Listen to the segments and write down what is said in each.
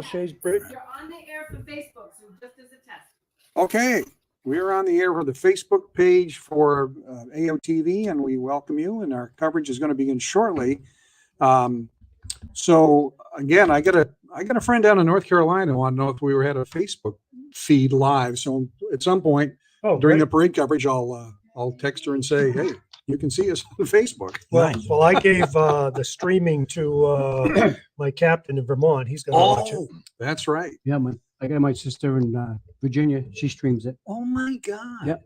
Shay's Bridge. You're on the air for Facebook, so just as a test. Okay, we are on the air for the Facebook page for AOTV, and we welcome you. And our coverage is going to begin shortly. So again, I got a friend down in North Carolina who wanted to know if we had a Facebook feed live. So at some point during the parade coverage, I'll text her and say, hey, you can see us on Facebook. Well, I gave the streaming to my captain in Vermont. He's going to watch it. That's right. Yeah, I got my sister in Virginia. She streams it. Oh my God. Yep.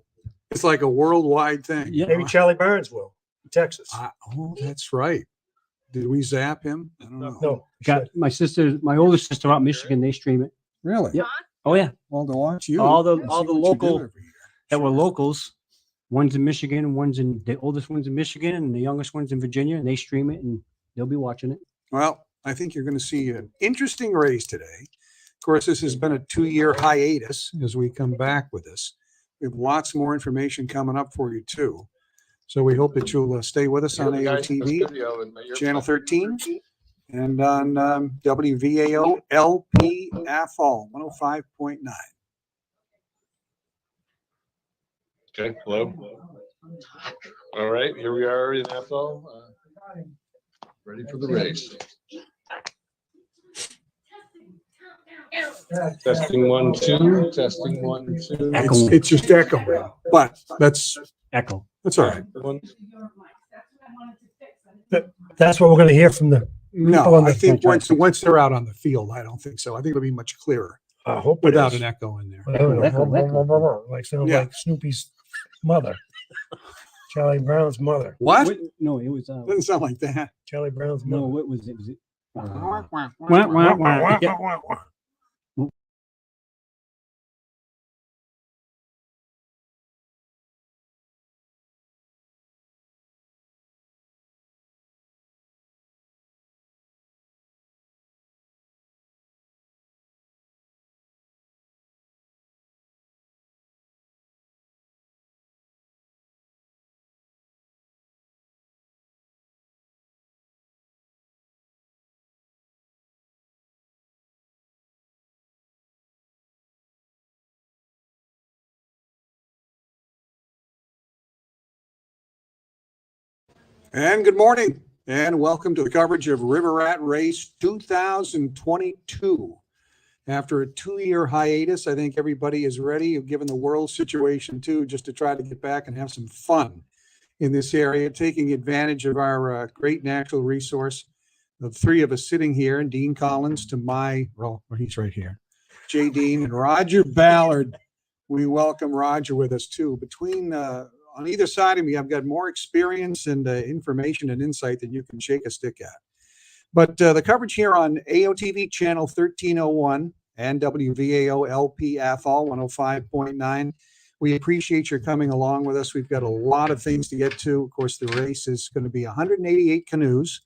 It's like a worldwide thing. Yeah. Maybe Charlie Burns will, Texas. Oh, that's right. Did we zap him? I don't know. No, Got my sister, my older sister out in Michigan. They stream it. Really? Yep. Oh yeah. Well, to watch you. All the and see all the what you do local every year. that were locals. One's in Michigan, the oldest one's in Michigan, and the youngest one's in Virginia, and they stream it, and they'll be watching it. Well, I think you're going to see an interesting race today. Of course, this has been a 2-year hiatus as we come back with this. We have lots more information coming up for you, too. So we hope that you'll stay with us on AOTV, Channel 13, and on WVAO LP AFL 105.9. Okay, hello. All right, here we are in AFL, ready for the race. Testing 1, 2, testing 1, 2. It's just echoing, but that's Echo. all right. One. that's what we're going to hear from the. people No, on I the think fantastic. once they're out on the field, I don't think so. I think it'll be much clearer I hope it without is. an echo in there. Echo. Like sounds Yeah. like Snoopy's mother, Charlie Brown's mother. What? No, it was. Doesn't sound like that. Charlie Brown's No, mother. what was it? Was it? Yeah. And good morning, and welcome to the coverage of River Rat Race 2022. After a 2-year hiatus, I think everybody is ready, given the world situation too, just to try to get back and have some fun in this area, taking advantage of our great natural resource. The three of us sitting here, and Dean Collins to my, well, he's right here, Jay Dean and Roger Ballard. We welcome Roger with us too. Between on either side of me, I've got more experience and information and insight than you can shake a stick at. But the coverage here on AOTV channel 1301 and WVAO LP AFL 105.9. We appreciate your coming along with us. We've got a lot of things to get to. Of course, the race is going to be 188 canoes,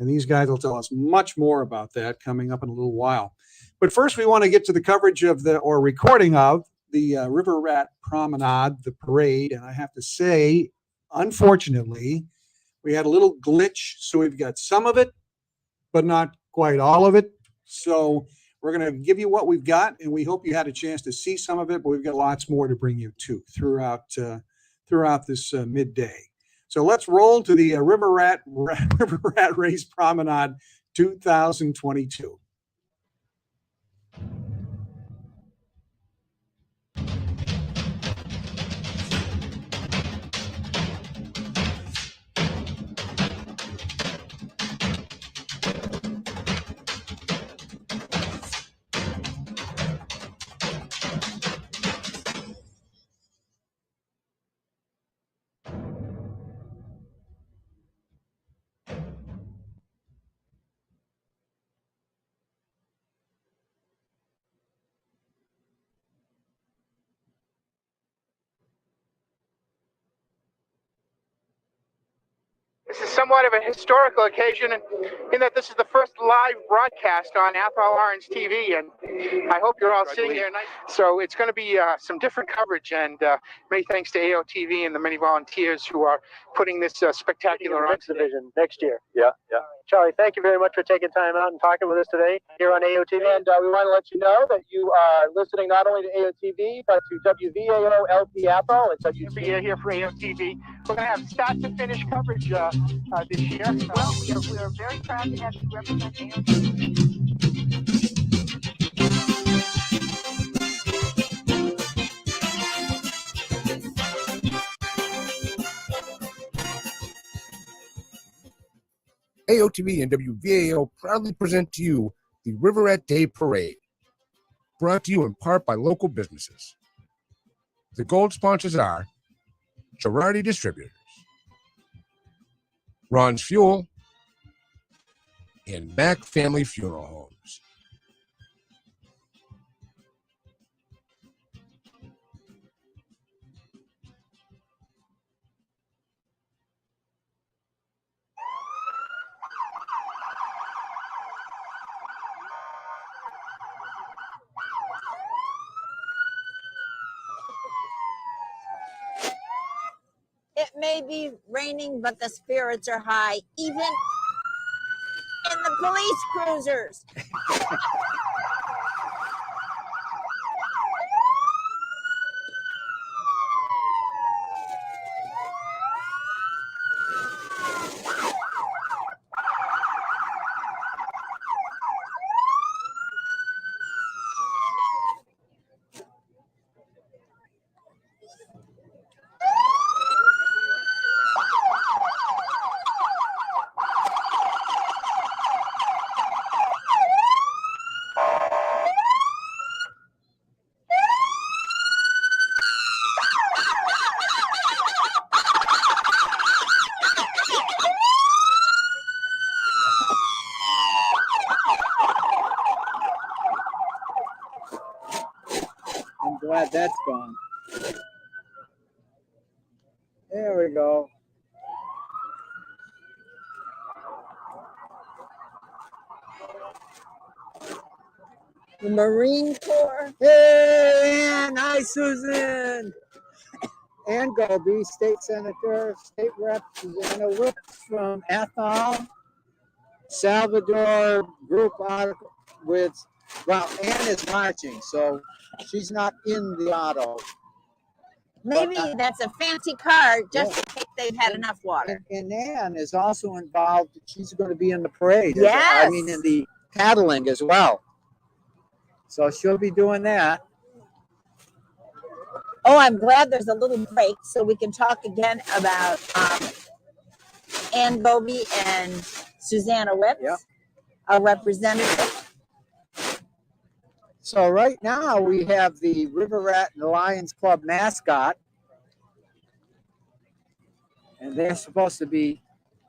and these guys will tell us much more about that coming up in a little while. But first, we want to get to the coverage of or recording of the River Rat Promenade, the parade. And I have to say, unfortunately, we had a little glitch. So we've got some of it, but not quite all of it. So we're going to give you what we've got, and we hope you had a chance to see some of it, but we've got lots more to bring you to throughout this midday. So let's roll to the River Rat Race Promenade 2022. This is somewhat of a historical occasion in that this is the first live broadcast on Athol Orange TV, and I hope you're all sitting here tonight. So it's going to be some different coverage, and many thanks to AOTV and the many volunteers who are putting this spectacular on division next year. Yeah. Charlie, thank you very much for taking time out and talking with us today here on AOTV. And we want to let you know that you are listening not only to AOTV, but to WVAO LP Athol and WVA here for AOTV. We're going to have start to finish coverage this year. Well, we are very proud to have you represent AOTV. AOTV and WVAO proudly present to you the River Rat Day Parade. brought to you in part by local businesses. The gold sponsors are Girardi Distributors, Ron's Fuel, and Mack Family Funeral Homes. It may be raining, but the spirits are high, even in the police cruisers. I'm glad that's gone. There we go. The Marine Corps. Hey, Ann. Hi, Susan. Ann Goby, State Senator, State Rep Susanna Whips from Athol, Salvador group article with, well, Ann is marching, so she's not in the auto. Maybe that's a fancy car just in case they've had enough water. And Ann is also involved. She's going to be in the parade. Yes. I mean, in the paddling as well. So she'll be doing that. Oh, I'm glad there's a little break so we can talk again about Ann Goby and Susanna Whips, Yep. our representative. So right now we have the River Rat and Lions Club mascot. And they're supposed to be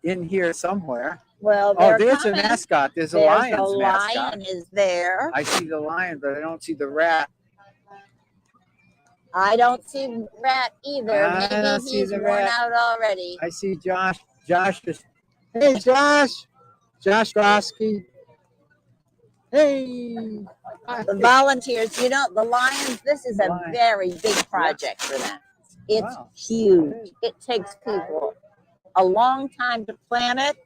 in here somewhere. Well, Oh, they're there's coming. a mascot. There's a There's Lions the mascot. lion is there. I see the lion, but I don't see the rat. I don't see Rat either. I Maybe don't see he's the worn rat. out already. I see Josh. Josh is. Hey, Josh. Josh Roski. Hey. The volunteers, you know, the Lions, this is a Lion. very big project for them. It's Wow. huge. It takes people a long time to plan it.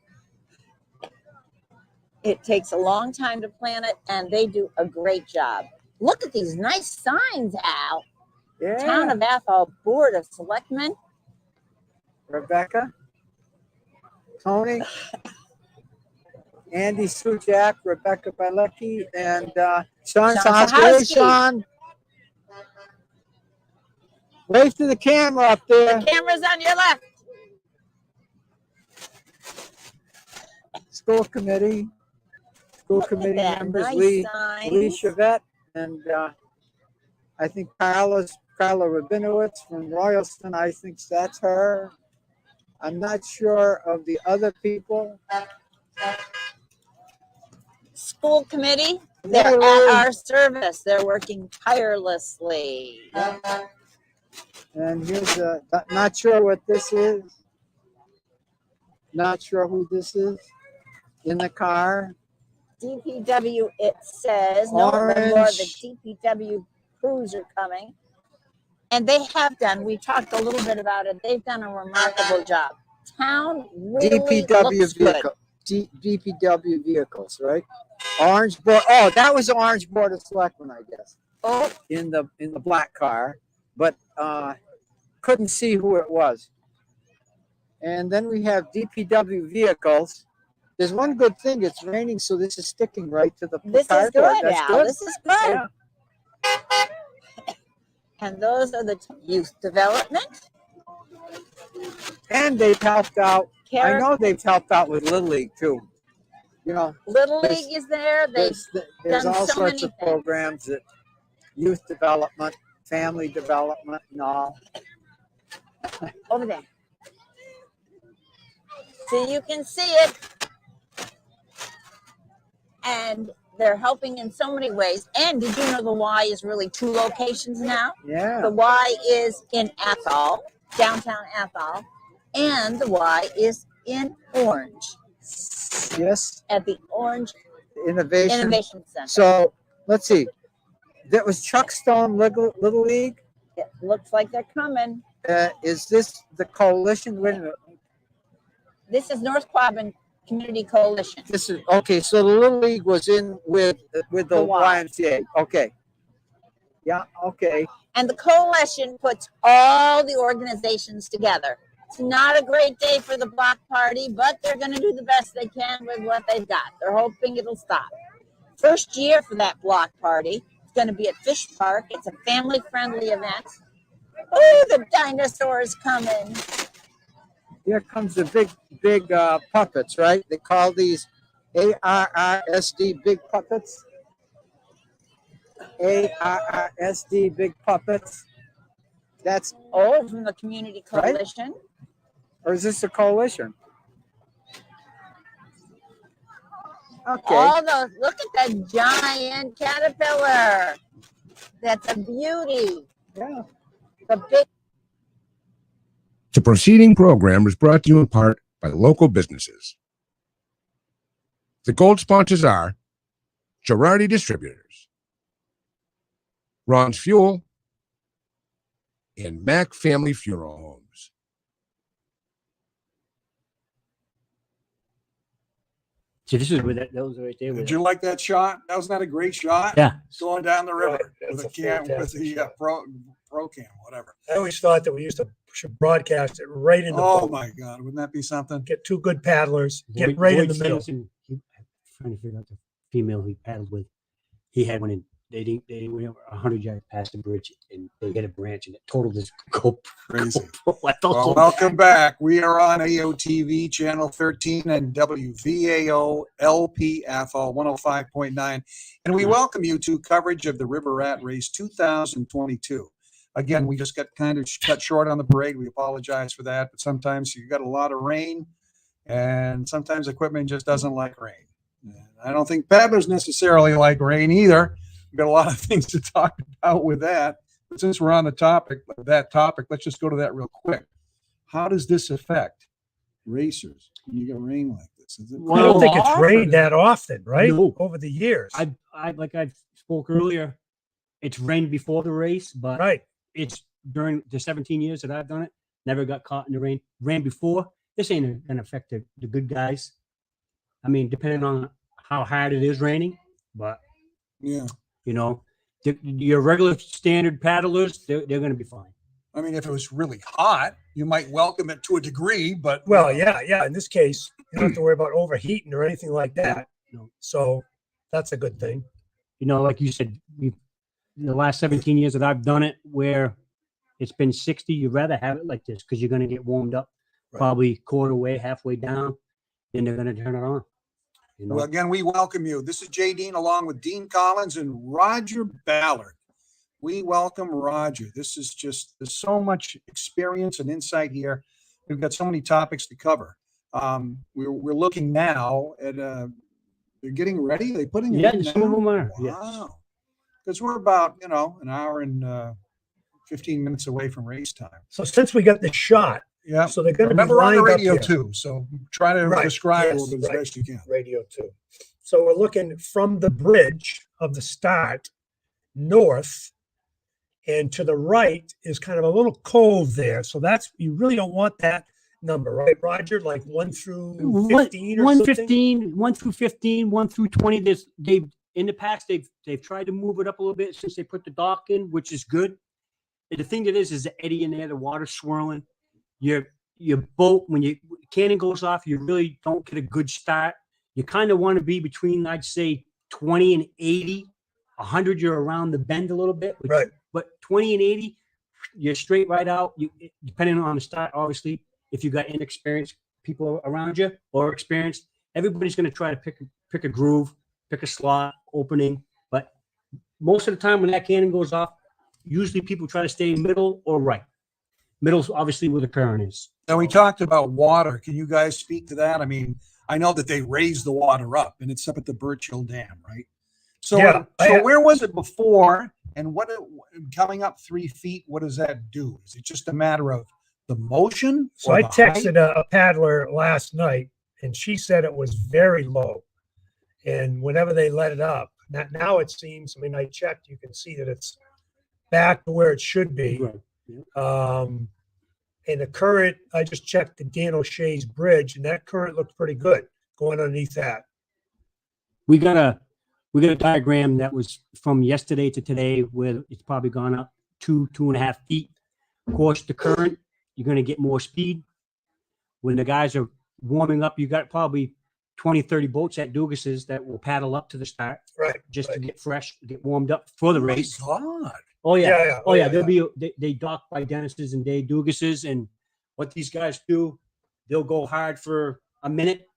It takes a long time to plan it, and they do a great job. Look at these nice signs, Al. Yeah. Town of Athol Board of Selectmen. Rebecca. Tony. Andy Sujak, Rebecca Balecki, and Sean Sean Sosky. Hey, Sahowski. Sean. Wave to the camera up there. Camera's on your left. School committee. School Look at committee that, members, nice Lee signs. Chevette, and I think Carla Rabinowitz from Royalston. I think that's her. I'm not sure of the other people. School committee, they're Hey, at Lou. our service. They're working tirelessly. And here's not sure what this is. Not sure who this is in the car. DPW, it says, no, more the Orange. DPW crews are coming. And they have done, we talked a little bit about it, they've done a remarkable job. Town really looks good. DPW vehicles, right? Orange board. Oh, that was the orange board of selectmen, I guess. Oh, In the black car, but couldn't see who it was. And then we have DPW vehicles. There's one good thing. It's raining, so this is sticking right to the this car is door. good, That's Al. good. This is good. Yeah. And those are the youth development. And they've helped out. I Carrot, know they've helped out with Little League too. You know, Little there's- League is there. They've there's all done so sorts many of programs that youth development, family development, and all. Over there. So you can see it. And they're helping in so many ways. And did you know the Y is really 2 locations now? Yeah. The Y is in Athol, downtown Athol, and the Y is in Orange. Yes. At the Orange Innovation Center. So let's see. That was Chuck Stone Little League. It looks like they're coming. Is this the coalition? Wait a minute. This is North Quabbin Community Coalition. This is okay. So the Little League was in with the YMCA. Okay. Yeah. Okay. And the coalition puts all the organizations together. It's not a great day for the block party, but they're going to do the best they can with what they've got. They're hoping it'll stop. First year for that block party. It's going to be at Fish Park. It's a family-friendly event. Oh, the dinosaurs coming. Here comes the big puppets, right? They call these ARRSD big puppets. ARRSD big puppets. That's from the community coalition. Right? Or is this a coalition? Okay. All those, look at that giant caterpillar. That's a beauty. Yeah. The big. The preceding program was brought to you in part by local businesses. The gold sponsors are Girardi Distributors, Ron's Fuel, and Mack Family Funeral Homes. See, this is where that was right there. Did you like that shot? That was not a great shot. Yeah. Going down the river Right. with a That's a cam, with fantastic the shot. pro cam, whatever. I always thought that we used to should broadcast it right in the Oh boat. my God, wouldn't that be something? Get 2 good paddlers, get Lloyd- right in Lloyd the middle. Stevenson, I'm trying to figure out the female he paddled with. He had one in. They went over 100 yards past the bridge, and they hit a branch, and it totaled his go. Crazy. I felt Well, so welcome back. We are on AOTV channel 13 and WVAO LP Athol 105.9. And we welcome you to coverage of the River Rat Race 2022. Again, we just got kind of cut short on the parade. We apologize for that, but sometimes you got a lot of rain, and sometimes equipment just doesn't like rain. And I don't think paddlers necessarily like rain either. We've got a lot of things to talk about with that. But since we're on the topic, let's just go to that real quick. How does this affect racers when you get rain like this? Is it I don't think it's often. rained that often, right? No. Over the years. I like I spoke earlier. It's rained before the race, but Right. it's during the 17 years that I've done it. Never got caught in the rain. Rain before. This ain't gonna affect the good guys. I mean, depending on how hard it is raining, but Yeah. you know, your regular standard paddlers, they're going to be fine. I mean, if it was really hot, you might welcome it to a degree, but Well, yeah. In this case, you don't have to worry about overheating or anything like that. No. So that's a good thing. You know, like you said, the last 17 years that I've done it, where it's been 60, you'd rather have it like this because you're going to get warmed up, Right. probably quarter way, halfway down, then they're going to turn it on. You know? Well, again, we welcome you. This is Jay Dean along with Dean Collins and Roger Ballard. We welcome Roger. This is just, there's so much experience and insight here. We've got so many topics to cover. We're looking now at, they're getting ready. They're putting it in some of now? them are. Wow. Yes. Because we're about, an hour and 15 minutes away from race time. So since we got the shot, Yeah. so they're going to be Remember, we're on lined the up radio here. too, so try to Right. describe Yes, a little bit right. as best you can. Radio too. So we're looking from the bridge of the start north, and to the right is kind of a little cove there. So that's, you really don't want that number, right, Roger? Like 1 through 15 or 115, 1 through 15, 1 through 20. They've in the past they've tried to move it up a little bit since they put the dock in, which is good. And the thing that is the eddy in there, the water swirling. Your boat, when your cannon goes off, you really don't get a good start. You kind of want to be between, I'd say, 20 and 80. 100, you're around the bend a little bit. Right. But 20 and 80, you're straight right out. Depending on the start, obviously, if you got inexperienced people around you or experienced, everybody's going to try to pick a groove, pick a slot, opening. But most of the time when that cannon goes off, usually people try to stay middle or right. Middle's obviously where the current is. Now, we talked about water. Can you guys speak to that? I mean, I know that they raise the water up, and it's up at the Birch Hill Dam, right? So, Yeah, so where was it before? And coming up 3 feet, what does that do? Is it just a matter of the motion? So I texted a paddler last night, and she said it was very low. And whenever they let it up, now it seems, I mean, I checked, you can see that it's back to where it should be. Right. Yeah. And the current, I just checked the Dan O'Shea's bridge, and that current looked pretty good going underneath that. We got a diagram that was from yesterday to today where it's probably gone up 2.5 feet. Of course, the current, you're going to get more speed. When the guys are warming up, you got probably 20, 30 boats at Dougas's that will paddle up to the start. Right. Just to get fresh, get warmed up for the race. God. Oh yeah. Yeah. Oh yeah. They dock by Dennis's and Dave Dougas's, and what these guys do, they'll go hard for a minute,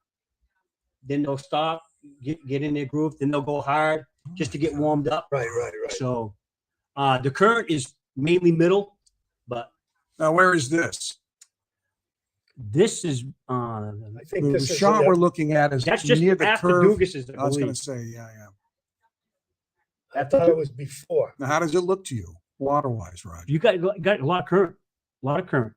then they'll stop, get in their groove, then they'll go hard just to get warmed up. Right. So the current is mainly middle, but Now, where is this? this is I think The this is shot we're looking at is that's just near the after curve. Dougas's. I was going believe. to say, yeah. I thought it was before. Now, how does it look to you, water-wise, Roger? You got a lot of current.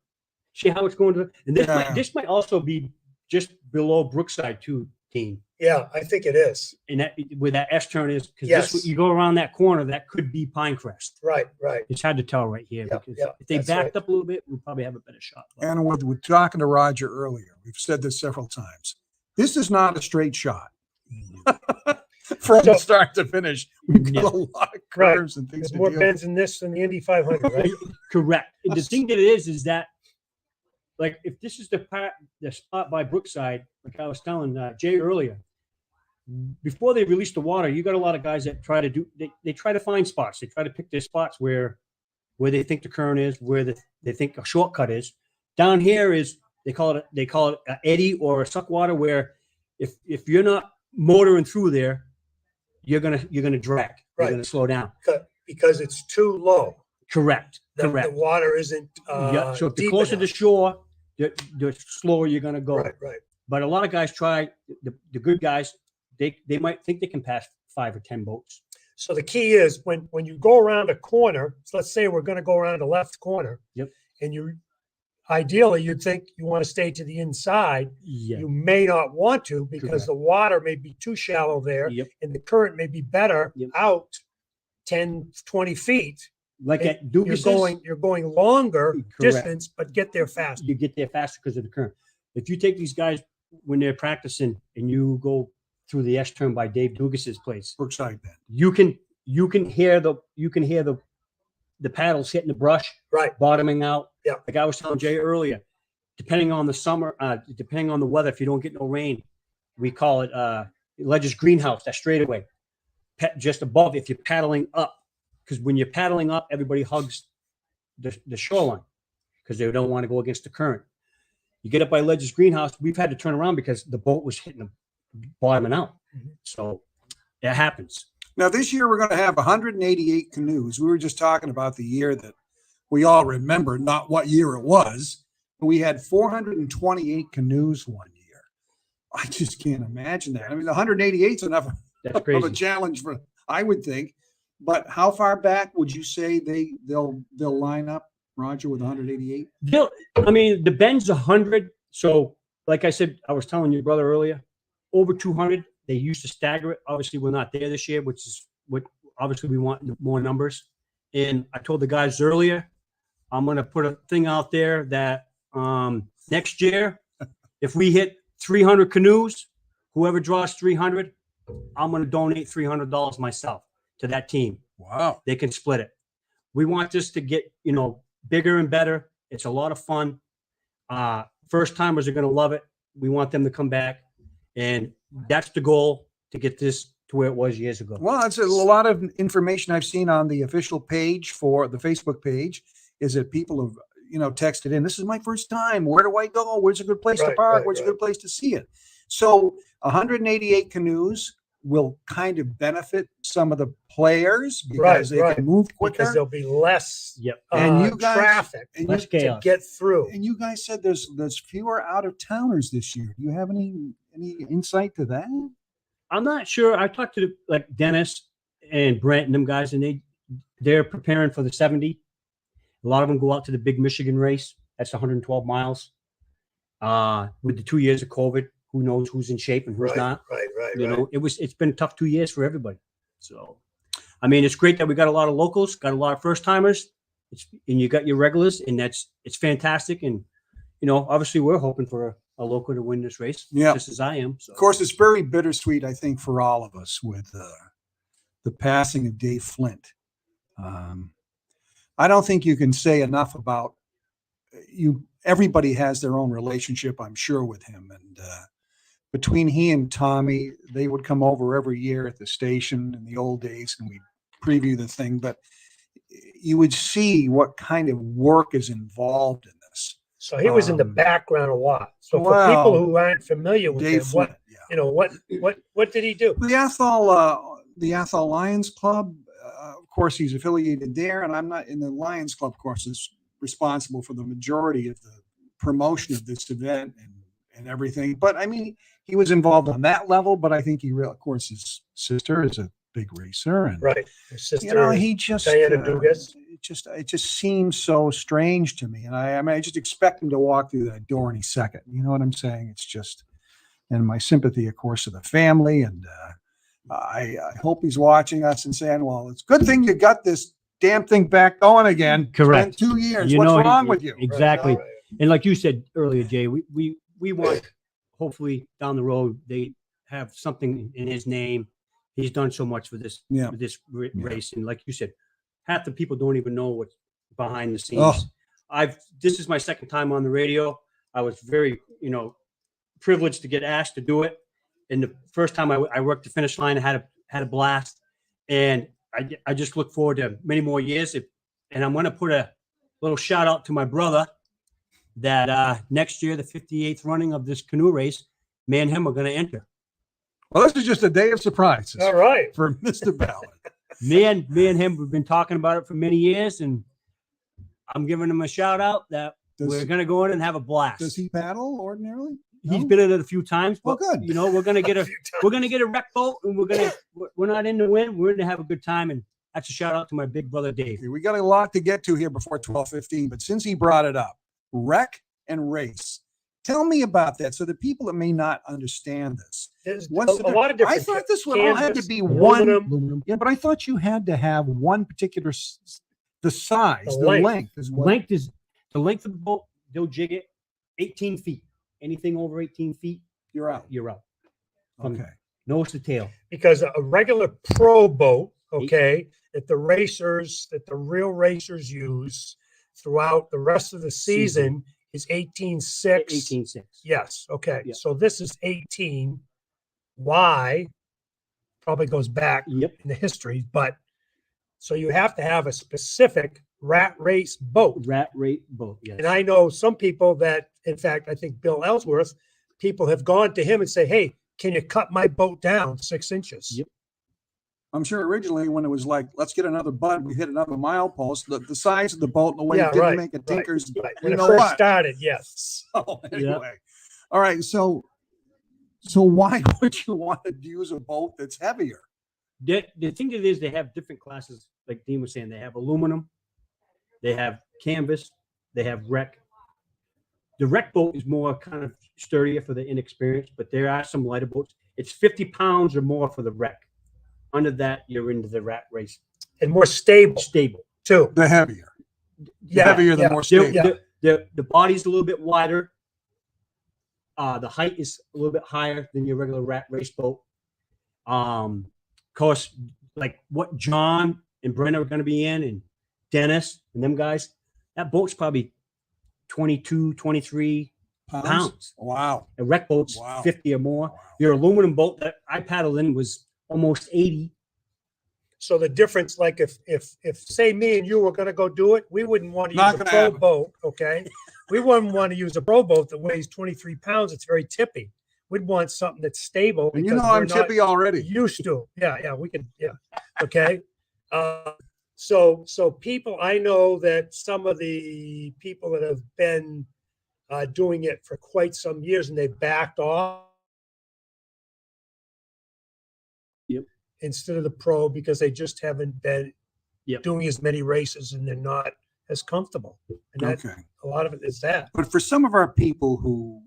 See how it's going to, and this Yeah. this might also be just below Brookside too, Dean. Yeah, I think it is. And that where that S turn is, because Yes. you go around that corner, that could be Pinecrest. Right. It's hard to tell right here Yeah, because yeah, if they that's backed right. up a little bit, we'd probably have a better shot. But And we're talking to Roger earlier. We've said this several times. This is not a straight shot. From So- start to finish, we've got Yeah. a lot of Right. curves and things There's to more deal bends in this than the Indy 500, right? correct. And the thing that it is that, like, if this is the spot by Brookside, like I was telling Jay earlier, before they release the water, you got a lot of guys that try to do. They try to find spots. They try to pick their spots where they think the current is, where they think a shortcut is. Down here is they call it an eddy or a suck water, where if you're not motoring through there, you're gonna drag. You're Right. gonna slow down. Because it's too low. Correct. The Correct. water isn't Yeah. So if the deep closer to enough. shore, the slower you're gonna go. Right. But a lot of guys try the good guys. They might think they can pass 5 or 10 boats. So the key is when you go around a corner, so let's say we're going to go around the left corner. Yep. And ideally you'd think you want to stay to the inside. Yeah. You may not want to because Correct. the water may be too shallow there Yep. and the current may be better Yep. out 10, 20 feet. Like And at Dougas's, you're going longer Correct. distance, but get there faster. you get there faster because of the current. If you take these guys when they're practicing and you go through the S turn by Dave Dougas's place, Brookside Bend. you can hear the paddles hitting the brush, Right. bottoming out. Yeah. Like I was telling Jay earlier, depending on the summer, depending on the weather, if you don't get no rain, we call it Ledges Greenhouse, that straightaway. Just above if you're paddling up. Because when you're paddling up, everybody hugs the shoreline because they don't want to go against the current. You get up by Ledges Greenhouse, we've had to turn around because the boat was hitting the bottoming out. Mhm. So it happens. Now, this year we're going to have 188 canoes. We were just talking about the year that we all remember, not what year it was. We had 428 canoes one year. I just can't imagine that. I mean, 188 is enough That's of a crazy. challenge for, I would think. But how far back would you say they'll line up, Roger, with 188? The bend's 100. So, like I said, I was telling your brother earlier, over 200. They used to stagger it. Obviously, we're not there this year, which is what obviously we want more numbers. And I told the guys earlier, I'm going to put a thing out there that next year, if we hit 300 canoes, whoever draws 300, I'm going to donate $300 myself to that team. Wow. They can split it. We want this to get, bigger and better. It's a lot of fun. First timers are going to love it. We want them to come back. And that's the goal, to get this to where it was years ago. Well, it's a lot of information I've seen on the official page for the Facebook page is that people have, texted in, this is my first time. Where do I go? Where's a good place to Right, park? right, Where's a right. good place to see it? So 188 canoes. will kind of benefit some of the players because they can move quicker. Because there'll be less and you guys, traffic less chaos to get through. And you guys said there's fewer out of towners this year. Do you have any insight to that? I'm not sure. I talked to like Dennis and Brent and them guys, and they're preparing for the 70. A lot of them go out to the big Michigan race. That's 112 miles. With the 2 years of COVID, who knows who's in shape and who's not? Right. You know, it's been a tough 2 years for everybody. So, I mean, it's great that we got a lot of locals, got a lot of first timers, and you got your regulars, and it's fantastic. And you know, obviously, we're hoping for a local to win this race, just as I am. So. Of course, it's very bittersweet, I think, for all of us with the passing of Dave Flint. I don't think you can say enough about you. Everybody has their own relationship, I'm sure, with him. And between he and Tommy, they would come over every year at the station in the old days and we'd preview the thing. But you would see what kind of work is involved in this. So he was in the background a lot. So for people who aren't familiar with Dave him, Flint, what did he do? The Athol Lions Club, of course, he's affiliated there, and I'm not in the Lions Club. Of course, is responsible for the majority of the promotion of this event and everything. But I mean, he was involved on that level. But I think of course, his sister is a big racer, and his sister. You know, he just Diana Dougas. It just seems so strange to me, and I just expect him to walk through that door any second. You know what I'm saying? It's just, and my sympathy, of course, to the family, and I hope he's watching us and saying, "Well, it's a good thing you got this damn thing back going again." Correct. It's been 2 years. You What's know, wrong with you? Exactly. And like you said earlier, Jay, we want hopefully down the road they have something in his name. He's done so much for this race, and like you said, half the people don't even know what's behind the scenes. This is my second time on the radio. I was very, privileged to get asked to do it. And the first time I worked the finish line, I had a blast, and I just look forward to many more years. And I'm going to put a little shout out to my brother that next year, the 58th running of this canoe race, me and him are going to enter. Well, this is just a day of surprises. All right. For Mr. Ballard. me and him, we've been talking about it for many years, and I'm giving him a shout out that we're going to go in and have a blast. Does he paddle ordinarily? No? He's been in it a few times, but good. We're going to get a wreck boat, and we're not in the wind. We're going to have a good time, and that's a shout out to my big brother Dave. Okay, we got a lot to get to here before 12:15, but since he brought it up, wreck and race. Tell me about that, so the people that may not understand this. There's a lot of different. I thought this one all had to be one. Yeah, but I thought you had to have one particular. The size, the length is what? The length of the boat. They'll jig it 18 feet. Anything over 18 feet, you're out. You're out. Okay. Nose to tail. Because a regular pro boat, that the real racers use throughout the rest of the season is 18.6. 18.6. Yes. Okay. Yeah. So this is 18. Why? Probably goes back in the history, but so you have to have a specific rat race boat. Yes. And I know some people that, in fact, I think Bill Ellsworth, people have gone to him and say, "Hey, can you cut my boat down 6 inches?" Yep. I'm sure originally when it was like, let's get another bud, we hit another milepost, the size of the boat and the way it didn't make a tinker's. Right. When it first started, yes. So anyway, all right. So why would you want to use a boat that's heavier? The thing that is, they have different classes. Like Dean was saying, they have aluminum, they have canvas, they have wreck. The wreck boat is more kind of sturdier for the inexperienced, but there are some lighter boats. It's 50 pounds or more for the wreck. Under that, you're into the rat race. And more stable. Stable, too. The heavier. The heavier, the more stable. The body's a little bit wider. The height is a little bit higher than your regular rat race boat. Of course, like what John and Brent are going to be in, and Dennis and them guys, that boat's probably 22, 23 pounds. Wow. A wreck boat's 50 or more. Wow. Your aluminum boat that I paddled in was almost 80. So the difference, like if say me and you were going to go do it, we wouldn't want to use a pro boat. Okay. We wouldn't want to use a pro boat that weighs 23 pounds. It's very tippy. we'd want something that's stable. And you because know, I'm we're not tippy already. used to. Yeah, we could. Yeah, okay. So people, I know that some of the people that have been doing it for quite some years, and they backed off. Yep. Instead of the pro, because they just haven't been doing as many races, and they're not as comfortable. And that, a lot of it is that. But for some of our people who,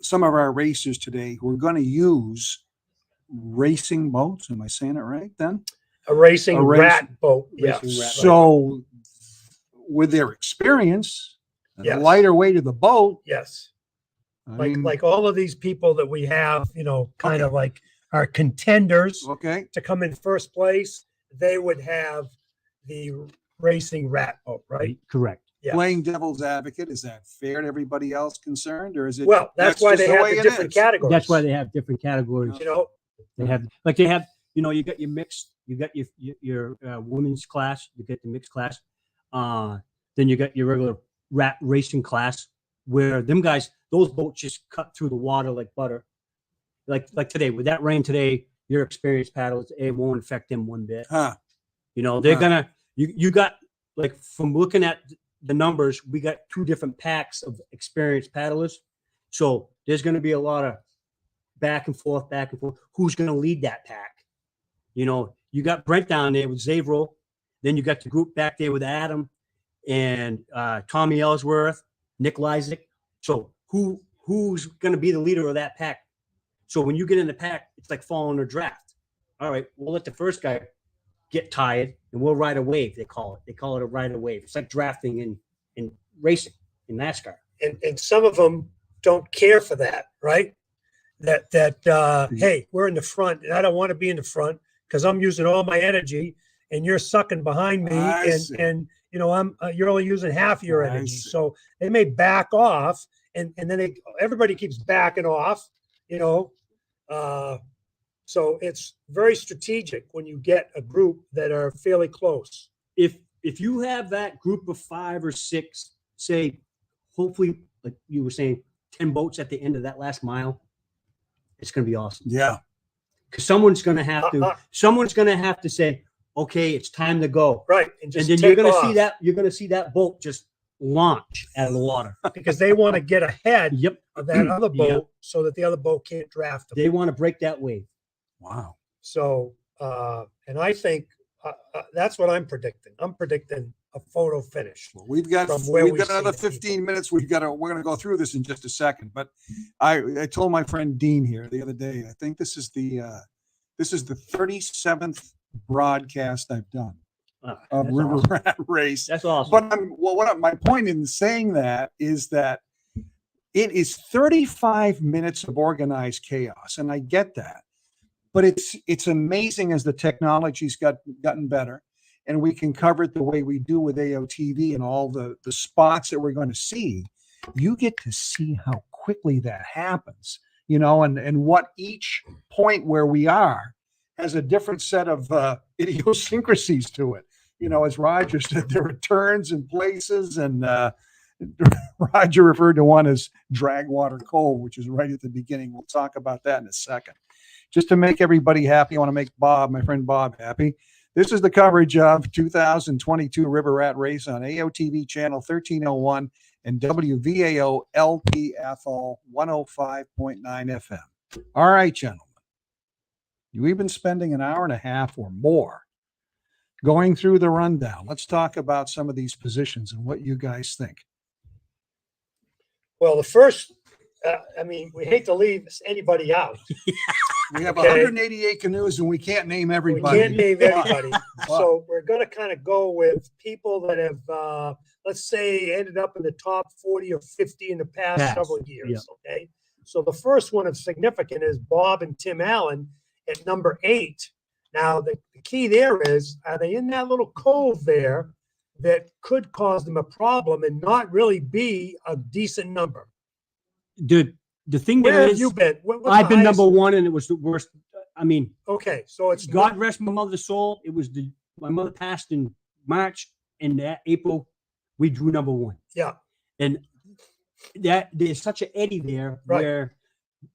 some of our racers today who are going to use racing boats, am I saying it right then? A racing rat boat. Yeah. So with their experience, and the lighter weight of the boat. Yes. Like all of these people that we have, you know, kind of like our contenders to come in first place, they would have the racing rat boat, right? Correct. Yeah. Playing devil's advocate, is that fair to everybody else concerned, or is it? Well, that's why they have the different categories. That's why they have different categories. You know, they have, you know, you got your mixed, you got your women's class, you get the mixed class, then you got your regular rat racing class, where them guys, those boats just cut through the water like butter. Like today, with that rain today, your experienced paddles, it won't affect them one bit. You know, they're gonna, you got, like, from looking at the numbers, we got 2 different packs of experienced paddlers. So there's going to be a lot of back and forth. Who's going to lead that pack? You know, you got Brent down there with Zavro. Then you got the group back there with Adam and Tommy Ellsworth, Nick Lysick. So who's going to be the leader of that pack? So when you get in the pack, it's like following a draft. All right, we'll let the first guy get tired and we'll ride a wave. They call it a ride a wave. It's like drafting in racing in NASCAR. And some of them don't care for that, right? Hey, we're in the front and I don't want to be in the front because I'm using all my energy and you're sucking behind me, and you know you're only using half your energy. So they may back off, and then everybody keeps backing off, you know. So it's very strategic when you get a group that are fairly close. If you have that group of 5 or 6, say, hopefully, like you were saying, 10 boats at the end of that last mile, it's going to be awesome. Yeah. Because someone's going to have to say, okay, it's time to go. Right. And then you're going to see that boat just launch out of the water. Because they want to get ahead of that other boat so that the other boat can't draft them. They want to break that wave. Wow. So, and I think that's what I'm predicting. I'm predicting a photo finish. Well, we've got another 15 minutes. We're going to go through this in just a second. But I told my friend Dean here the other day, I think this is the 37th broadcast I've done of River Rat Race. That's awesome. But my point in saying that is that it is 35 minutes of organized chaos, and I get that. But it's amazing as the technology's gotten better, and we can cover it the way we do with AOTV and all the spots that we're going to see. You get to see how quickly that happens, you know, and what each point where we are has a different set of idiosyncrasies to it. You know, as Roger said, there are turns and places, and Roger referred to one as Dragwater Cove, which is right at the beginning. We'll talk about that in a second. Just to make everybody happy, I want to make my friend Bob, happy. This is the coverage of 2022 River Rat Race on AOTV channel 1301 and WVAO LP Athol 105.9 FM. All right, gentlemen. We've been spending an hour and a half or more going through the rundown. Let's talk about some of these positions and what you guys think. Well, the first, I mean, we hate to leave anybody out. We have 188 canoes and we can't name everybody. We can't name everybody. So we're going to kind of go with people that have, let's say, ended up in the top 40 or 50 in the past several years. Yeah. Okay. So the first one of significant is Bob and Tim Allen at number 8. Now, the key there is, are they in that little cove there that could cause them a problem and not really be a decent number? The thing where there have is, you been? I've been number 1, and it was the worst. I mean, okay, so it's God rest my mother's soul. It was my mother passed in March, and that April we drew number 1. Yeah, and that there's such an eddy there where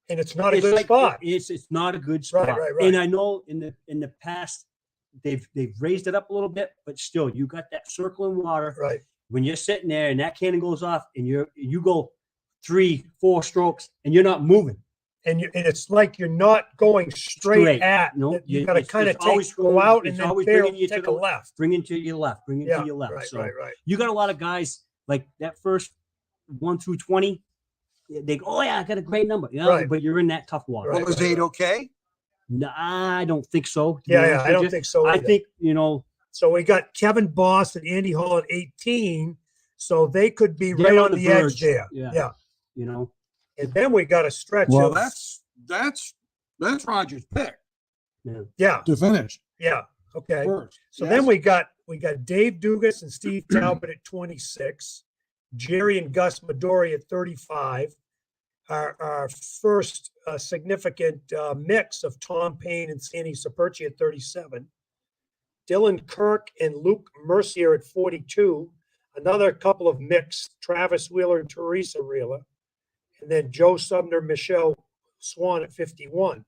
And it's not a It's good like- spot. It's not a good spot. Right. And I know in the past they've raised it up a little bit, but still you got that circling water. Right. When you're sitting there and that cannon goes off and you go 3-4 strokes and you're not moving. And it's like you're not going straight at. No, you got to kind of always go out and it's then always barrel, bringing you take to a the left. bring into your left, bring into your left. Right, So right. you got a lot of guys like that first 1 through 20. They go, oh yeah, I got a great number. Yeah, Right. but you're in that tough water. Right. Well, was 8 okay? No, I don't think so. to be Yeah, honest I with don't you. think so. I either. think So we got Kevin Boss and Andy Hall at 18. So they could be They're right on on the the edge verge. there. Yeah. And then we got a stretch Well, of that's Roger's pick yeah. to finish Okay. first. So Yes. then we got Dave Dougas and Steve Talbot at 26, Jerry and Gus Midori at 35. Our first significant mix of Tom Payne and Sandy Saperchi at 37. Dylan Kirk and Luke Mercier at 42. Another couple of mixed, Travis Wheeler and Teresa Wheeler. And then Joe Sumner, Michelle Swan at 51.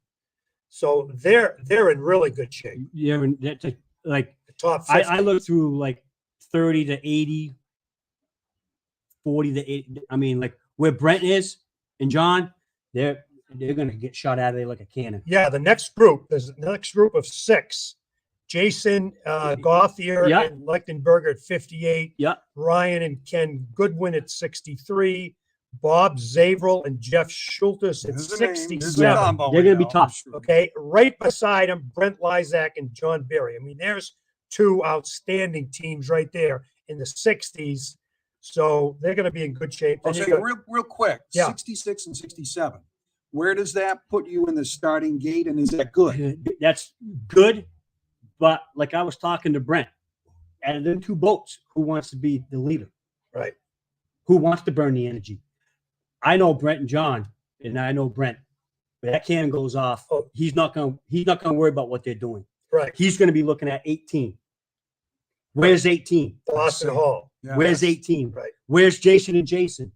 So they're in really good shape. Yeah, and that's like The top 50. I look through like 30 to 80, 40 to 80. I mean, like where Brent is and John, they're gonna get shot out of there like a cannon. Yeah, there's the next group of 6. Jason Gauthier Yeah. and Lechtenberger at 58. Yeah. Ryan and Ken Goodwin at 63. Bob Zavrel and Jeff Schultes at There's a name. There's a 67. combo They're gonna right be now. tough. Okay, right beside him, Brent Lysak and John Berry. I mean, there's 2 outstanding teams right there in the 60s. So they're going to be in good shape. Then you Okay, got- real quick. Yeah. 66 and 67. Where does that put you in the starting gate, and is that good? That's good, but like I was talking to Brent, out of them 2 boats, who wants to be the leader? Right. Who wants to burn the energy? I know Brent and John, and I know Brent. When that cannon goes off, Oh. he's not gonna worry about what they're doing. Right. He's gonna be looking at 18. Where's 18? Boston Hall. Yeah. Where's 18? Right. Where's Jason and Jason?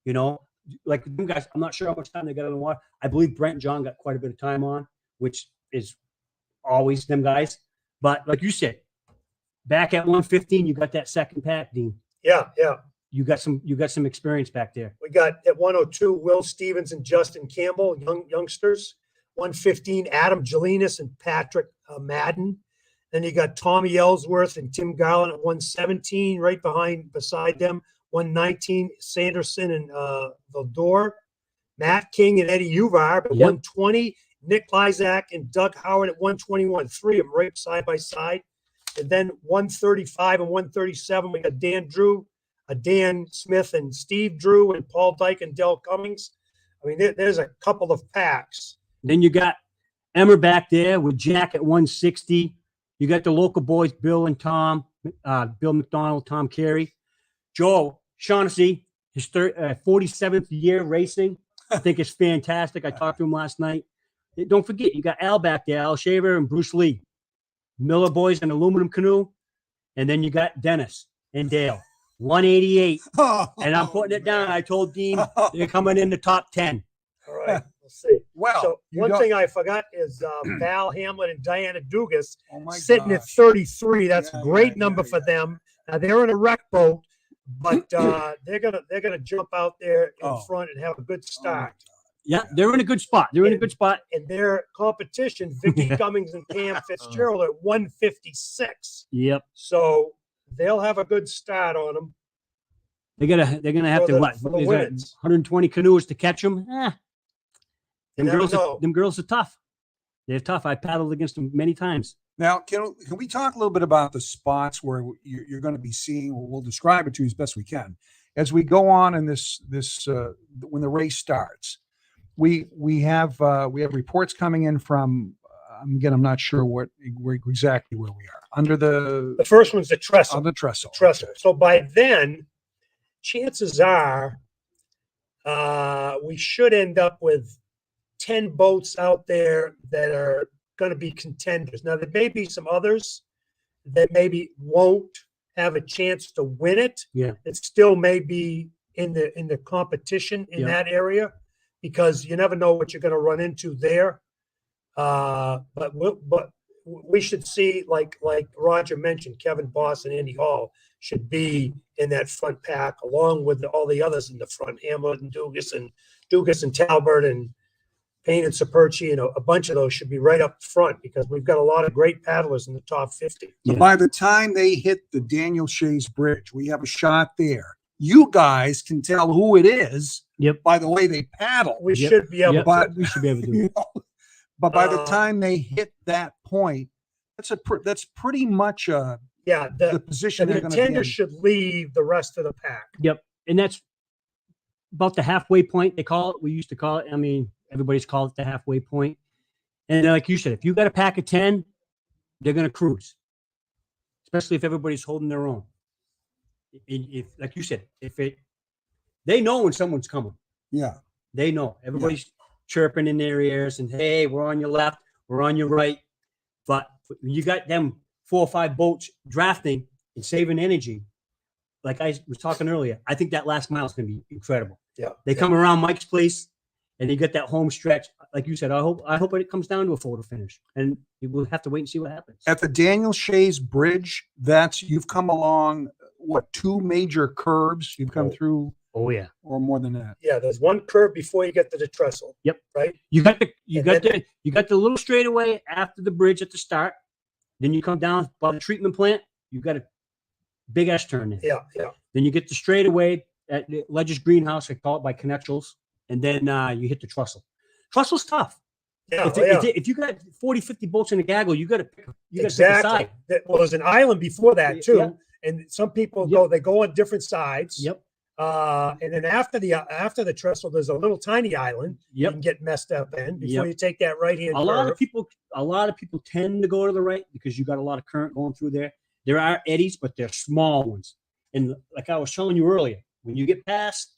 You know, like them guys, I'm not sure how much time they got on the water. I believe Brent and John got quite a bit of time on, which is always them guys. But like you said, back at 115, you got that second pack, Dean. Yeah. You got some experience back there. We got at 102, Will Stevens and Justin Campbell, youngsters. 115, Adam Jelinas and Patrick Madden. Then you got Tommy Ellsworth and Tim Garland at 117, right beside them. 119, Sanderson and Valdor. Matt King and Eddie Uvar at 120. Nick Lysak and Doug Howard at 121. 3 of them right side by side. And then 135 and 137, we got Dan Smith and Steve Drew and Paul Dyke and Del Cummings. I mean, there's a couple of packs. Then you got Emmer back there with Jack at 160. You got the local boys, Bill and Tom, Bill McDonald, Tom Carey. Joe Shaughnessy, his 47th year racing. I think it's fantastic. I talked to him last night. Don't forget, you got Al back there, Al Shaver and Bruce Lee. Miller boys and aluminum canoe. And then you got Dennis and Dale. 188. And I'm putting it down. I told Dean they're coming in the top 10. All right, we'll see. Well, So you one don't- thing I forgot is Val Hamlin and Diana Dougas Oh my sitting at gosh. 33. That's Yeah, a great yeah, number yeah, for yeah. them. Now they're in a wreck boat, but they're gonna jump out there in Oh. front and have a good start. Yeah, they're in a good spot. They're in a good spot. And their competition, Vicky Cummings and Pam Fitzgerald at 156. Yep. So they'll have a good start on them. They're gonna have For to the- what? for the Is that wins. 120 canoes to catch them. You never know. Them girls are tough. They're tough. I paddled against them many times. Now, can we talk a little bit about the spots where you're going to be seeing? We'll describe it to you as best we can as we go on in this when the race starts. We have reports coming in from again, I'm not sure exactly where we are under The first one's the trestle. on the trestle. Trestle. So by then, chances are we should end up with 10 boats out there that are going to be contenders. Now, there may be some others that maybe won't have a chance to win it. Yeah. It still may be in the competition in Yeah. that area. because you never know what you're going to run into there. But we should see, like Roger mentioned, Kevin Boss and Andy Hall should be in that front pack along with all the others in the front, Hamlin and Dougas and Talbert and Payne and Saperchi, a bunch of those should be right up front because we've got a lot of great paddlers in the top 50. So by the time they hit the Daniel Shays Bridge, we have a shot there. You guys can tell who it is by the way they paddle. We should be able to. We should be able to do it. But by the time they hit that point, that's pretty much the position the they're going to be contender in. should leave the rest of the pack. Yep. And that's about the halfway point, they call it. We used to call it. I mean, everybody's called it the halfway point. And like you said, if you got a pack of 10, they're going to cruise, especially if everybody's holding their own. If like you said, they know when someone's coming. Yeah. They know. Everybody's chirping in their ears and, hey, we're on your left, we're on your right. But when you got them 4 or 5 boats drafting and saving energy, like I was talking earlier, I think that last mile is going to be incredible. Yeah. They come around Mike's place and you get that home stretch. Like you said, I hope it comes down to a photo finish. And we'll have to wait and see what happens. At the Daniel Shays Bridge, you've come along, 2 major curves you've come through? Oh, yeah. Or more than that? Yeah, there's one curve before you get to the trestle. Yep. Right? You got the little straightaway after the bridge at the start. Then you come down by the treatment plant. You got a big S turn there. Yeah, yeah. Then you get the straightaway at the Ledger's Greenhouse, I call it by connections. And then you hit the trestle. Trestle's tough. Yeah, if you got 40, 50 boats in a gaggle, you got to pick a side. Well, there's an island before that too. Yeah. And some people go on different sides. Yep. And then after the trestle, there's a little tiny island you can get messed up in before you take that right hand. A lot of people tend to go to the right because you got a lot of current going through there. There are eddies, but they're small ones. And like I was telling you earlier, when you get past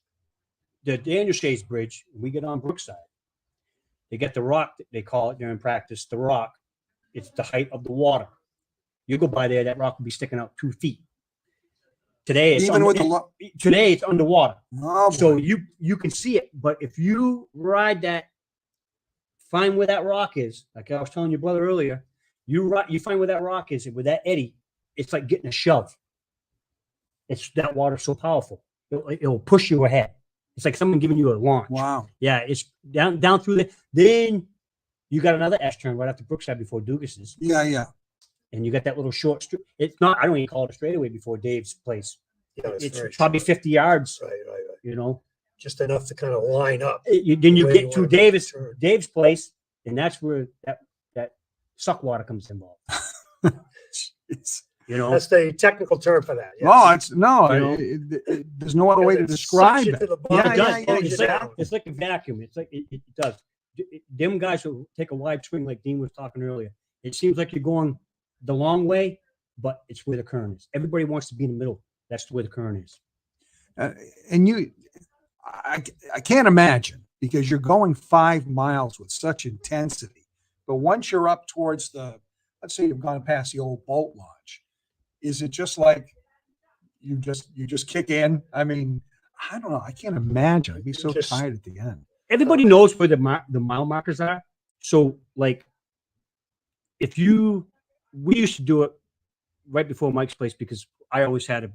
the Daniel Shays Bridge, we get on Brookside. They get the rock, they call it during practice, the rock. It's the height of the water. You go by there, that rock will be sticking out 2 feet. Today it's underwater. Oh, so you can see it, but if you ride that, find where that rock is. Like I was telling your brother earlier, you find where that rock is, and with that eddy, it's like getting a shove. It's that water so powerful, it'll push you ahead. It's like someone giving you a launch. Wow. Yeah, it's down through there. Then you got another S turn right after Brookside before Dougas's. Yeah, yeah. And you got that little short. It's not. I don't even call it a straightaway before Dave's place. Yeah, it's probably 50 yards. Right. You know, just enough to kind of line up. Then you get to Dave's place, and that's where that suck water comes involved. You know, that's the technical term for that. Yes. There's no other way to describe it. It's like a vacuum. It's like it does. Them guys will take a wide swing, like Dean was talking earlier. It seems like you're going the long way, but it's where the current is. Everybody wants to be in the middle. That's where the current is. I can't imagine, because you're going 5 miles with such intensity. But once you're up towards let's say you've gone past the old boat launch, is it just like you just kick in? I mean, I don't know. I can't imagine. I'd be so tired at the end. Everybody knows where the mile markers are. So, like, we used to do it right before Mike's place because I always had a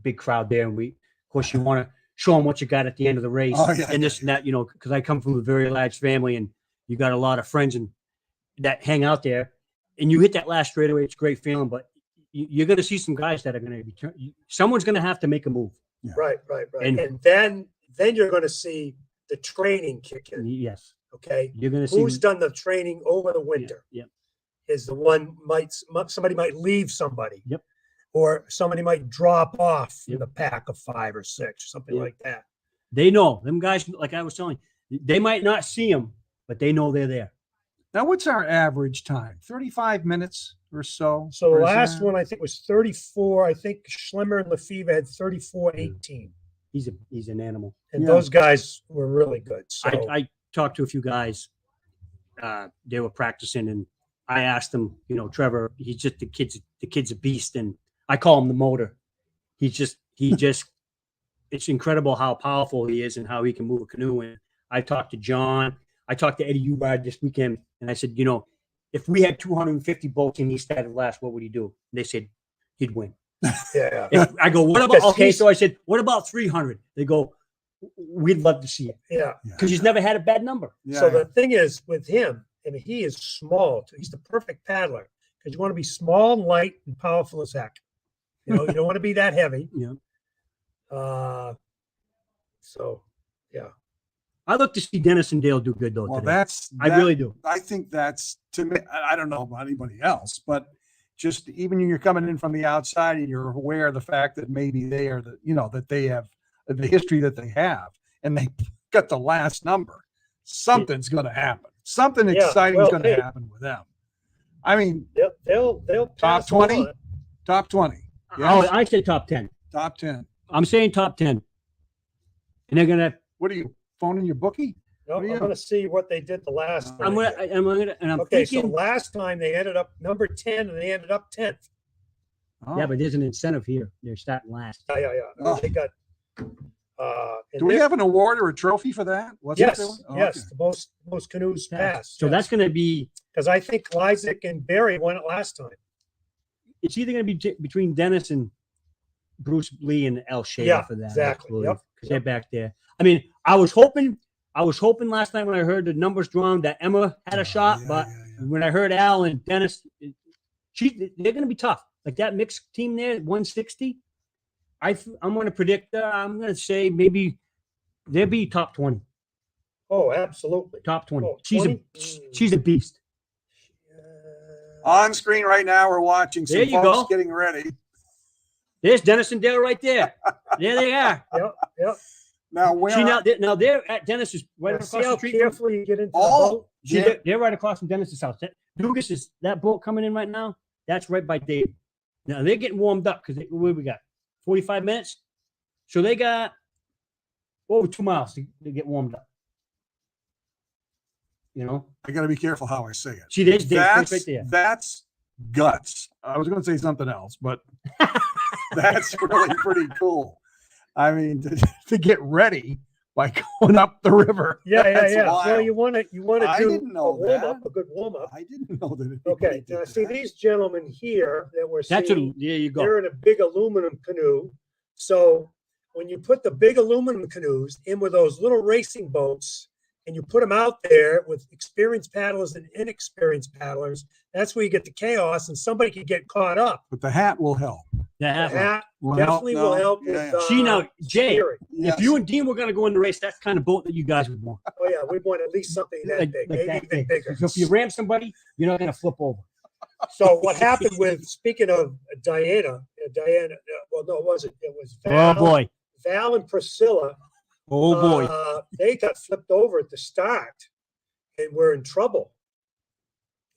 big crowd there, and of course, you want to show them what you got at the end of the race, and this and that, you know, because I come from a very large family, and you got a lot of friends that hang out there, and you hit that last straightaway. It's a great feeling, but you're going to see some guys that are going to be. Someone's going to have to make a move. Yeah. Right. And then you're going to see the training kick in. Yes. Okay. You're going to see who's done the training over the winter. Yeah. Is the one somebody might leave somebody. Yep. Or somebody might drop off in the pack of 5 or 6, something like that. They know them guys. Like I was telling you, they might not see them, but they know they're there. Now, what's our average time? 35 minutes or so? So the last one I think was 34. I think Schlemmer and Lefevre had 34:18. He's an animal. And those guys were really good. So I talked to a few guys. They were practicing, and I asked them, you know, Trevor, he's just the kid's a beast, and I call him the motor. He just it's incredible how powerful he is and how he can move a canoe. And I talked to John. I talked to Eddie Ugard this weekend, and I said, you know, if we had 250 boats and he started last, what would he do? And they said he'd win. Yeah. I go, what about, okay, so I said, what about 300? They go, we'd love to see it. Yeah. Because he's never had a bad number. So the thing is with him, I mean, he is small. He's the perfect paddler because you want to be small and light and powerful as heck. You know, you don't want to be that heavy. Yeah. So, yeah. I look to see Dennis and Dale do good though. Well, today. I really do. I think that's, to me, I don't know about anybody else, but just even when you're coming in from the outside and you're aware of the fact that maybe they are the, you know, that they have the history that they have and they got the last number, something's going to happen. Something exciting is going to happen with them. I mean, they'll top 20, top 20. Yeah. Oh, I said top 10. Top 10. I'm saying top 10. And they're going to, what are you phoning your bookie? No, I'm going to see what they did the last time. I'm okay, thinking, so last time they ended up number 10 and they ended up 10th. Oh. Yeah, but there's an incentive here. They're starting last. Yeah. Oh. They got. Do we have an award or a trophy for that? Yes, Oh, yes, okay. the most canoes passed. So that's going to be, because I think Isaac and Barry won it last time. it's either going to be between Dennis and Bruce Lee and El Shader Yeah, for that. exactly. Yep. Because they're back there. I mean, I was hoping last night when I heard the numbers drawn that Emma had a shot, but when I heard Al and Dennis, they're going to be tough. Like that mixed team there, 160. I'm going to predict. I'm going to say maybe they'll be top 20. Oh, absolutely. Top 20. Oh, She's a beast. On screen right now, we're watching some There you folks go. getting ready. There's Dennis and Dale right there. There they are. Yep. Now where? Now they're at Dennis's right across See how the street. carefully you get into the Oh, boat? See, they're right across from Dennis's house. Dougas is that boat coming in right now. That's right by Dave. Now they're getting warmed up because what we got 45 minutes. So they got over 2 miles to get warmed up. You know, I got to be careful how I say it. see, there's Dave That's right there. that's guts. I was going to say something else, but that's really pretty cool. I mean, to get ready by going up the river. That's Yeah. wild. Well, you want to I do didn't know a warm up, that. a good warm up. I didn't know that. Okay, now see these gentlemen here that we're That's seeing. there you go. They're in a big aluminum canoe. So when you put the big aluminum canoes in with those little racing boats and you put them out there with experienced paddlers and inexperienced paddlers, that's where you get the chaos and somebody could get caught up. But the hat will help. The hat Will definitely help. will No, help yeah, with See now, Jay, steering. Yes. if you and Dean were going to go in the race, that's the kind of boat that you guys would want. Oh yeah, we want at least something that big, maybe that even big. bigger. So if you ram somebody, you're not going to flip over. So what happened with, speaking of Diana, well, no, it wasn't. It was Val, Oh boy. Val and Priscilla. Oh boy. They got flipped over at the start and we're in trouble.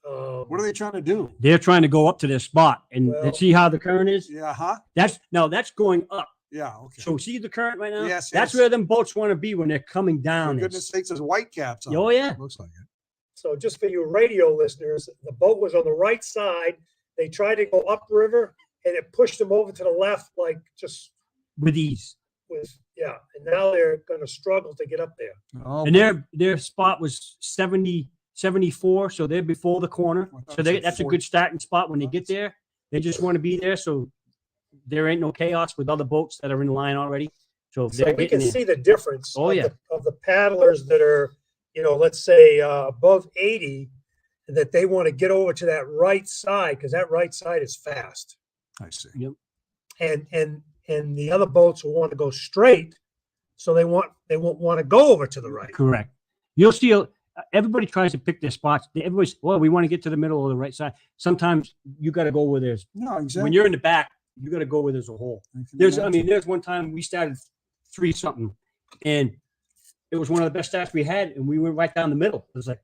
What are they trying to do? They're trying to go up to their spot and Well- see how the current is. Yeah, huh? That's going up. Yeah, okay. So see the current right now? Yes, That's yes. where them boats want to be when they're coming down. For goodness sakes, there's white caps on. Oh, it. yeah. Looks like it. So just for you radio listeners, the boat was on the right side. They tried to go upriver and it pushed them over to the left, like just With ease. with, yeah. And now they're going to struggle to get up there. Oh, And their spot was 74, so they're before the corner. I thought So it said that's a 40. good starting spot when they get there. They just want to be there, so there ain't no chaos with other boats that are in line already. So So they're we getting can there. see the difference Oh, yeah. of the paddlers that are, let's say above 80, that they want to get over to that right side because that right side is fast. I see. And the other boats will want to go straight, so they won't want to go over to the right. Correct. You'll see everybody tries to pick their spots. Everybody's, well, we want to get to the middle or the right side. Sometimes you got to go where there's, No, exactly. when you're in the back, you got to go where there's a hole. There's one time we started 3-something and it was one of the best starts we had. And we went right down the middle. It was like,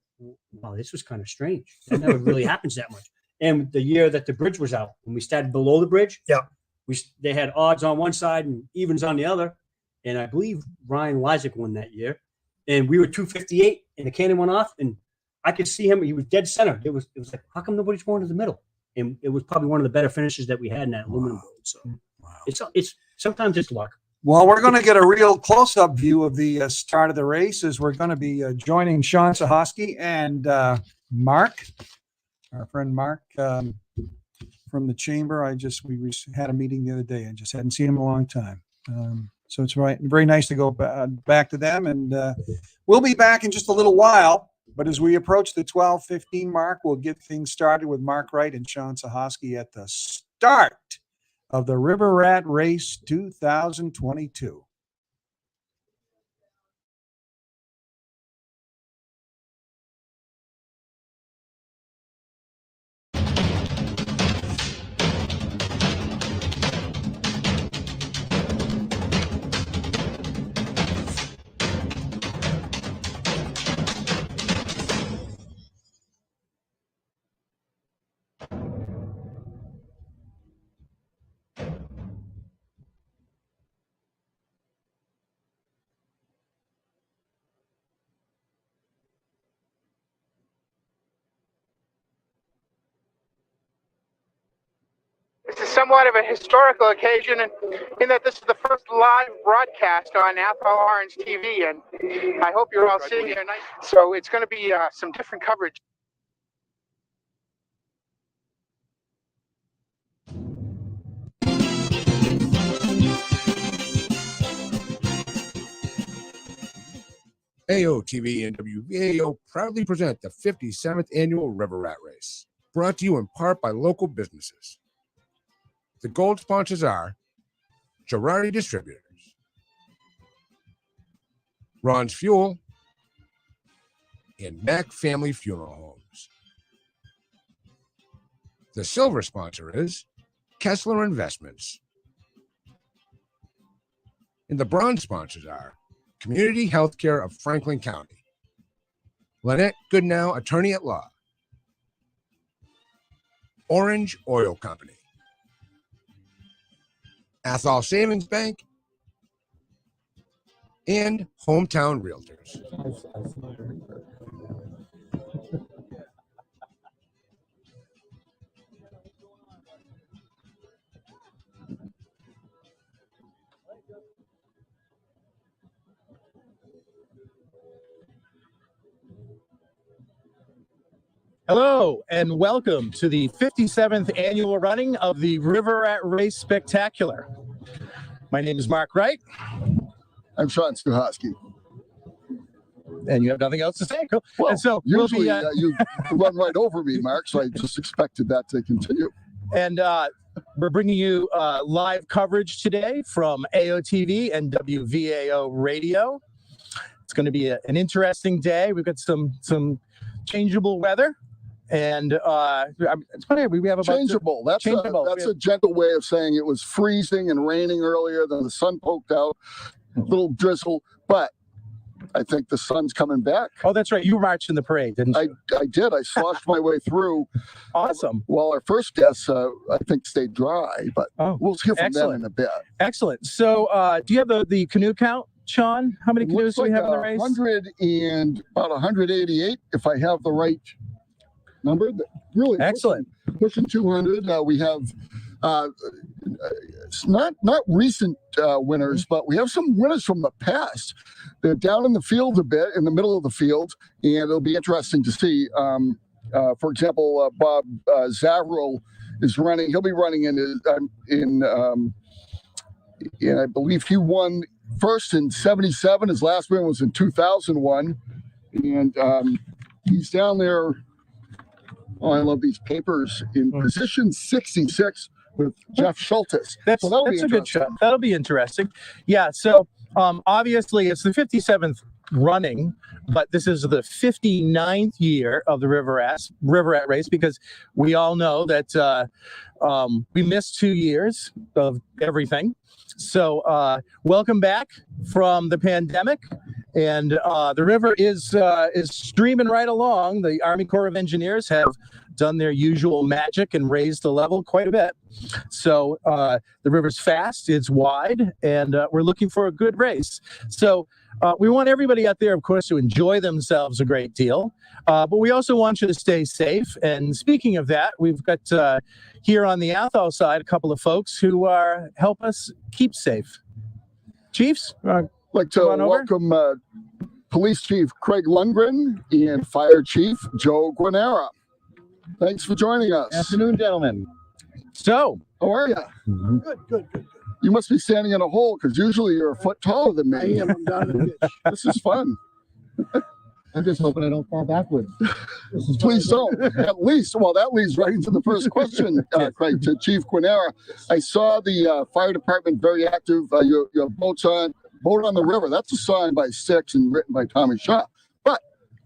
wow, this was kind of strange. That never really happens that much. And the year that the bridge was out, when we started below the bridge, Yeah. they had odds on one side and evens on the other. And I believe Ryan Lysick won that year. And we were 258 and the cannon went off and I could see him. He was dead center. It was like, how come nobody's going to the middle? And it was probably one of the better finishes that we had in that aluminum boat. So it's sometimes it's luck. Well, we're going to get a real close-up view of the start of the race as we're going to be joining Sean Sahosky and Mark, our friend Mark from the chamber. We had a meeting the other day. I just hadn't seen him in a long time. So it's very nice to go back to them. And we'll be back in just a little while. But as we approach the 12:15 mark, we'll get things started with Mark Wright and Sean Sahosky at the start of the River Rat Race 2022. This is somewhat of a historical occasion in that this is the first live broadcast on Athol Orange TV, and I hope you're all seeing it tonight. So it's going to be some different coverage. AOTV and WVAO proudly present the 57th Annual River Rat Race, brought to you in part by local businesses. The gold sponsors are Girardi Distributors, Ron's Fuel, and Mack Family Funeral Homes. The silver sponsor is Kessler Investments. And the bronze sponsors are Community Healthcare of Franklin County, Lynette Goodnow, Attorney at Law, Orange Oil Company, Athol Savings Bank, and Hometown Realtors. Hello and welcome to the 57th annual running of the River Rat Race Spectacular. My name is Mark Wright. I'm Sean Sahosky. And you have nothing else to say? Cool. Well, and so usually you run right over me, Mark, so I just expected that to continue. And we're bringing you live coverage today from AOTV and WVAO Radio. It's going to be an interesting day. We've got some changeable weather. And it's funny, we have about changeable. That's a gentle way of saying it was freezing and raining earlier. Then the sun poked out, a little drizzle, but I think the sun's coming back. Oh, that's right. You marched in the parade, didn't you? I did. I sloshed my way through. Awesome. Well, our first guests, I think, stayed dry, but we'll hear from them in a bit. Excellent. So, do you have the canoe count, Sean? How many canoes do we have in the race? 100 and about 188, if I have the right number. Really excellent. Pushing 200. We have not recent winners, but we have some winners from the past. They're down in the field a bit, in the middle of the field, and it'll be interesting to see. For example, Bob Zavril is running. He'll be running in I believe he won first in 77. His last win was in 2001, and he's down there. Oh, I love these papers in position 66 with Jeff Schultes. That's a good shot. That'll be interesting. Yeah. So obviously it's the 57th running, but this is the 59th year of the River Rat Race, because we all know that we missed 2 years of everything. So welcome back from the pandemic. And the river is streaming right along. The Army Corps of Engineers have done their usual magic and raised the level quite a bit. So the river's fast, it's wide, and we're looking for a good race. So we want everybody out there, of course, to enjoy themselves a great deal. But we also want you to stay safe. And speaking of that, we've got here on the Athol side a couple of folks who help us keep safe. Chiefs, I'd like to come on over. welcome Police Chief Craig Lundgren and Fire Chief Joe Guenero. Thanks for joining us. Afternoon, gentlemen. So, how are you? Good. You must be standing in a hole because usually you're a foot taller than me. I am. I'm down in the ditch. This is fun. I'm just hoping I don't fall backwards. Please don't. At least, well, that leads right into the first question, Craig, to Chief Guenero. I saw the fire department very active. Your boat on the river. That's a song by Styx and written by Tommy Shaw. But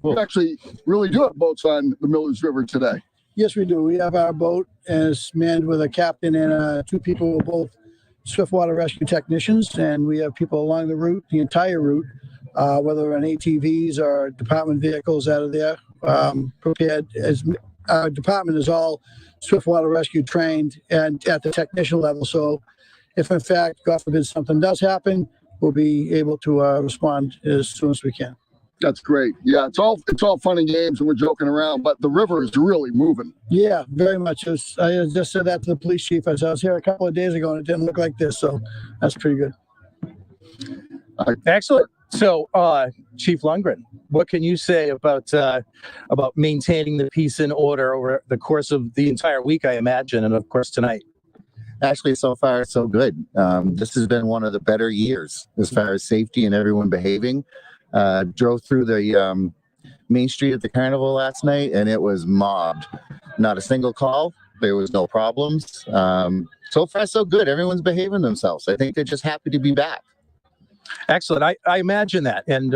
you actually really do have boats on the Millers River today. Yes, we do. We have our boat, and it's manned with a captain and 2 people who are both swiftwater rescue technicians, and we have people along the route, the entire route, whether on ATVs or department vehicles out of there, prepared. As our department is all swiftwater rescue trained and at the technician level. So if in fact, God forbid, something does happen, we'll be able to respond as soon as we can. That's great. Yeah, it's all fun and games and we're joking around, but the river is really moving. Yeah, very much. I just said that to the police chief. I was here a couple of days ago and it didn't look like this, so that's pretty good. Excellent. So, Chief Lundgren, what can you say about maintaining the peace and order over the course of the entire week, I imagine, and of course tonight? Actually, so far, so good. This has been one of the better years as far as safety and everyone behaving. Drove through the main street at the carnival last night, and it was mobbed. Not a single call. There was no problems. So far, so good. Everyone's behaving themselves. I think they're just happy to be back. Excellent. I imagine that. And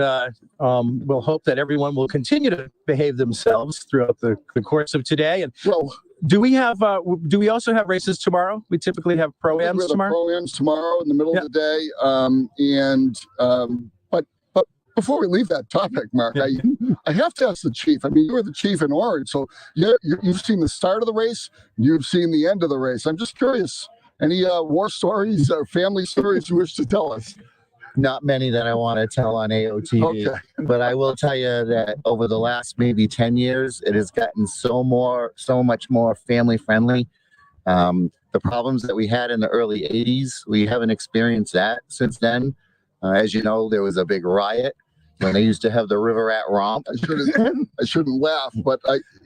we'll hope that everyone will continue to behave themselves throughout the course of today. And well, do we also have races tomorrow? We typically have pro-ams tomorrow? Pro-ams tomorrow in the middle of the day. But before we leave that topic, Mark, I have to ask the chief. I mean, you were the chief in Orange, so you've seen the start of the race, you've seen the end of the race. I'm just curious, any war stories or family stories you wish to tell us? Not many that I want to tell on AOTV, okay. But I will tell you that over the last maybe 10 years, it has gotten so much more family friendly. The problems that we had in the early 80s, we haven't experienced that since then. As you know, there was a big riot when they used to have the River Rat romp. I shouldn't laugh, but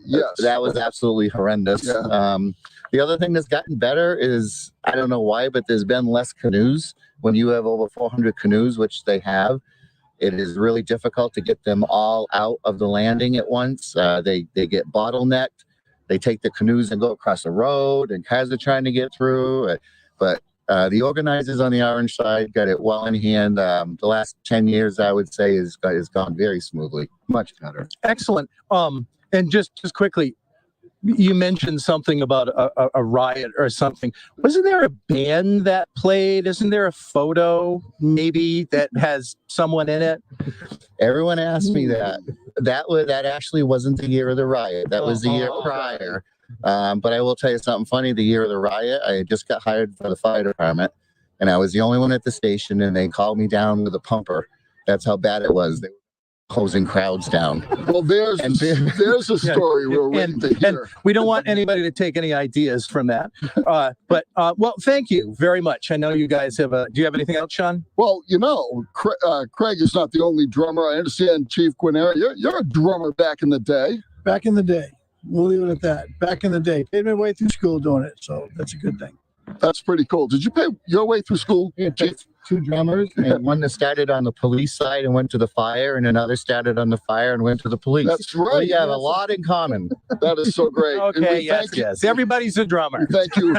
yes. That was absolutely horrendous. Yeah. The other thing that's gotten better is, I don't know why, but there's been less canoes. When you have over 400 canoes, which they have, it is really difficult to get them all out of the landing at once. They get bottlenecked. They take the canoes and go across the road, and cars are trying to get through. But the organizers on the Orange side got it well in hand. The last 10 years, I would say, has gone very smoothly, much better. Excellent. And just quickly, you mentioned something about a riot or something. Wasn't there a band that played? Isn't there a photo maybe that has someone in it? Everyone asked me that. That actually wasn't the year of the riot. That was the year prior. But I will tell you something funny. The year of the riot, I had just got hired for the fire department, and I was the only one at the station, and they called me down with a pumper. That's how bad it was. They were closing crowds down. Well, there's a story we're waiting to hear. And we don't want anybody to take any ideas from that. But thank you very much. I know you guys have do you have anything else, Sean? Well, Craig is not the only drummer. I understand, Chief Guenero, you're a drummer back in the day. Back in the day. We'll leave it at that. Back in the day. Paid my way through school doing it, so that's a good thing. That's pretty cool. Did you pay your way through school, Chief? 2 drummers, and one that started on the police side and went to the fire, and another started on the fire and went to the police. That's right. We have a lot in common. That is so great. Okay, yes. Everybody's a drummer. Thank you.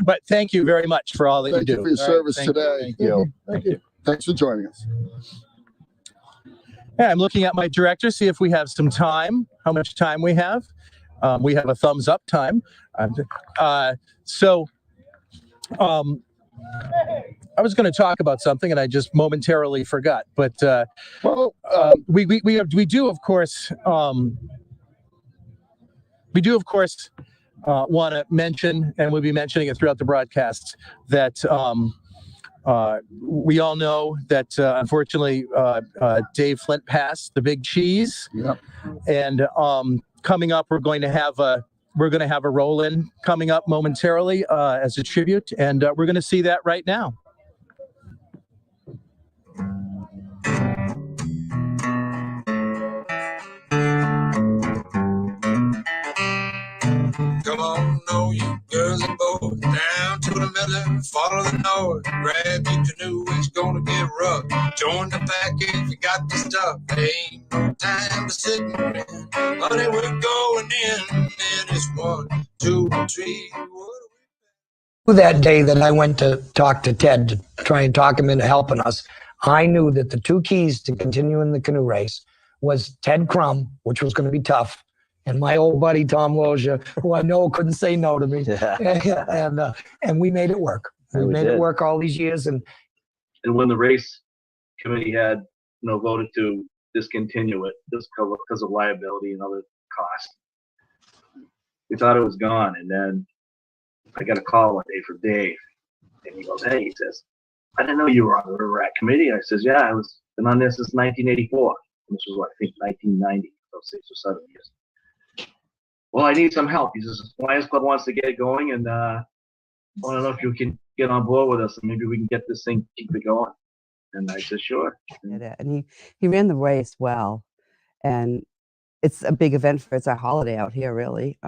But thank you very much for all that you do. Thank you for your service today. Thank you. Thank you. Thanks for joining us. Yeah, I'm looking at my director, see if we have some time, how much time we have. We have a thumbs up time. I was going to talk about something and I just momentarily forgot, but we do of course want to mention, and we'll be mentioning it throughout the broadcasts, that we all know that unfortunately Dave Flint passed, the big cheese. Yep. And coming up, we're going to have a roll-in coming up momentarily as a tribute, and we're going to see that right now. Come on, know you girls and boys, down to the middle, follow the north. Grab your canoe, it's gonna get rough. Join the pack if you got the stuff. There ain't no time to sit and grin. Honey, we're going in, and it's 1, 2, 3. That day that I went to talk to Ted to try and talk him into helping us, I knew that the two keys to continuing the canoe race was Ted Crum, which was going to be tough, and my old buddy Tom Loja, who I know couldn't say no to me. And we made it work. We made it work all these years. And when the race committee had voted to discontinue it just because of liability and other costs, we thought it was gone. And then I got a call one day from Dave, and he goes, "Hey," he says, "I didn't know you were on the River Rat Committee." I says, "Yeah, I was been on this since 1984. This was what I think 1990, so 6 or 7 years. Well, I need some help." He says, "Lions Club wants to get it going, and I don't know if you can get on board with us, and maybe we can get this thing keep it going." And I said, "Sure." And he ran the race well, and it's a big event it's our holiday out here, really.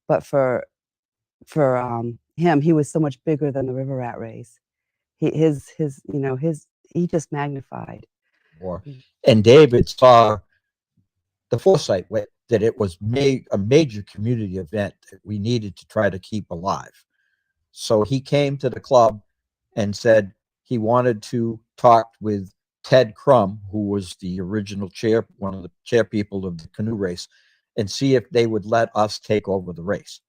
But for him, he was so much bigger than the River Rat race. He just magnified more. And David saw the foresight that it was a major community event that we needed to try to keep alive. So he came to the club and said he wanted to talk with Ted Crum, who was the original one of the chair people of the canoe race, and see if they would let us take over the race.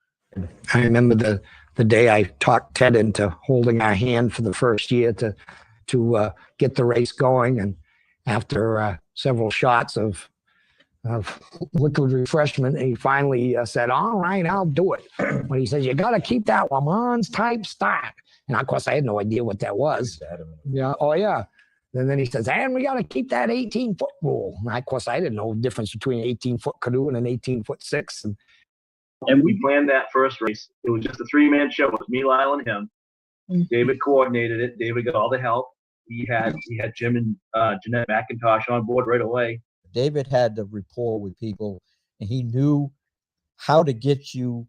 I remember the day I talked Ted into holding our hand for the first year to get the race going, and after several shots of liquid refreshment, he finally said, "All right, I'll do it." But he says, "You got to keep that Le Mans type start." And of course, I had no idea what that was. Yeah. Oh, yeah. And then he says, "And we got to keep that 18-foot rule." And of course, I didn't know the difference between an 18-foot canoe and an 18-foot six. And we planned that first race. It was just a 3-man show. It was me, Lyle, and him. David coordinated it. David got all the help. We had Jim and Jeanette McIntosh on board right away. David had the rapport with people, and he knew how to get you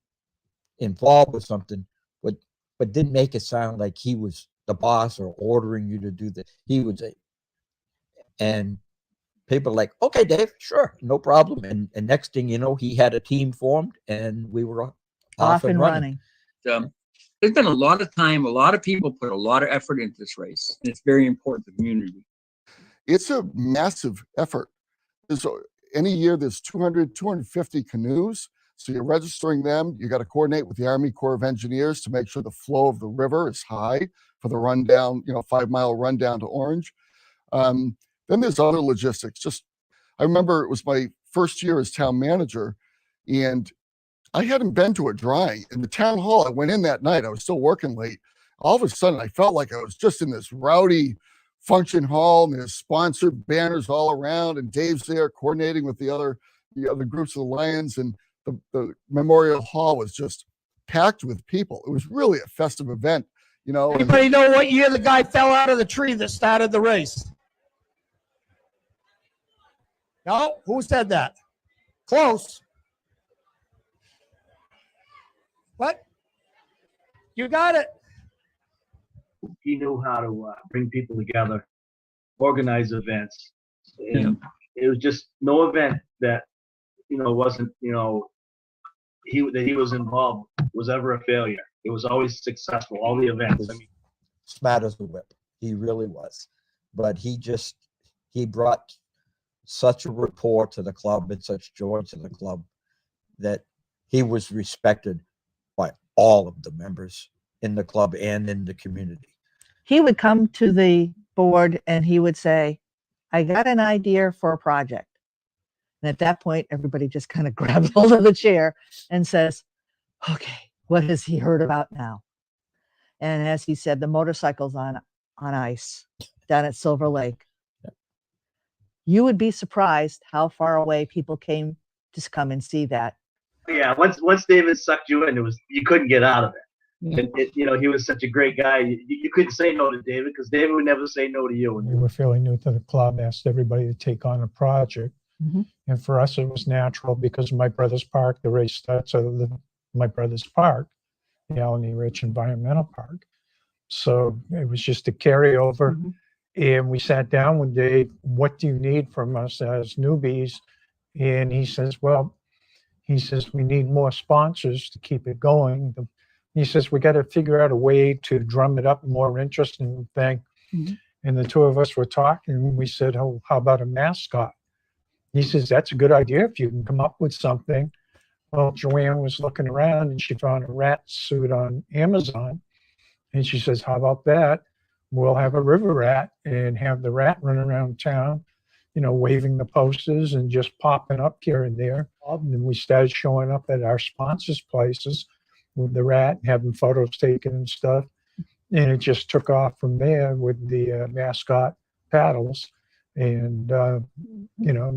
involved with something, but didn't make it sound like he was the boss or ordering you to do that. He would say, and people are like, "Okay, Dave, sure, no problem." And next thing you know, he had a team formed, and we were off and running. There's been a lot of time, a lot of people put a lot of effort into this race, and it's very important to the community. It's a massive effort. Any year there's 200, 250 canoes. So you're registering them. You got to coordinate with the Army Corps of Engineers to make sure the flow of the river is high for the rundown, 5-mile rundown to Orange. Then there's other logistics. I remember it was my first year as town manager, and I hadn't been to a drawing. In the town hall, I went in that night. I was still working late. All of a sudden, I felt like I was just in this rowdy function hall, and there's sponsored banners all around, and Dave's there coordinating with the other groups of the Lions, and the memorial hall was just packed with people. It was really a festive event, Anybody know what year the guy fell out of the tree that started the race? No? Who said that? Close. What? You got it. He knew how to bring people together, organize events. And it was just no event that, wasn't, that he was involved was ever a failure. It was always successful, all the events. Smart as a whip. He really was. But he brought such a rapport to the club and such joy to the club that he was respected by all of the members in the club and in the community. He would come to the board and he would say, "I got an idea for a project." And at that point, everybody just kind of grabs hold of the chair and says, "Okay, what has he heard about now?" And as he said, the motorcycles on ice down at Silver Lake. You would be surprised how far away people came to come and see that. Yeah, once David sucked you in, you couldn't get out of it. And he was such a great guy. You couldn't say no to David because David would never say no to you. We were fairly new to the club, asked everybody to take on a project. And for us, it was natural because my brother's park, the race starts out of my brother's park, the Alany Rich Environmental Park. So it was just a carryover. And we sat down one day, what do you need from us as newbies? And he says, well, we need more sponsors to keep it going. He says, we got to figure out a way to drum it up, more interest in the thing. And the two of us were talking, and we said, oh, how about a mascot? He says, that's a good idea if you can come up with something. Well, Joanne was looking around and she found a rat suit on Amazon. And she says, how about that? We'll have a river rat and have the rat run around town, waving the posters and just popping up here and there. And we started showing up at our sponsors' places with the rat, having photos taken and stuff. And it just took off from there with the mascot paddles. And,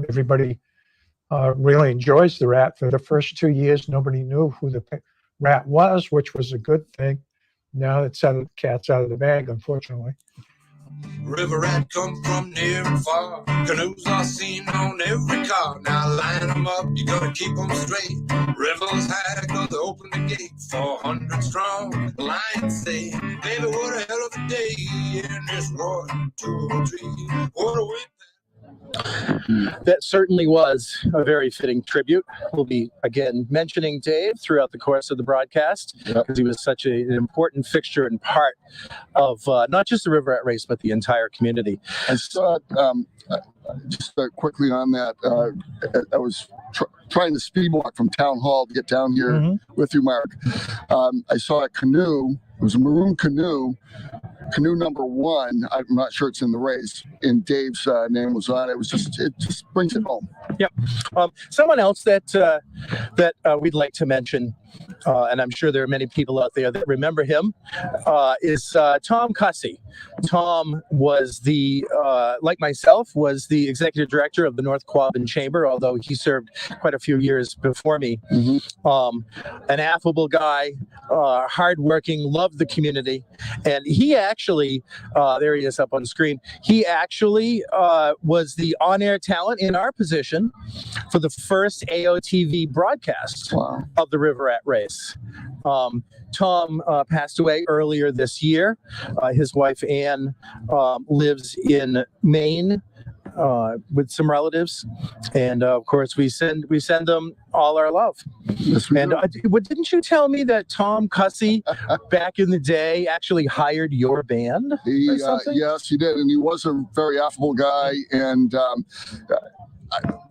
everybody really enjoys the rat. For the first 2 years, nobody knew who the rat was, which was a good thing. Now it's cat's out of the bag, unfortunately. River rat come from near and far. Canoes are seen on every car. Now line them up, you gotta keep them straight. Rivers high, gonna open the gate. 400 strong, the lions say, baby, what a hell of a day in this Roy 203. What a wind. That certainly was a very fitting tribute. We'll be, again, mentioning Dave throughout the course of the broadcast because he was such an important fixture and part of not just the River Rat race, but the entire community. And so, just quickly on that, I was trying to speed walk from Town Hall to get down here with you, Mark. I saw a canoe. It was a maroon canoe. Canoe number 1, I'm not sure it's in the race, and Dave's name was on it. It just brings it home. Yep. Someone else that we'd like to mention, and I'm sure there are many people out there that remember him, is Tom Cussy. Tom was like myself, was the executive director of the North Quabbin Chamber, although he served quite a few years before me. An affable guy, hardworking, loved the community, and he actually, there he is up on screen, he actually was the on-air talent in our position for the first AOTV broadcast of the River Rat race. Tom passed away earlier this year. His wife Ann lives in Maine with some relatives, and of course we send them all our love. Yes, we do. Didn't you tell me that Tom Cussy back in the day actually hired your band? Yes, he did, and he was a very affable guy. And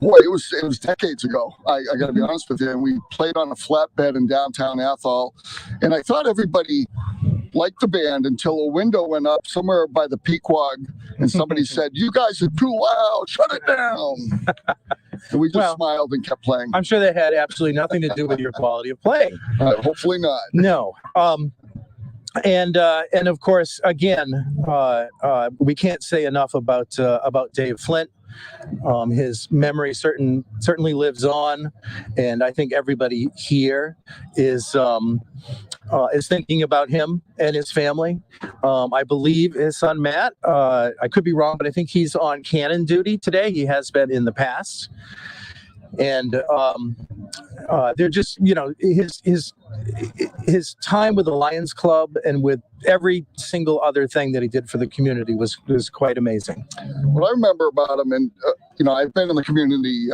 boy, it was decades ago. I got to be honest with you. And we played on a flatbed in downtown Athol, and I thought everybody liked the band until a window went up somewhere by the Pequog, and somebody said, "You guys are too loud. Shut it down." And we just smiled and kept playing. I'm sure that had absolutely nothing to do with your quality of playing. Hopefully not. No. And of course, again, we can't say enough about Dave Flint. His memory certainly lives on, and I think everybody here is thinking about him and his family. I believe his son Matt, I could be wrong, but I think he's on cannon duty today. He has been in the past. And they're just, his time with the Lions Club and with every single other thing that he did for the community was quite amazing. What I remember about him, and I've been in the community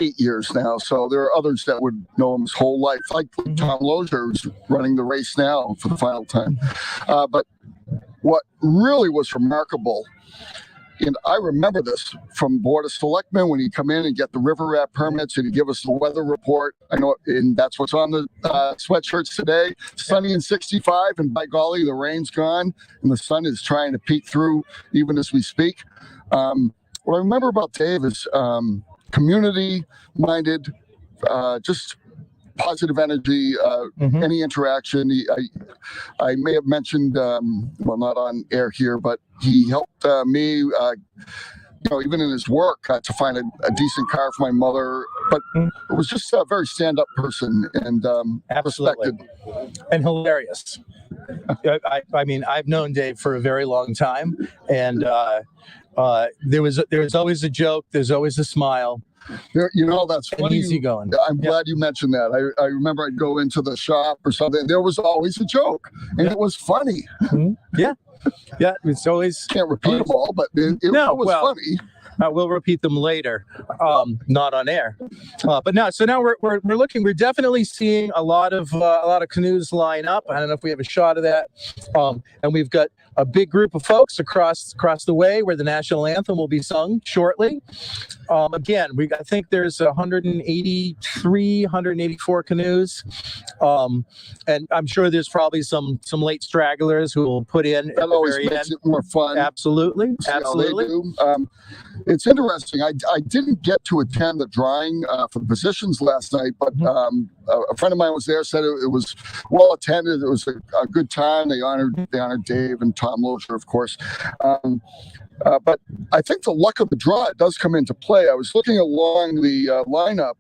8 years now, so there are others that would know him his whole life, like Tom Lozier, who's running the race now for the final time. But what really was remarkable, and I remember this from Board of Selectmen when he'd come in and get the River Rat permits and he'd give us the weather report. I know, and that's what's on the sweatshirts today. Sunny and 65, and by golly, the rain's gone and the sun is trying to peek through even as we speak. What I remember about Dave is community-minded, just positive energy, any interaction. I may have mentioned, well, not on air here, but he helped me, even in his work, to find a decent car for my mother. But it was just a very stand-up person and absolutely respected. And hilarious. I mean, I've known Dave for a very long time, and there was always a joke. There's always a smile. That's funny. Easy going. I'm glad you mentioned that. I remember I'd go into the shop or something. There was always a joke, and it was funny. Yeah, it's always can't repeat them all, but it was funny. We'll repeat them later, not on air. But now we're looking. We're definitely seeing a lot of canoes line up. I don't know if we have a shot of that. And we've got a big group of folks across the way where the national anthem will be sung shortly. Again, I think there's 184 canoes, and I'm sure there's probably some late stragglers who will put in. That always makes it more fun. Absolutely. It's interesting. I didn't get to attend the drawing for the positions last night, but a friend of mine was there, said it was well attended. It was a good time. They honored Dave and Tom Lozier, of course. But I think the luck of the draw does come into play. I was looking along the lineup,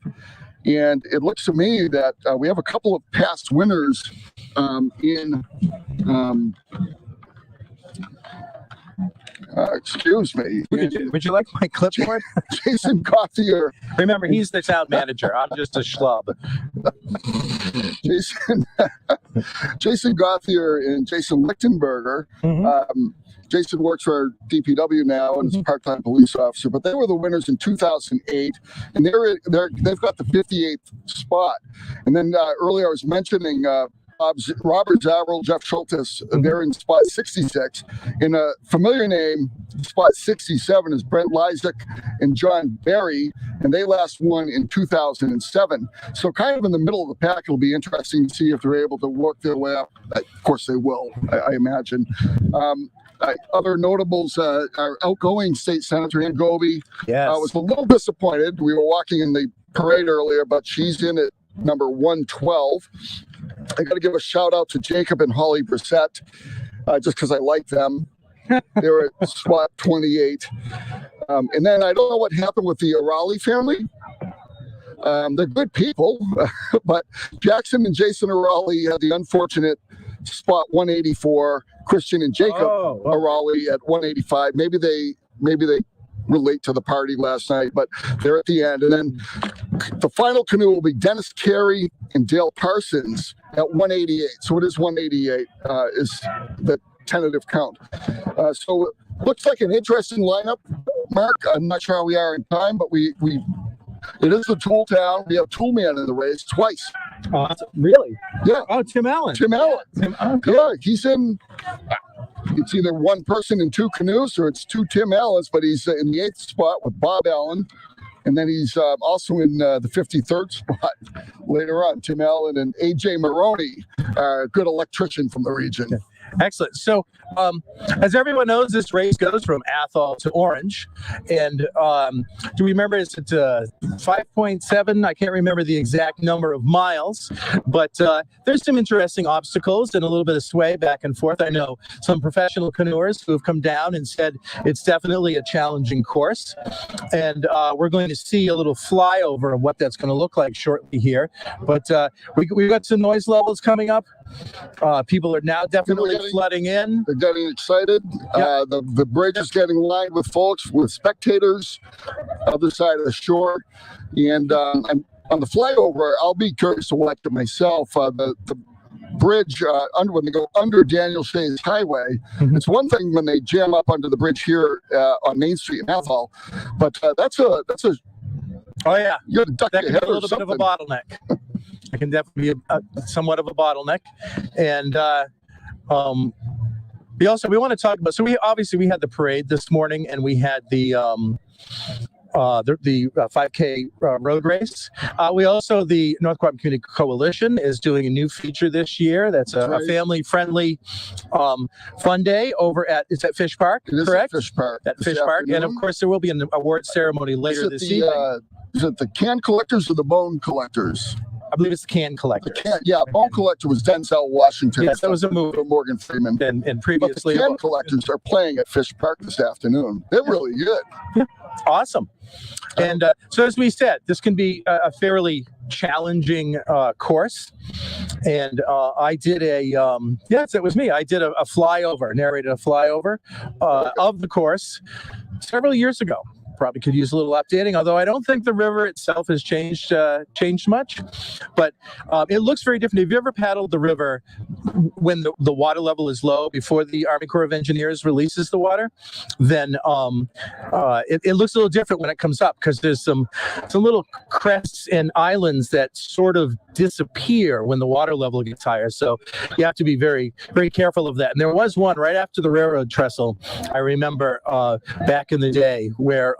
and it looks to me that we have a couple of past winners in. Excuse me. Would you like my clipboard? Jason Gauthier. Remember, he's the town manager. I'm just a schlub. Jason Gauthier and Jason Lichtenberger. Jason works for DPW now and is a part-time police officer, but they were the winners in 2008, and they've got the 58th spot. And then earlier I was mentioning Robert Zavrel, Jeff Schultes, they're in spot 66. In a familiar name, spot 67 is Brent Lysak and John Berry, and they last won in 2007. So kind of in the middle of the pack, it'll be interesting to see if they're able to work their way up. Of course they will, I imagine. Other notables, our outgoing state senator, Ann Goby, was a little disappointed. We were walking in the parade earlier, but she's in at number 112. I got to give a shout out to Jacob and Holly Brissett, just because I like them. They were at spot 28. And then I don't know what happened with the Raleigh family. They're good people, but Jackson and Jason Raleigh had the unfortunate spot 184. Christian and Jacob Raleigh at 185. Maybe they were late to the party last night, but they're at the end. And then the final canoe will be Dennis Carey and Dale Parsons at 188. So it is 188 is the tentative count. So it looks like an interesting lineup, Mark. I'm not sure how we are in time, but it is a tool town. We have Toolman in the race twice. Really? Yeah. Oh, Tim Allen. Yeah, he's in. It's either one person in two canoes or it's two Tim Allens, but he's in the 8th spot with Bob Allen. And then he's also in the 53rd spot later on. Tim Allen and A.J. Maroney, a good electrician from the region. Excellent. So, as everyone knows, this race goes from Athol to Orange. And do we remember, is it 5.7? I can't remember the exact number of miles, but there's some interesting obstacles and a little bit of sway back and forth. I know some professional canoers who have come down and said it's definitely a challenging course. And we're going to see a little flyover of what that's going to look like shortly here. But we've got some noise levels coming up. People are now definitely flooding in. They're getting excited. Yep. The bridge is getting lined with folks, with spectators, other side of the shore. And on the flyover, I'll be curious to watch it myself. The bridge, when they go under Daniel Shays Highway, it's one thing when they jam up under the bridge here on Main Street in Athol, but that's a oh yeah, you got to duck that your can head be a little bit of a bottleneck. It can definitely be somewhat of a bottleneck. And we want to talk about, so we had the parade this morning, and we had the 5K road race. We also, the North Quabbin Community Coalition is doing a new feature this year. That's a family-friendly fun day over at Fish Park, correct? Fish Park. At Fish Park. And of course, there will be an award ceremony later this evening. Is it the can collectors or the bone collectors? I believe it's the can collector. Bone collector was Denzel Washington. Yes, that was a movie. Morgan Freeman. And previously, but the can collectors are playing at Fish Park this afternoon. They're really good. Yeah. Awesome. And so, as we said, this can be a fairly challenging course. And I did it was me. I did narrated a flyover of the course several years ago. probably could use a little updating, although I don't think the river itself has changed much. But it looks very different. Have you ever paddled the river when the water level is low before the Army Corps of Engineers releases the water? Then it looks a little different when it comes up, because there's some little crests and islands that sort of disappear when the water level gets higher. So you have to be very, very careful of that. And there was one right after the railroad trestle, I remember back in the day, where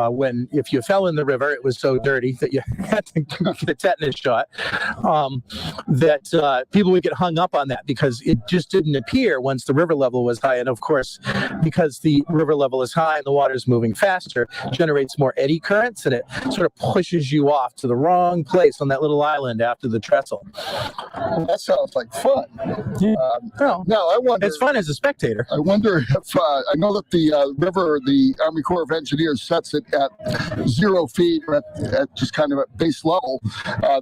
when if you fell in the river, it was so dirty that you had to get a tetanus shot, that people would get hung up on that because it just didn't appear once the river level was high. And of course, because the river level is high and the water is moving faster, generates more eddy currents, and it sort of pushes you off to the wrong place on that little island after the trestle. Well, that sounds like fun. Yeah. Now, I wonder. It's fun as a spectator. I wonder if I know that the river, the Army Corps of Engineers sets it at 0 feet, or at just kind of at base level.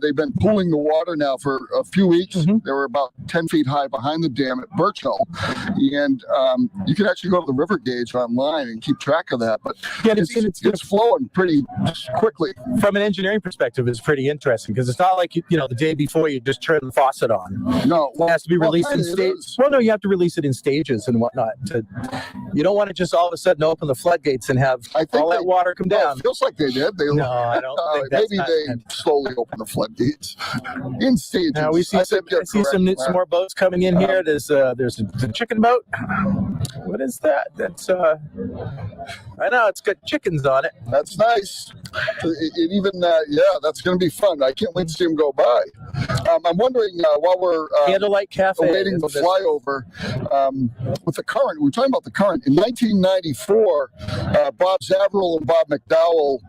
They've been pulling the water now for a few weeks. They were about 10 feet high behind the dam at Birchill, and you can actually go to the river gauge online and keep track of that. But yeah, it's flowing pretty quickly. From an engineering perspective, it's pretty interesting, because it's not like the day before you just turn the faucet on. No, it has to be released in stages. Well, no, you have to release it in stages and whatnot. You don't want to just all of a sudden open the floodgates and have all that water come down. It feels like they did. No, I don't think that's maybe they slowly open the floodgates in stages. Now we see some more boats coming in here. There's a chicken boat. What is that? That's I know it's got chickens on it. That's nice. It even that's going to be fun. I can't wait to see them go by. I'm wondering while we're Candlelight Cafe awaiting the flyover with the current. We're talking about the current. In 1994, Bob Zaverill and Bob McDowell,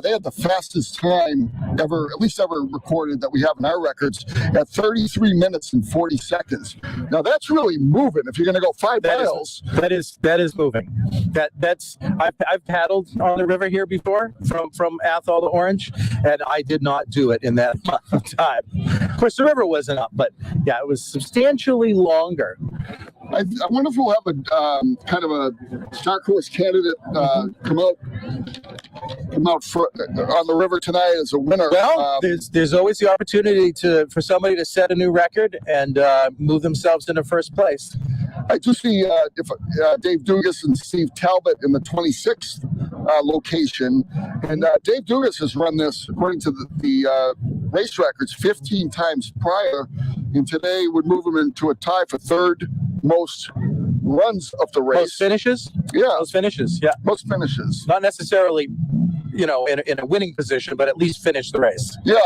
they had the fastest time ever, at least ever recorded that we have in our records, at 33 minutes and 40 seconds. Now that's really moving. If you're going to go 5 miles, that is moving. I've paddled on the river here before from Athol to Orange, and I did not do it in that amount of time. Of course, the river wasn't up, but yeah, it was substantially longer. I wonder if we'll have a kind of a dark horse candidate come out on the river tonight as a winner. Well, there's always the opportunity for somebody to set a new record and move themselves into first place. I do see Dave Dougas and Steve Talbot in the 26th location, and Dave Dougas has run this according to the race records 15 times prior, and today would move him into a tie for third most runs of the race. Most finishes? Yeah. Most finishes, yeah. Most finishes. Not necessarily, in a winning position, but at least finish the race. Yeah.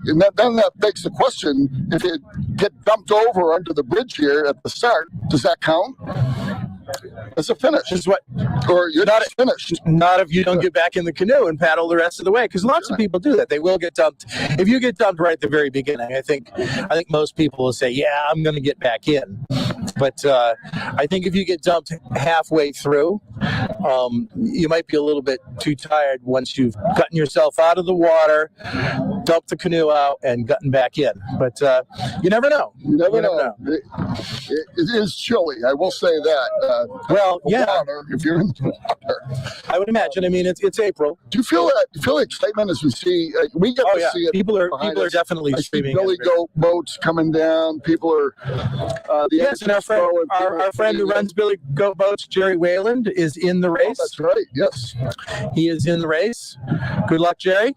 And then that begs the question, if you get dumped over under the bridge here at the start, does that count? It's a finish. Is what? Or you're not finished. Not if you don't get back in the canoe and paddle the rest of the way, because lots of people do that. They will get dumped. If you get dumped right at the very beginning, I think most people will say, yeah, I'm going to get back in. But I think if you get dumped halfway through, you might be a little bit too tired once you've gotten yourself out of the water, dumped the canoe out, and gotten back in. But you never know. You never know. It is chilly. I will say that. Well, yeah. Water, if you're in the water, I would imagine. I mean, it's April. Do you feel that? The excitement as we see? We get to see it. People are definitely streaming. Billy Goat boats coming down. People are. Yes, and our friend who runs Billy Goat Boats, Jerry Wayland, is in the race. Oh, that's right. Yes, he is in the race. Good luck, Jerry.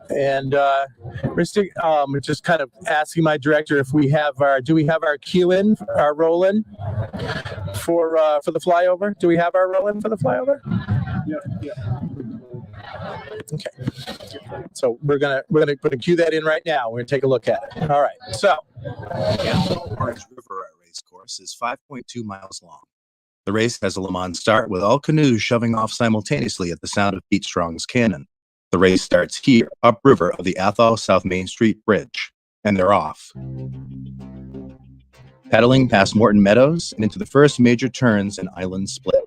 And we're just kind of asking my director if we have our cue in, our roll in for the flyover. Do we have our roll in for the flyover? Yeah. Okay. So we're gonna cue that in right now. We're gonna take a look at it. All right. So the Orange River race course is 5.2 miles long. The race has a Le Mans start with all canoes shoving off simultaneously at the sound of Pete Strong's cannon. The race starts here, upriver of the Athol South Main Street Bridge, and they're off. Paddling past Morton Meadows and into the first major turns and island split.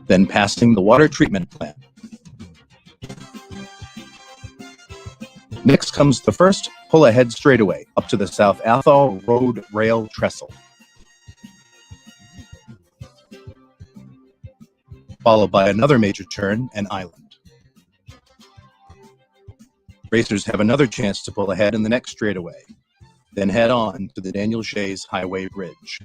Then passing the water treatment plant. Next comes the first pull-ahead straightaway up to the South Athol Road Rail Trestle. followed by another major turn and island. Racers have another chance to pull ahead in the next straightaway, then head on to the Daniel Shays Highway Bridge.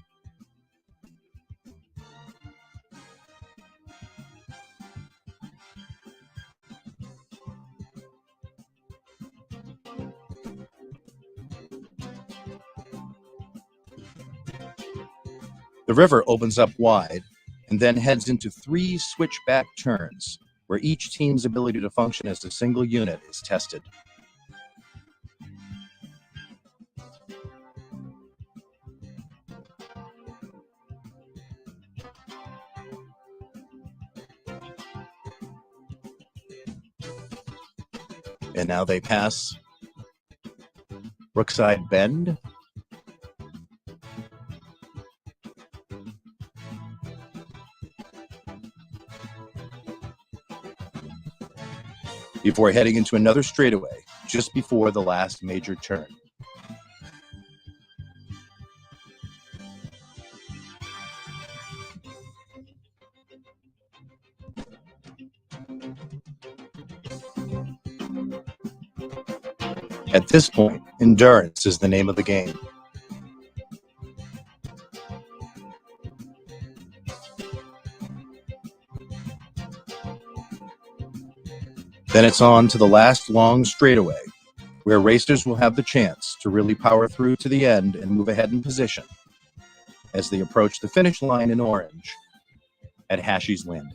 The river opens up wide and then heads into 3 switchback turns, where each team's ability to function as a single unit is tested. And now they pass Brookside Bend, before heading into another straightaway just before the last major turn. At this point, endurance is the name of the game. Then it's on to the last long straightaway, where racers will have the chance to really power through to the end and move ahead in position as they approach the finish line in orange at Hashie's Landing.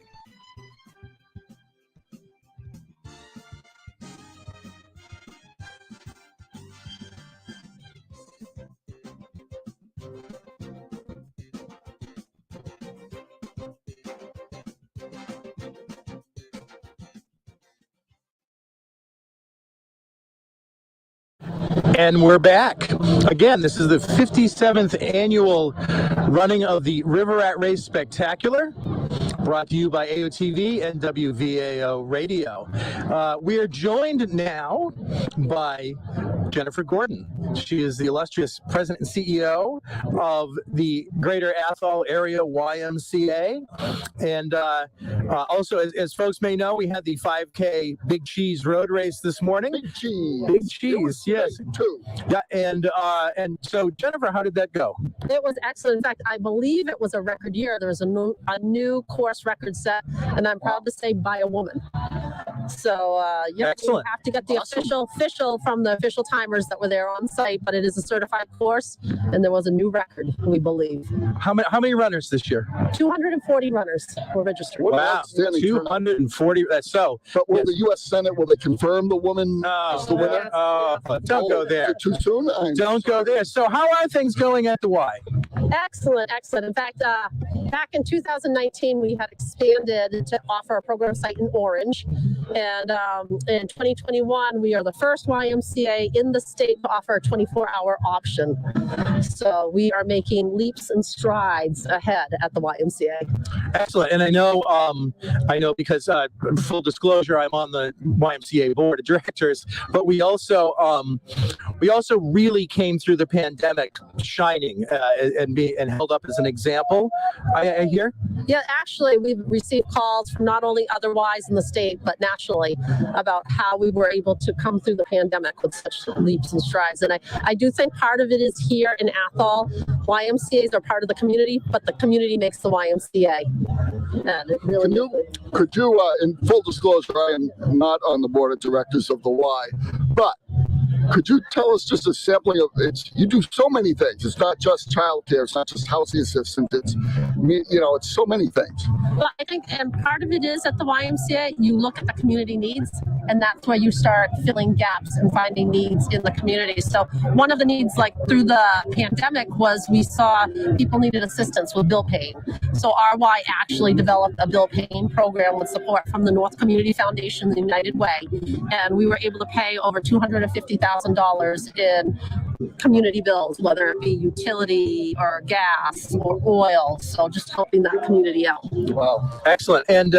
And we're back. Again, this is the 57th annual running of the River Rat Race Spectacular, brought to you by AOTV and WVAO Radio. We are joined now by Jennifer Gordon. She is the illustrious president and CEO of the Greater Athol Area YMCA. And also, as folks may know, we had the 5K Big Cheese Road Race this morning. Big cheese. Big cheese, yes. Big too. Yeah, and so, Jennifer, how did that go? It was excellent. In fact, I believe it was a record year. There was a new course record set, and I'm proud to say by a woman. So, yeah, Excellent. you have to get the official from the official timers that were there on site, but it is a certified course, and there was a new record, we believe. How many runners this year? 240 runners were registered. Wow, 240. So, but will the U.S. Senate, will they confirm the woman as the winner? Don't go there. Too soon? Don't go there. So how are things going at the Y? Excellent, excellent. In fact, back in 2019, we had expanded to offer a program site in Orange. And in 2021, we are the first YMCA in the state to offer a 24-hour option. So we are making leaps and strides ahead at the YMCA. Excellent. And I know because full disclosure, I'm on the YMCA board of directors, but we also really came through the pandemic shining and held up as an example. I hear. Yeah, actually, we've received calls from not only otherwise in the state, but nationally about how we were able to come through the pandemic with such leaps and strides. And I do think part of it is here in Athol. YMCAs are part of the community, but the community makes the YMCA. And it really could you, in full disclosure, I am not on the board of directors of the Y, but could you tell us just a sampling of you do so many things. It's not just childcare. It's not just housing assistance. It's so many things. Well, I think, and part of it is at the YMCA, you look at the community needs, and that's where you start filling gaps and finding needs in the community. So one of the needs, like through the pandemic, was we saw people needed assistance with bill paying. So RY actually developed a bill paying program with support from the North Community Foundation, the United Way, and we were able to pay over $250,000 in community bills, whether it be utility or gas or oil. So just helping that community out. Wow. Excellent. And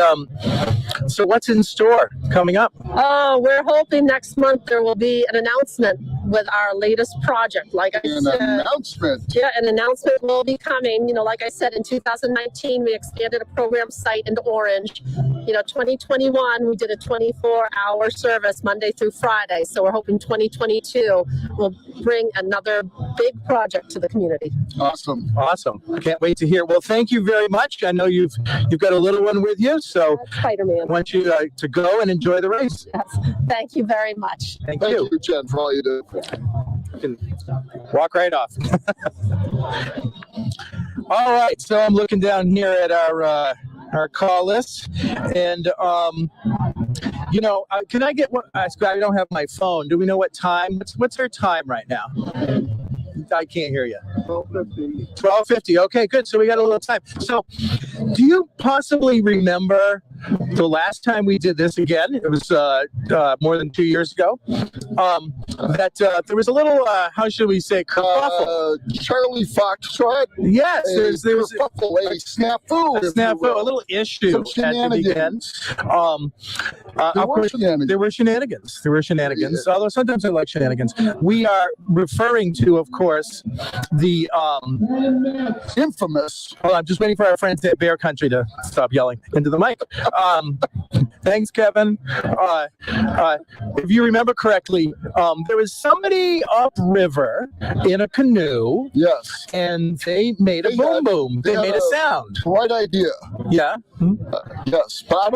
so what's in store coming up? Oh, we're hoping next month there will be an announcement with our latest project. Like I said, announcement. Yeah, an announcement will be coming. Like I said, in 2019, we expanded a program site into Orange. 2021, we did a 24-hour service Monday through Friday. So we're hoping 2022 will bring another big project to the community. Awesome. I can't wait to hear. Well, thank you very much. I know you've got a little one with you, so Spider-Man. I want you to go and enjoy the race. Yes. Thank you very much. Thank you, Jen, for all you do. You can walk right off. All right, so I'm looking down here at our call list, and can I get what? I don't have my phone. Do we know what time? What's our time right now? I can't hear you. 12:50. 12:50. Okay, good. So we got a little time. So, do you possibly remember the last time we did this again? It was more than 2 years ago. That there was a little, how should we say, kerfuffle. Charlie Foxtrot. Yes, there was a snafu. A little issue at the beginning. There were shenanigans. Yeah. Although sometimes I like shenanigans. We are referring to, of course, the infamous. Hold on, I'm just waiting for our friends at Bear Country to stop yelling into the mic. Thanks, Kevin. If you remember correctly, there was somebody upriver in a canoe. Yes. And they made a boom boom. They made a sound. Right idea. Yeah. Yes, but I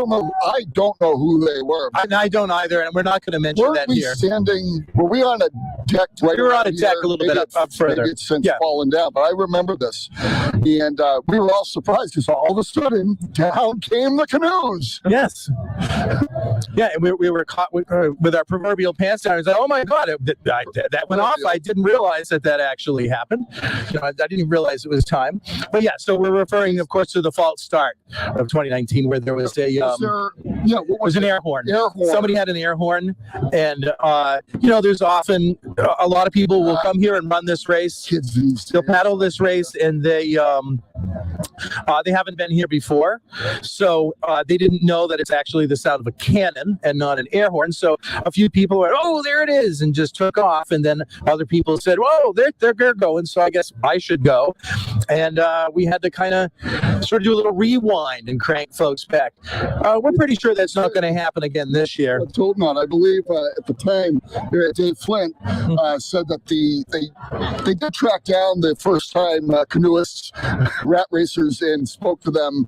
don't know who they were. I don't either, and we're not going to mention that here. Were we on a deck? Right, we were on a deck a little bit up further. Maybe it's since fallen down, but I remember this, and we were all surprised because all of a sudden down came the canoes. Yes. Yeah, and we were caught with our proverbial pants down. I was like, oh my God, that went off. I didn't realize that actually happened. I didn't realize it was time. But yeah, so we're referring, of course, to the false start of 2019, where there was was an air horn. Somebody had an air horn, and there's often a lot of people will come here and run this race. They'll paddle this race, and they haven't been here before, so they didn't know that it's actually the sound of a cannon and not an air horn. So a few people were, oh, there it is, and just took off. And then other people said, whoa, they're going, so I guess I should go. And we had to kind of sort of do a little rewind and crank folks back. We're pretty sure that's not going to happen again this year. Told not. I believe at the time, Dave Flint said that they did track down the first-time canoeists, rat racers, and spoke to them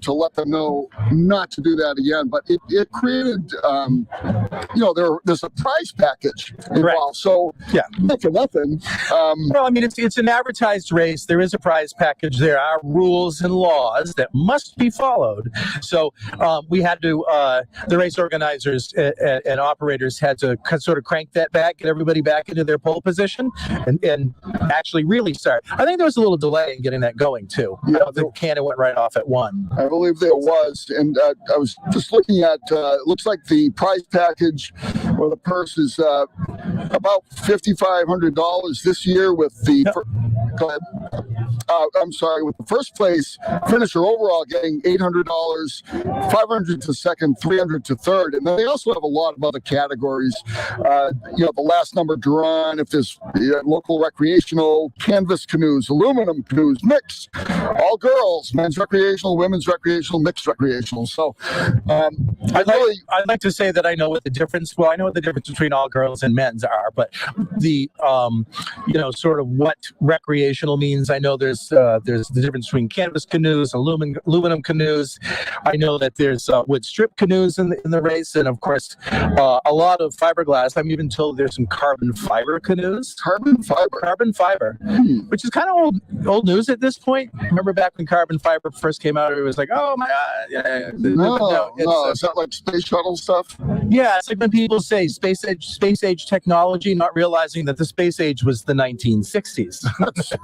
to let them know not to do that again. But it created, there's a prize package involved. Correct. So yeah, not for nothing. Well, I mean, it's an advertised race. There is a prize package. There are rules and laws that must be followed. So we had to, the race organizers and operators had to sort of crank that back, get everybody back into their pole position, and actually really start. I think there was a little delay in getting that going too. Yeah, the cannon went right off at 1. I believe there was, and I was just looking at. It looks like the prize package or the purse is about $5,500 this year with the. Go ahead. I'm sorry, with the first place finisher overall getting $800, $500 to second, $300 to third, and then they also have a lot of other categories. The last number drawn, if there's local recreational, canvas canoes, aluminum canoes, mixed, all girls, men's recreational, women's recreational, mixed recreational. So I'd like to say that I know what the difference. Well, I know what the difference between all girls and men's are, but the sort of what recreational means. I know there's the difference between canvas canoes, aluminum canoes. I know that there's wood strip canoes in the race, and of course a lot of fiberglass. I'm even told there's some carbon fiber canoes. Carbon fiber, which is kind of old news at this point. Remember back when carbon fiber first came out, it was like, oh my God. No, is that like space shuttle stuff? Yeah, it's like when people say space age technology, not realizing that the space age was the 1960s.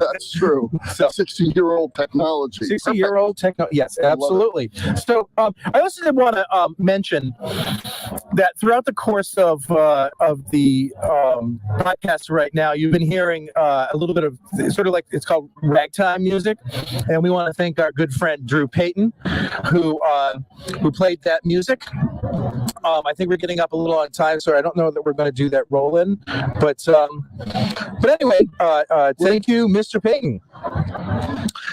That's true. So 60-year-old technology. 60-year-old technology. Yes, absolutely. So I also did want to mention that throughout the course of the podcast right now, you've been hearing a little bit of sort of like, it's called ragtime music, and we want to thank our good friend Drew Payton, who played that music. I think we're getting up a little on time, so I don't know that we're going to do that roll in. But anyway, thank you, Mr. Payton.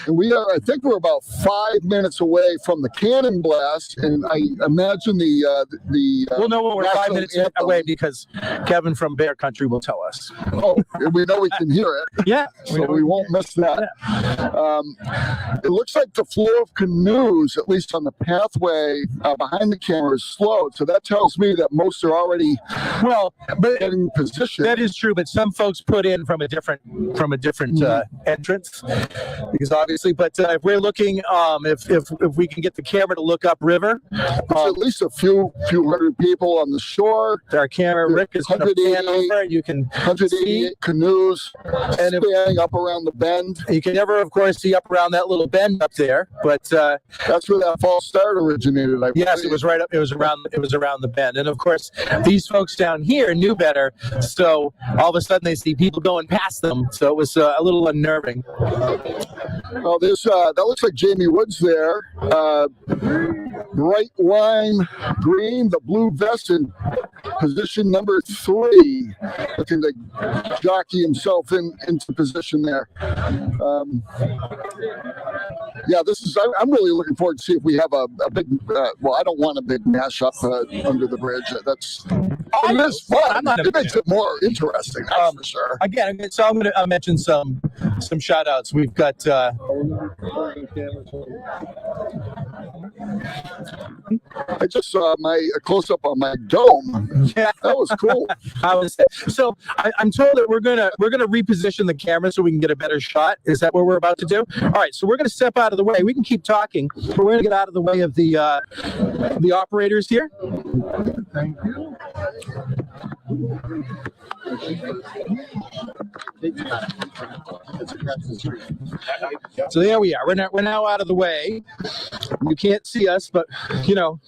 And we are, I think we're about 5 minutes away from the cannon blast, and I imagine we'll know when we're 5 minutes away because Kevin from Bear Country will tell us. Oh, we know we can hear it. Yeah, so we won't miss that. It looks like the flow of canoes, at least on the pathway behind the camera, is slowed. So that tells me that most are already in position. That is true, but some folks put in from a different entrance, because obviously. But if we're looking, if we can get the camera to look up river, at least a few hundred people on the shore. Our camera, Rick, is going to pan over. You can 188 canoes and spanning up around the bend. You can never, of course, see up around that little bend up there, but that's where that false start originated. Yes, it was right up. It was around the bend, and of course, these folks down here knew better. So all of a sudden, they see people going past them. So it was a little unnerving. Well, that looks like Jamie Woods there. Bright lime green, the blue vest in position number 3, looking to jockey himself into position there. Yeah, I'm really looking forward to see if we have a big. Well, I don't want a big mashup under the bridge. It is fun. It makes it more interesting, that's for sure. Again, so I'm going to mention some shout outs. We've got. I just saw a close up on my dome. Yeah, that was cool. So I'm told that we're gonna reposition the camera so we can get a better shot. Is that what we're about to do? All right, so we're gonna step out of the way. We can keep talking, but we're gonna get out of the way of the operators here. Thank you. So there we are. We're now out of the way. You can't see us, but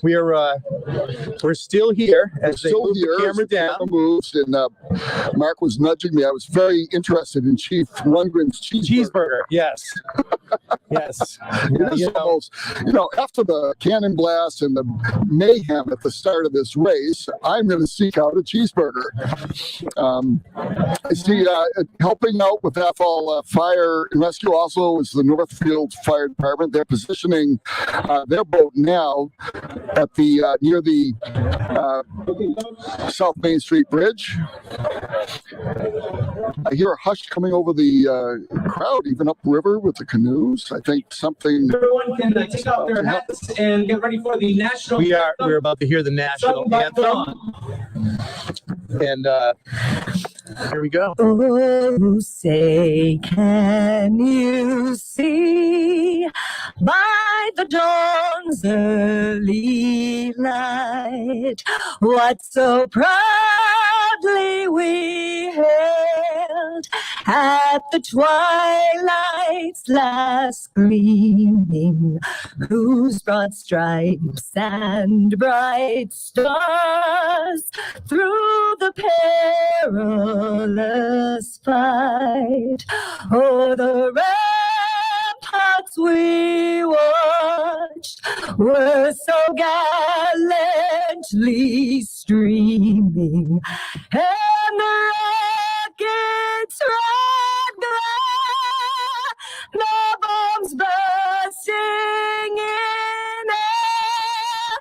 we're still here as they move the camera down. Moves, and Mark was nudging me. I was very interested in Chief Lundgren's cheeseburger. Yes, yes. After the cannon blast and the mayhem at the start of this race, I'm going to seek out a cheeseburger. I see helping out with FL Fire and Rescue also is the Northfield Fire Department. They're positioning their boat now at the near the South Main Street Bridge. I hear a hush coming over the crowd, even upriver with the canoes. I think something. Everyone can take off their hats and get ready for the national. We're about to hear the national anthem. And here we go. Oh, say, can you see by the dawn's early light what so proudly we hailed at the twilight's last gleaming, whose broad stripes and bright stars through the perilous fight o'er the ramparts we watched were so gallantly streaming, and the rockets red glare, the bombs bursting in air,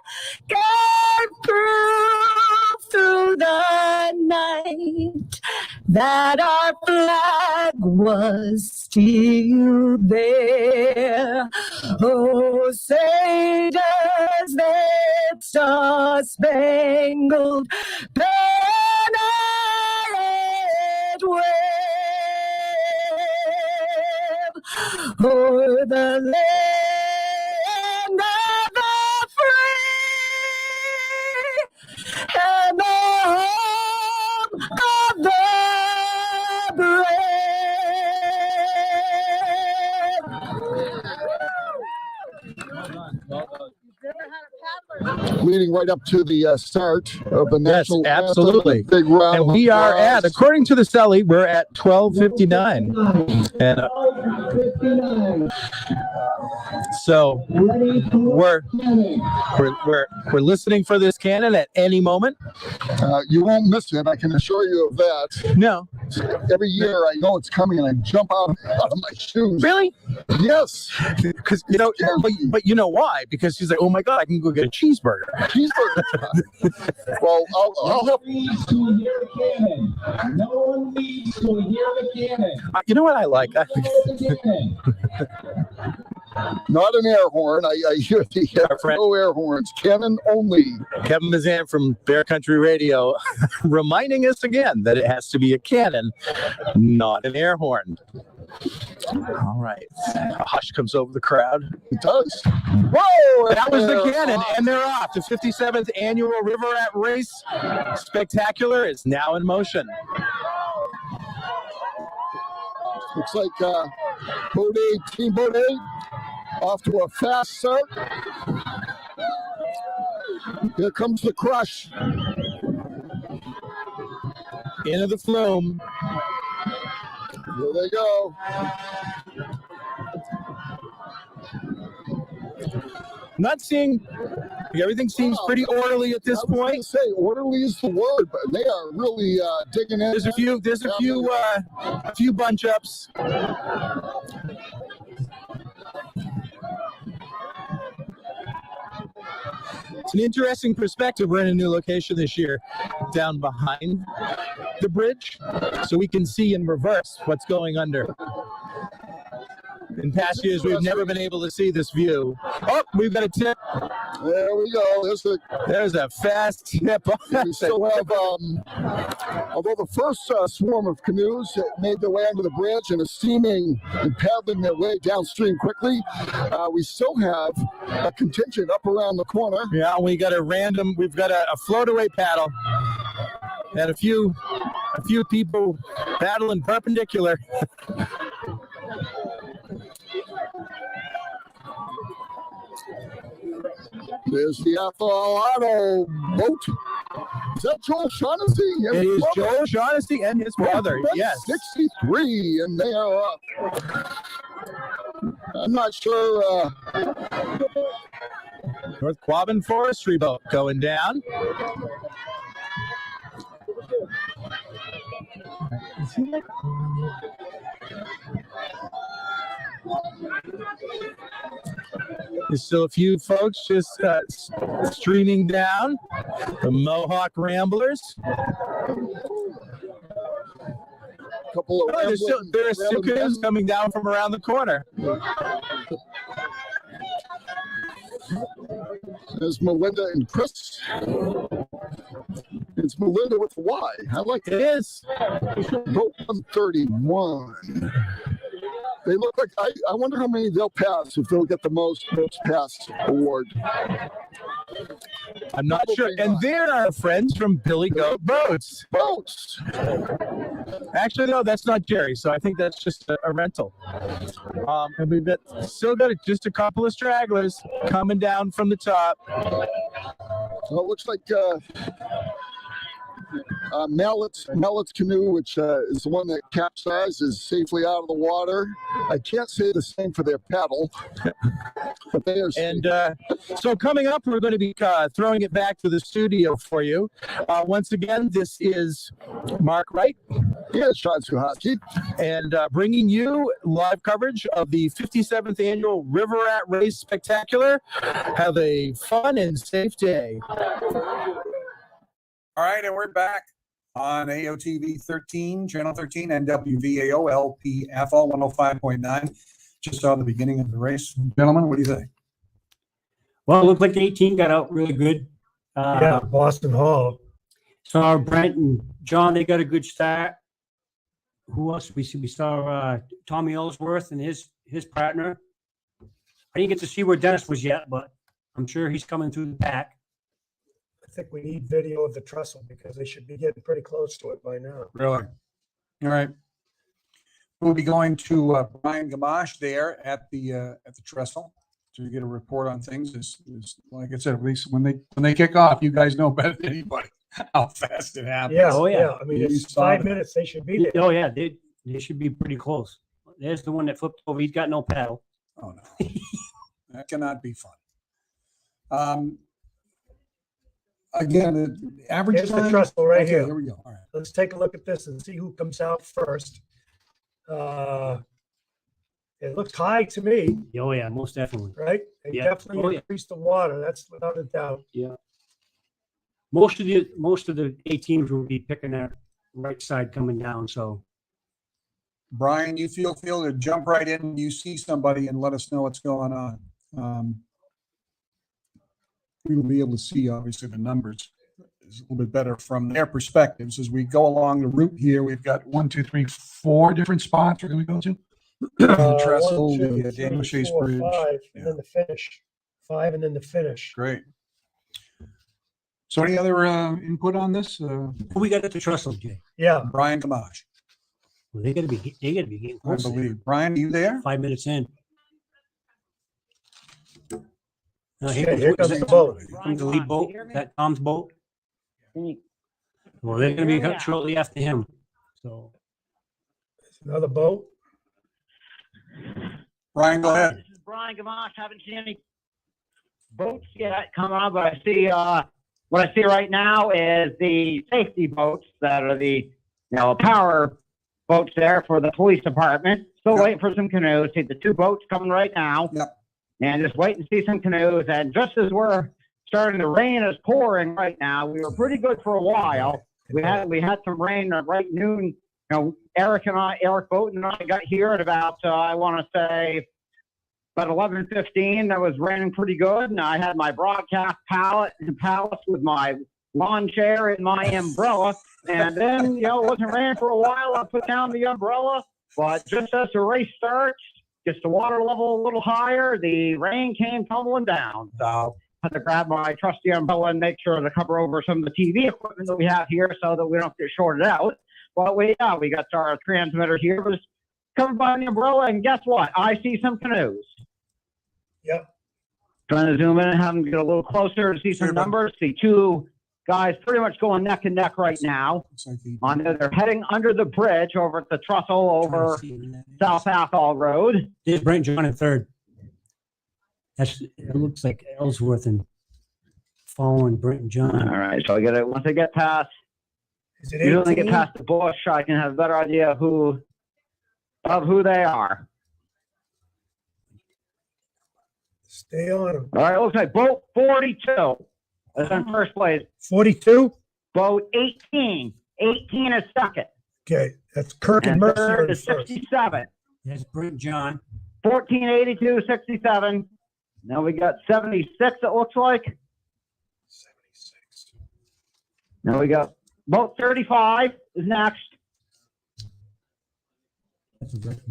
gave proof through the night that our flag was still there. Oh, say does that star-spangled banner yet wave o'er the land of the free and the home of the brave. Leading right up to the start of the national anthem, absolutely. Big round and we are at, according to the Selly, we're at 12:59. And So we're listening for this cannon at any moment. You won't miss it. I can assure you of that. No. Every year I know it's coming and I jump out of my shoes. Really? Yes. Because but you know why? Because she's like, oh my God, I can go get a cheeseburger. Well, I'll help. No one needs to hear the cannon. You know what I like? Not an air horn. I hear no air horns. Cannon only. Kevin Mazan from Bear Country Radio reminding us again that it has to be a cannon, not an air horn. All right. A hush comes over the crowd. It does. Whoa! That was the cannon, and they're off. The 57th annual River Rat Race Spectacular is now in motion. Looks like Boat 8, Team Boat 8, off to a fast start. Here comes the crush. Into the flume. Here they go. Not seeing, everything seems pretty orderly at this point. I was going to say orderly is the word, but they are really digging in. There's a few bunch ups. It's an interesting perspective. We're in a new location this year, down behind the bridge, so we can see in reverse what's going under. In past years, we've never been able to see this view. Oh, we've got a tip. There we go. There's a fast tip. We still have, although the first swarm of canoes made their way under the bridge and are steaming and paddling their way downstream quickly, we still have a contingent up around the corner. Yeah, we've got a float-away paddle and a few people paddling perpendicular. There's the Athalano boat. Is that Joel Shaughnessy? It is Joel Shaughnessy and his brother, yes. 63, and they are up. I'm not sure. North Quabbin Forestry boat going down. There's still a few folks just streaming down. The Mohawk Ramblers. There's still canoes coming down from around the corner. There's Melinda and Chris. It's Melinda with a Y. I like it. It is. Boat 131. They look like, I wonder how many they'll pass, if they'll get the most passed award. I'm not sure. And they're our friends from Billy Goat Boats. Actually, no, that's not Jerry. So I think that's just a rental. And we've still got just a couple of stragglers coming down from the top. Well, it looks like Mallet's canoe, which is the one that capsized, is safely out of the water. I can't say the same for their paddle, but they are. And so coming up, we're going to be throwing it back to the studio for you. Once again, this is Mark Wright. Yes, Sean Suhosky. And bringing you live coverage of the 57th annual River Rat Race Spectacular. Have a fun and safe day. All right, and we're back on AOTV 13, Channel 13, and WVAO LP Athol 105.9. Just saw the beginning of the race. Gentlemen, what do you think? Well, it looked like the 18 got out really good. Yeah, Boston Hall. Saw Brent and John, they got a good start. Who else? We saw Tommy Ellsworth and his partner. I didn't get to see where Dennis was yet, but I'm sure he's coming through the pack. I think we need video of the trestle because they should be getting pretty close to it by now. Really? All right. We'll be going to Brian Gamache there at the trestle to get a report on things. Is like I said, at least when they kick off, you guys know better than anybody how fast it happens. Yeah, I mean, it's 5 minutes. They should be there. Oh yeah, they should be pretty close. There's the one that flipped over. He's got no paddle. Oh no, that cannot be fun. Again, the average Here's the time. trestle right Okay, here. Here we go. All right. Let's take a look at this and see who comes out first. It looks high to me, Oh yeah, most definitely. right? And Yeah. definitely Oh, yeah. increase the water. That's without a doubt. Yeah. Most of the 8 teams will be picking that right side coming down. So Brian, you feel to jump right in when you see somebody and let us know what's going on. We will be able to see, obviously, the numbers is a little bit better from their perspectives. As we go along the route here, we've got 1, 2, 3, 4 different spots we're going to go to. The trestle, 1, 2, the Daniel 3, Chase 4, Bridge. 5, Yeah. and then the finish. 5 and then the finish. Great. So any other input on this? who we got at the trestle, Jay? Yeah. Brian Gamache, Well, they gotta be getting I close. believe. Brian, are you there? 5 minutes in. Now, Okay, here comes the boat. Comes the lead boat. Is that Tom's boat? Well, they're gonna be shortly after him. So Another boat. Brian, go ahead. This is Brian Gamache. Haven't seen any boats yet come on, but I see what I see right now is the safety boats that are the power boats there for the police department. Still waiting for some canoes. See the 2 boats coming right now. Yep. And just wait and see some canoes. And just as we're starting to rain is pouring right now, we were pretty good for a while. We had some rain at right noon. Eric Bowden and I got here at about I want to say about 11:15. That was raining pretty good, and I had my broadcast pallet and pallets with my lawn chair and my umbrella. And then it wasn't raining for a while. I put down the umbrella, but just as the race starts, gets the water level a little higher, the rain came tumbling down. So I had to grab my trusty umbrella and make sure to cover over some of the TV equipment that we have here so that we don't get shorted out. But we got our transmitter here, but it's covered by the umbrella, and guess what? I see some canoes. Yep. Trying to zoom in and have them get a little closer to see some numbers. See 2 guys pretty much going neck and neck right now. They're heading under the bridge over at the trestle over South Athol Road. there's Brent John in third. It looks like Ellsworth and following Brent and John. All right, so I get it once I get past. Is it Usually get 18? past the bush, I can have a better idea of who they are. Stay on them. All right, it looks like boat 42 is in first place. 42? Boat 18. 18 is second. Okay, that's Kirk and Mercer third in is first. 67. There's Brent John. 1482, 67. Now we got 76, it looks like. 76. Now we got boat 35 is next.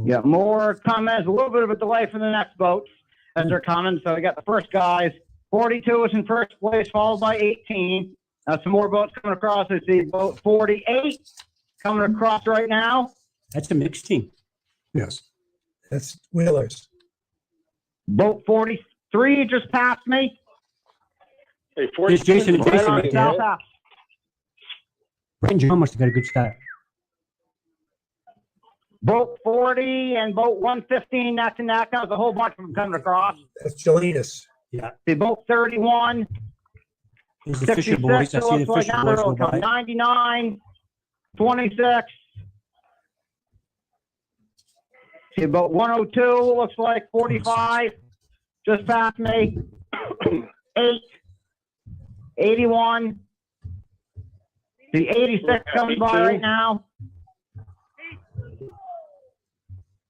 Yeah, more comments, a little bit of a delay for the next boats as they're coming. So we got the first guys. 42 is in first place, followed by 18. Some more boats coming across. I see boat 48 coming across right now. That's a mixed team. Yes. That's Wheelers. Boat 43 just passed me. Hey, There's Jason and Right Jason on right South there. Ave. Brent John must have got a good start. Boat 40 and boat 115 neck to neck. There's a whole bunch of them coming across. That's Jolinas. Yeah. See boat 31. There's the Fisher 66, boys. I it see the looks like Fisher now boys they're go all coming. by. 99, 26. See about 102, looks like 45, just past me. 8, 81. The 86 coming by right now.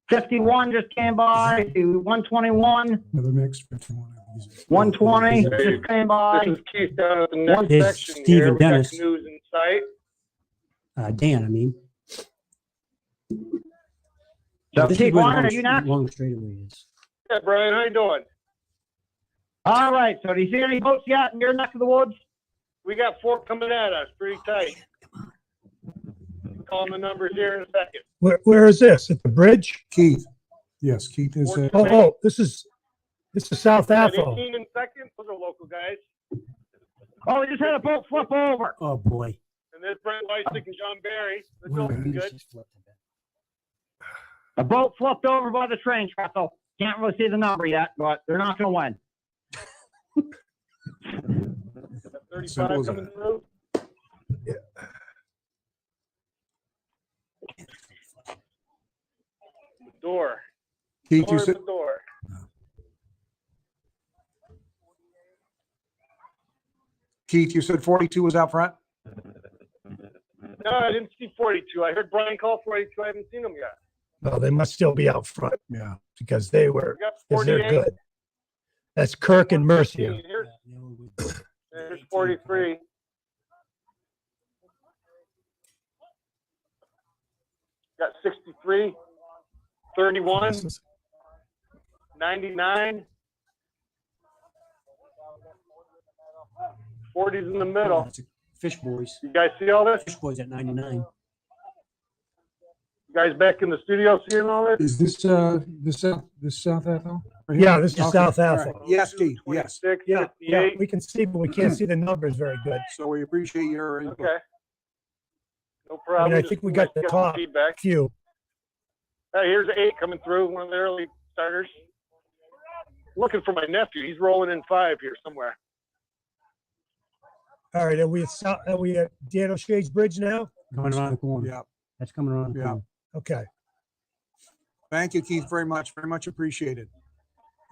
51 just came by. See 121. Another mix. 120 just came by. This is Keith down at the next There's section Steve here. and We got Dennis. canoes in sight. Dan, I mean. So, This is Keith where Warner, the are you next? long straightaway is. Yeah, Brian, how you doing? All right. So, do you see any boats yet in your neck of the woods? We got 4 coming at us, pretty tight. Calling the numbers here in a second. Where is this? At the bridge? Keith. Yes, Keith is. This is South Got Athol. 18 in second. Those are local guys. Oh, we just had a boat flip over. Oh, boy. And there's Brent Leisick and John Barry. That's looking good. A boat flipped over by the train trestle. Can't really see the number yet, but they're not going to win. 35 coming through. Door. Keith, Door you is said, the door. Keith, you said 42 was out front? No, I didn't see 42. I heard Brian call 42. I haven't seen him yet. No, they must still be out front. Yeah. Because they were, We got because they're 48. good. That's Kirk and Mercier. Here's 43. Got 63, 31, 99, 40's in the middle. That's a Fish Boys. You guys see all this? Fish Boys at 99. You guys back in the studio seeing all this? Is this South Athol? Right Yeah, here? this is Okay, South all Athol. right. Yes, Keith, yes. 26, Yeah, 58. we can see, but we can't see the numbers very good. So we appreciate your input. Okay. No I problem. mean, I Just think we nice got the to get some top feedback. few. Here's 8 coming through, one of the early starters. Looking for my nephew. He's rolling in 5 here somewhere. All right, are we at Dan O'Shea's Bridge now? Coming around the corner. Yeah. That's coming around the Yeah. corner. Okay. Thank you, Keith, very much. Very much appreciated.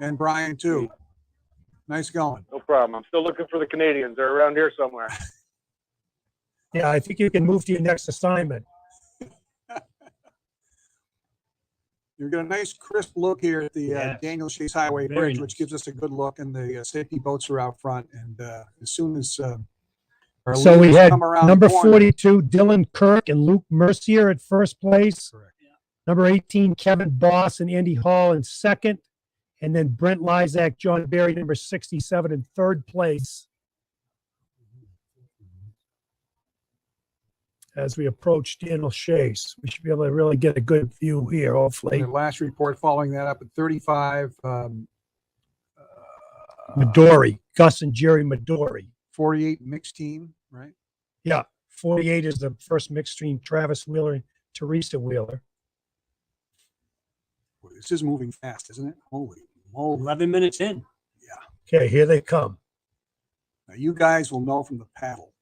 And Brian, too. Nice going. No problem. I'm still looking for the Canadians. They're around here somewhere. Yeah, I think you can move to your next assignment. You've got a nice crisp look here at the Daniel Chase Highway Very Bridge, nice. which gives us a good look, and the safety boats are out front. And as soon as our So we leaders had come around number the corner- 42, Dylan Kirk and Luke Mercier at first place. Number 18, Kevin Boss and Andy Hall in second. And then Brent Lysak, John Barry, number 67 in third place. As we approach Dan O'Shea's, we should be able to really get a good view here, hopefully. The last report following that up at 35, Midori, Gus and Jerry Midori. 48 mixed team, right? Yeah, 48 is the first mixed team, Travis Wheeler and Teresa Wheeler. Boy, this is moving fast, isn't it? Holy moly. 11 minutes in. Okay, here they come. Now, you guys will know from the paddle.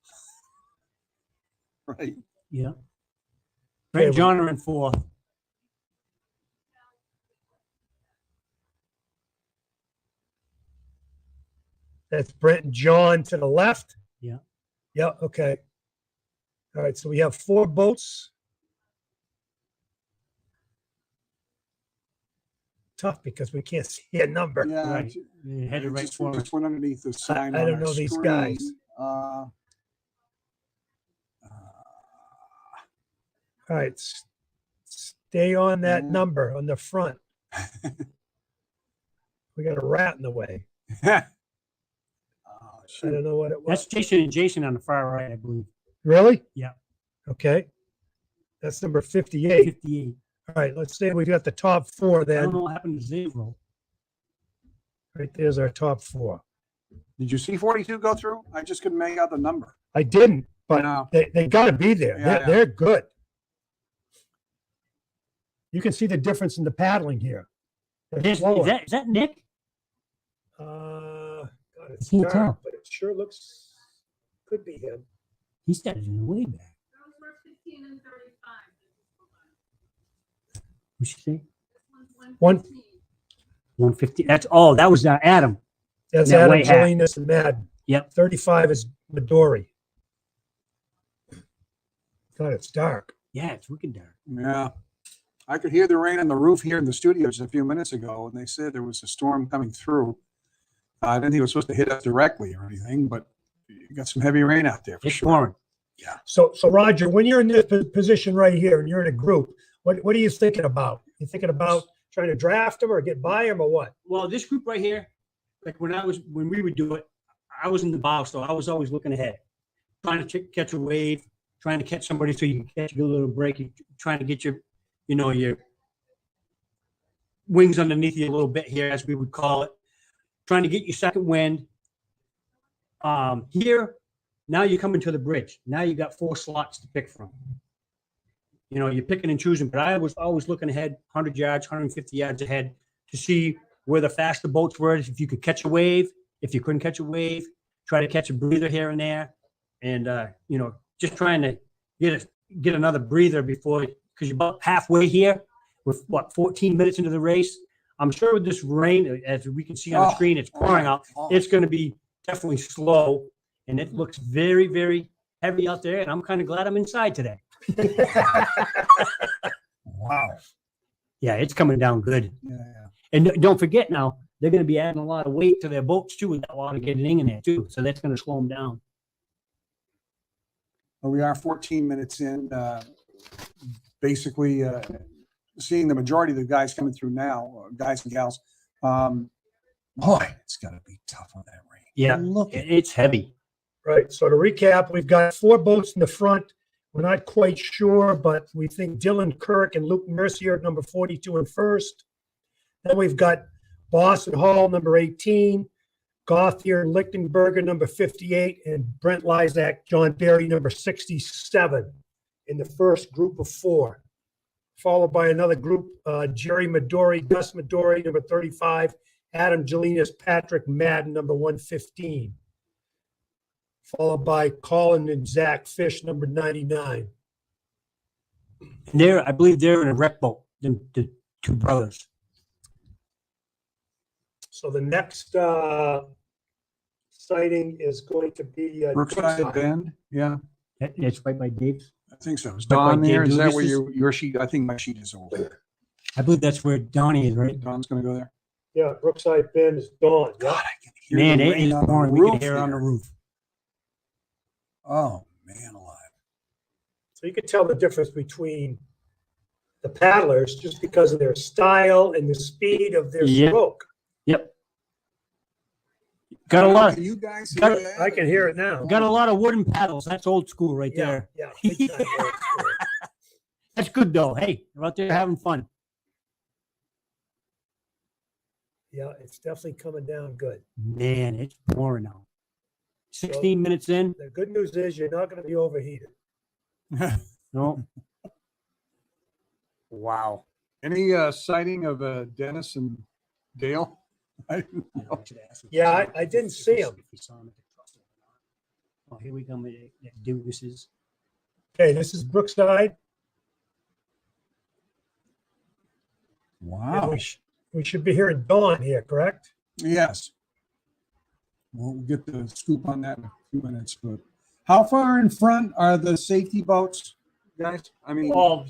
Right? Yeah. Okay, Brett and John are in 4. That's Brent and John to the left. Yeah. Yeah, okay. All right, so we have 4 boats. Tough because we can't see a number. Yeah. Right. You're headed right Just, for it. just went underneath the sign. I on don't our know these screen. guys. All right, stay on that number on the front. We got a rat in the way. I don't know what it was. That's Jason and Jason on the far right, I believe. Really? Yeah. Okay. That's number 58. 58. All right, let's say we got the top 4 I don't then. know what happened to zero. Right there's our top 4. Did you see 42 go through? I just couldn't make out the number. I didn't, but No. they got to be there. Yeah, yeah. They're good. You can see the difference in the paddling here. They're Is slower. that Nick? God, it's Can't dark, tell. but it sure looks, could be him. He started in the way back. What'd she say? 150. That's that was Adam. That's That Adam white hat. Jelinas and Madden. Yep. 35 is Midori. God, it's dark. Yeah, it's wicked dark. Yeah. I could hear the rain on the roof here in the studio just a few minutes ago, and they said there was a storm coming through. I didn't think it was supposed to hit us directly or anything, but you got some heavy rain out there for It's sure. pouring. Yeah. So Roger, when you're in this position right here and you're in a group, what are you thinking about? You thinking about trying to draft them or get by them or what? Well, this group right here, like when we would do it, I was in the bow, so I was always looking ahead, trying to catch a wave, trying to catch somebody so you can catch a little break, trying to get your wings underneath you a little bit here, as we would call it, trying to get your second wind. Here, now you're coming to the bridge. Now you got 4 slots to pick from. you know, you're picking and choosing, but I was always looking ahead 100 yards, 150 yards ahead to see where the faster boats were. If you could catch a wave, if you couldn't catch a wave, try to catch a breather here and there. And, you know, just trying to get another breather before, because you're about halfway here with 14 minutes into the race. I'm sure with this rain, as we can see on the screen, it's pouring out. It's going to be definitely slow, and it looks very, very heavy out there. And I'm kind of glad I'm inside today. Wow. Yeah, it's coming down good. Yeah. And don't forget now, they're going to be adding a lot of weight to their boats too, with that water getting in there too. So that's going to slow them down. Well, we are 14 minutes in, basically seeing the majority of the guys coming through now, guys and gals. Boy, it's going to be tough on that rain. Yeah, it's heavy. Right. So to recap, we've got 4 boats in the front. We're not quite sure, but we think Dylan Kirk and Luke Mercier, number 42 in first. Then we've got Boston Hall, number 18, Gothier and Lichtenberger, number 58, and Brent Lysak, John Barry, number 67 in the first group of 4. Followed by another group, Jerry Midori, Gus Midori, number 35, Adam Jelinas, Patrick Madden, number 115. Followed by Colin and Zach Fish, number 99. And I believe they're in a wreck boat, the 2 brothers. So the next sighting is going to be Brookside Bend. Yeah. It's right by Dave's. I think so. Is Right by Don there? Dave Is that Dougas' where your sheet? I think my sheet is over there. I believe that's where Donnie is, right? Don's going to go there. Yeah, Brookside Bend is dawn. God, I can hear Man, the it rain is on the pouring. We roof can hear it on the here. roof. Oh, man alive. So you can tell the difference between the paddlers just because of their style and the speed of their stroke. Yep. Got a lot. Can you guys hear Got, that? I can hear it now. got a lot of wooden paddles. That's old school right there. Yeah, big time old school. That's good though. Hey, we're out there having fun. Yeah, it's definitely coming down good. Man, it's pouring out. 16 minutes in. The good news is you're not going to be overheated. No. Wow. Any sighting of Dennis and Dale? I didn't know. Yeah, I didn't see him. Oh, here we come. Dougas. Okay, this is Brookside. Wow. We should be hearing dawn here, correct? Yes. We'll get the scoop on that in a few minutes. But how far in front are the safety boats, guys? I mean, Oh,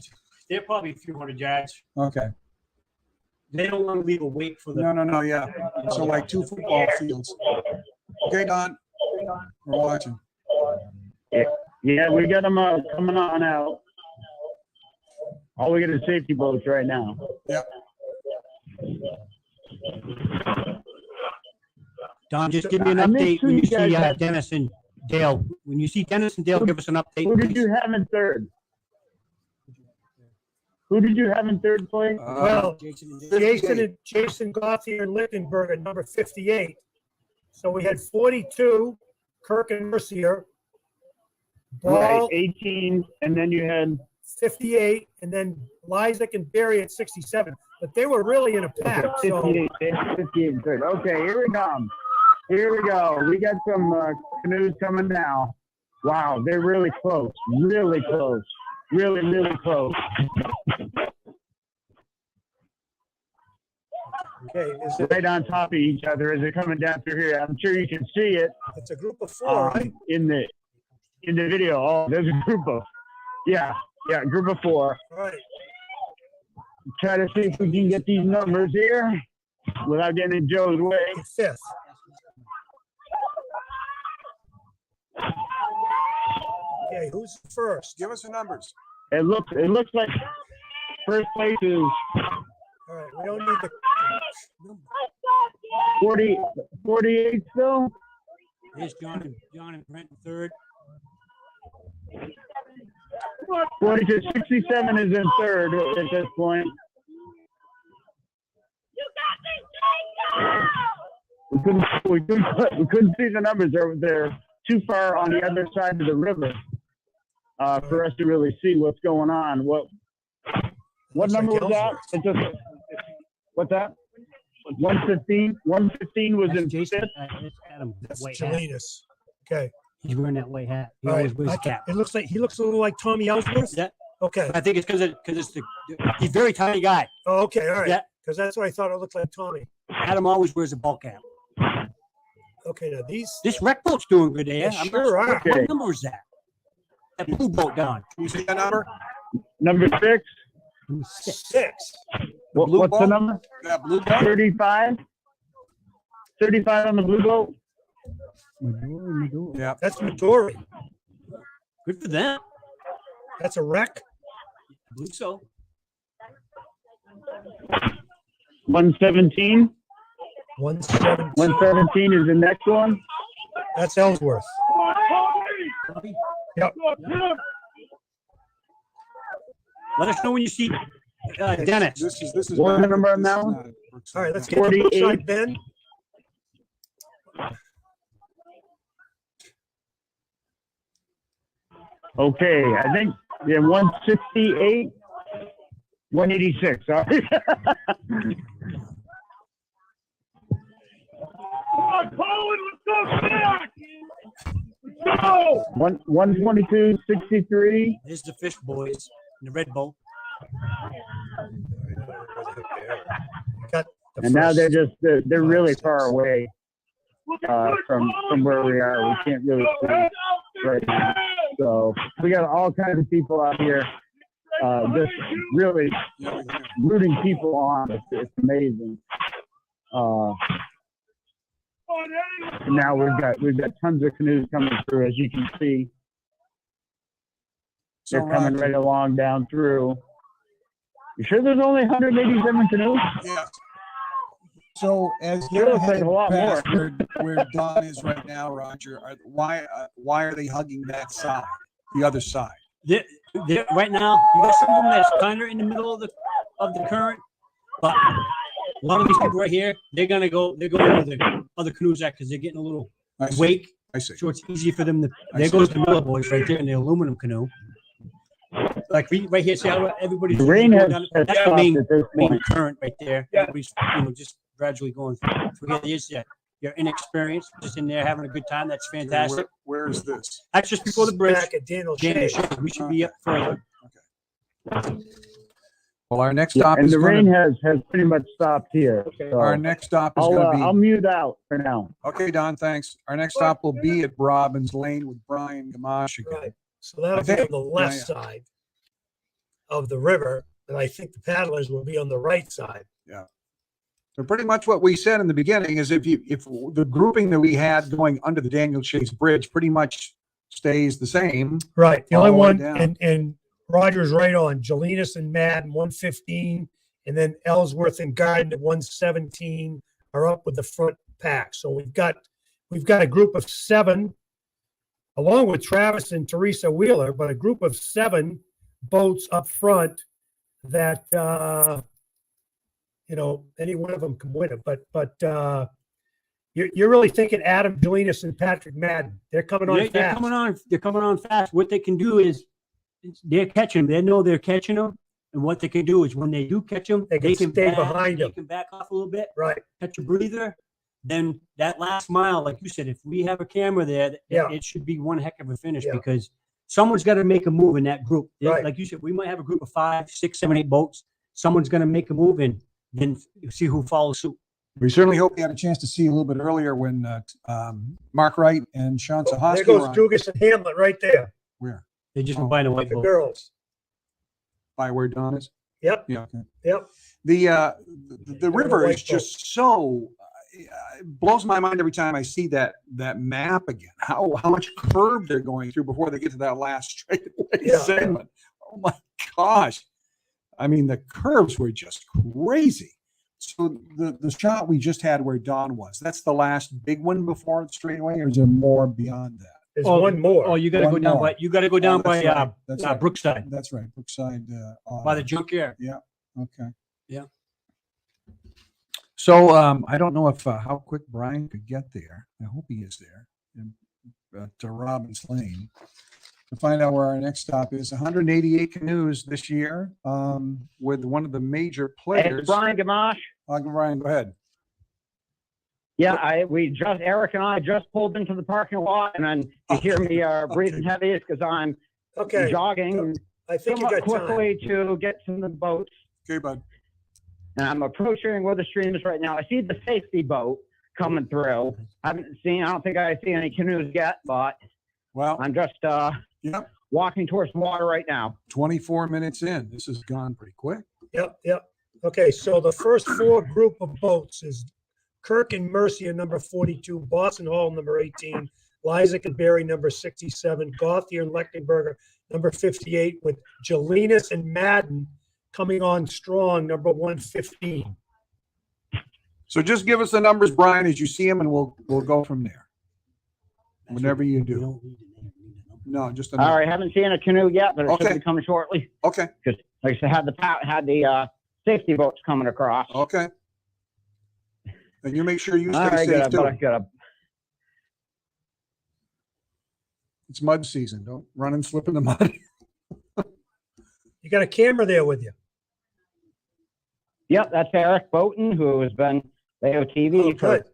they're probably a few hundred yards. okay. They don't want to leave a wake for the. No, yeah. So like 2 football fields. Okay, Don. We're watching. Yeah, we got them coming on out. All we get is safety boats right now. Yep. Don, just give me an I missed update who when you you guys see had. Dennis and Dale. When you see Dennis and Dale, give us an update. Who did please. you have in third? Who did you have in third place? Well, Jason Jason Gothier and Lichtenberger, number 58. So we had 42, Kirk and Mercier. Right, Ball, 18, and then you had 58, and then Lysak and Barry at 67. But they were really in a pack. So 58 in third. Okay, here we come. Here we go. We got some canoes coming now. Wow, they're really close. Really close. Really, really close. okay, is it, Right on top of each other as they're coming down through here. I'm sure you can see it it's a group of 4, right? in the video. Oh, there's a group of, yeah, group of 4. Right. Try to see if we can get these numbers here without getting in Joe's way. 5th. Okay, who's first? Give us the numbers. It looks like first place is All right, we don't need the 48 still. Here's John and Brent in third. 67 is in third at this point. We couldn't see the numbers. They're too far on the other side of the river. for us to really see what's going on. What Looks number like was that? It just, what's that? 115. 115 was in Jason. fifth. That's Adam. That's White hat. Jelinas. Okay. He's wearing that white hat. He All always right. wears a cap. It looks like he looks a little like Tommy Ellsworth. Yeah. Okay. I think it's because it's he's a very tiny guy. Oh, okay. All right. Yeah. Because that's what I thought it looked like Tommy. Adam always wears a ball cap. Okay. Now This wreck boat's doing good there. They I'm sure not are. sure what number is that? That blue boat down. Can you see that number? Number 6. Six. What's the number? That blue boat? 35. 35 on the blue boat. Yeah. That's Midori. Good for them. That's a wreck. I believe so. 117. 117. 117 is the next one. That's Ellsworth. Yep. Let us know when you see Dennis. This is What not- number this now? is not Brookside. All right. Let's get to 48. Brookside Ben. Okay, I think 168, 186. Sorry. Go! 122, 63. There's the fish boys in the red boat. Got the And now first- they're really far away from where we are. We can't really see right now. So we got all kinds of people out here just really rooting people on. It's amazing. And now we've got tons of canoes coming through, as you can see. They're So, coming right along down through. You sure there's only 187 canoes? Yeah. So as It you're looks like heading a lot past more. where Don is right now, Roger, why are they hugging that side, the other side? They're, right now, you got some of them that's kind of in the middle of the current, but a lot of these people right here, they're going where the other canoes at because they're getting a little I see. wake. I see. So it's easy for them to. I There see. goes the Miller boys right there in the aluminum canoe. Like right here, see how everybody's The rain going has down. stopped That's the main at this point. current right there. Everybody's just gradually going through. Here it is. You're inexperienced, just in there having a good time. That's fantastic. Where is this? That's just before the bridge. Back at Daniel Daniel Shea. Shea. We should be up further. Well, our next Yeah, stop and is the gonna, rain has pretty much stopped here. So our next stop is I'll going to be. I'll mute out for now. Okay, Don, thanks. Our next stop will be at Robbins Lane with Brian Gamache again. Right. So that'll I be on think- the left yeah. side of the river, and I think the paddlers will be on the right side. Yeah. So pretty much what we said in the beginning is if the grouping that we had going under the Daniel Chase Bridge pretty much stays the same. Right. The all only the way one, down. and Roger's right on. Jelinas and Madden 115, and then Ellsworth and Garden at 117 are up with the front pack. So we've got a group of 7, along with Travis and Teresa Wheeler, but a group of 7 boats up front that any one of them can win it. But you're really thinking Adam Jelinas and Patrick Madden. They're coming on fast. They're coming on fast. What they can do is they're catching them. They know they're catching them. And what they can do is when they do catch them, They can stay behind They them. can back off a little bit, Right. catch a breather. Then that last mile, like you said, if we have a camera there, Yeah. it should be one heck of a finish Yeah. because someone's got to make a move in that group. Right. Like you said, we might have a group of 5, 6, 7, 8 boats. Someone's going to make a move and then see who follows suit. We certainly hope you had a chance to see a little bit earlier when Mark Wright and Sean There Sahosky goes were on. Dougas and Hamlin right there. Where? They just Oh, went by the white The boat. girls. By where Don is? Yep. Yeah. Okay. Yep. The river white is just so it blows my mind every time I see that map again. How much curve they're going through before they get to that last straightaway Yeah. segment. Oh my gosh! I mean, the curves were just crazy. So the shot we just had where Don was, that's the last big one before the straightaway, or is there more beyond that? There's one more. Oh, you got to One go down more. by. You got to go down by that's right. That's right. Brookside, That's right, Brookside. by the junkyard. Yeah. Okay. Yeah. So I don't know if how quick Brian could get there. I hope he is there to Robbins Lane. to find out where our next stop is. 188 canoes this year, with one of the major Hey, players. it's Brian Gamache. Brian, go ahead. Yeah, Eric and I just pulled into the parking lot, and then you hear me breathing heavy. It's because I'm jogging I think you somewhat got quickly to get to the boats. Okay, bud. And I'm approaching where the stream is right now. I see the safety boat coming through. I don't think I see any canoes yet, but I'm just walking towards the water right now. 24 minutes in. This has gone pretty quick. Yep. Okay, so the first four group of boats is Kirk and Mercier, number 42, Boston Hall, number 18, Lysak and Berry, number 67, Gauthier and Lechtenberger, number 58, with Jelinas and Madden coming on strong, number 115. So just give us the numbers, Brian, as you see them, and we'll go from there. Whenever you do. No, just all right. Haven't seen a canoe yet, but it should Okay. be coming shortly. Okay. Because like I said, had the safety boats coming across. Okay. And you make sure you All stay right, safe too. good. It's mud season. Don't run and slip in the mud. You got a camera there with you. Yep, that's Eric Boughton, who has been AOTV for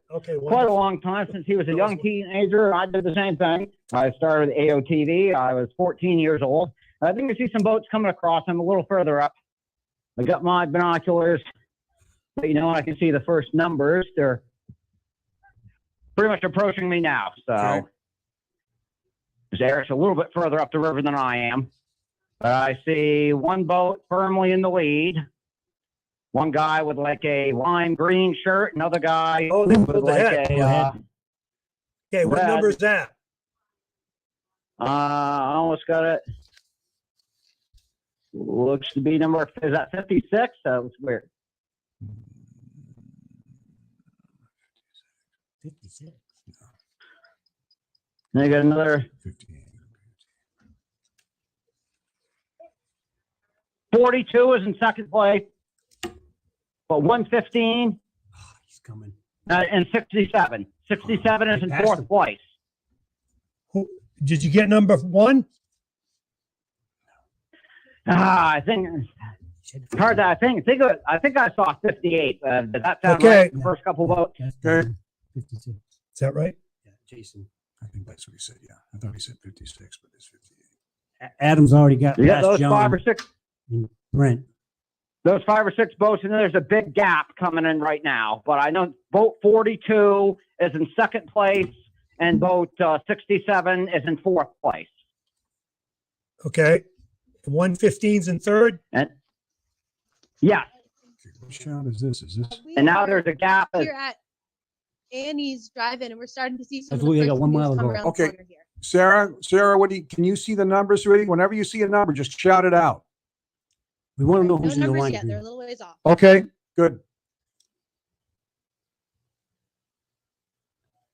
quite a long time, since he was a young teenager. I did the same thing. I started AOTV. I was 14 years old. I think I see some boats coming across. I'm a little further up. I got my binoculars. But I can see the first numbers. They're pretty much approaching me now. So Eric's a little bit further up the river than I am. But I see one boat firmly in the lead. One guy with like a lime green shirt. Another guy with like a Okay, what red. number is that? I almost got it. Looks to be number, is that 56? That was weird. 56. And I got another 42 is in second place, but 115 he's coming. And 67. 67 is in fourth place. Did you get number one? I think hard to, I think I saw 58. Does that sound Okay. right? The first couple votes. Okay. 56. Is that right? Yeah, Jason. I think that's what he said. Yeah. I thought he said 56, but it's 58. Adam's already got You got past those John 5 or 6. and Brent. Those 5 or 6 boats, and then there's a big gap coming in right now. But I know boat 42 is in second place, and boat 67 is in fourth place. Okay. 115's in third? And yes. What shot is this? Is this? And now there's a gap. Here at Annie's Drive-In, and we're starting to see some That's of the what we first got 1 canoes mile come ago. around the Okay. corner here. Sarah, can you see the numbers already? Whenever you see a number, just shout it out. We want to know No who's in the numbers line. yet. They're a little ways off. Okay, good.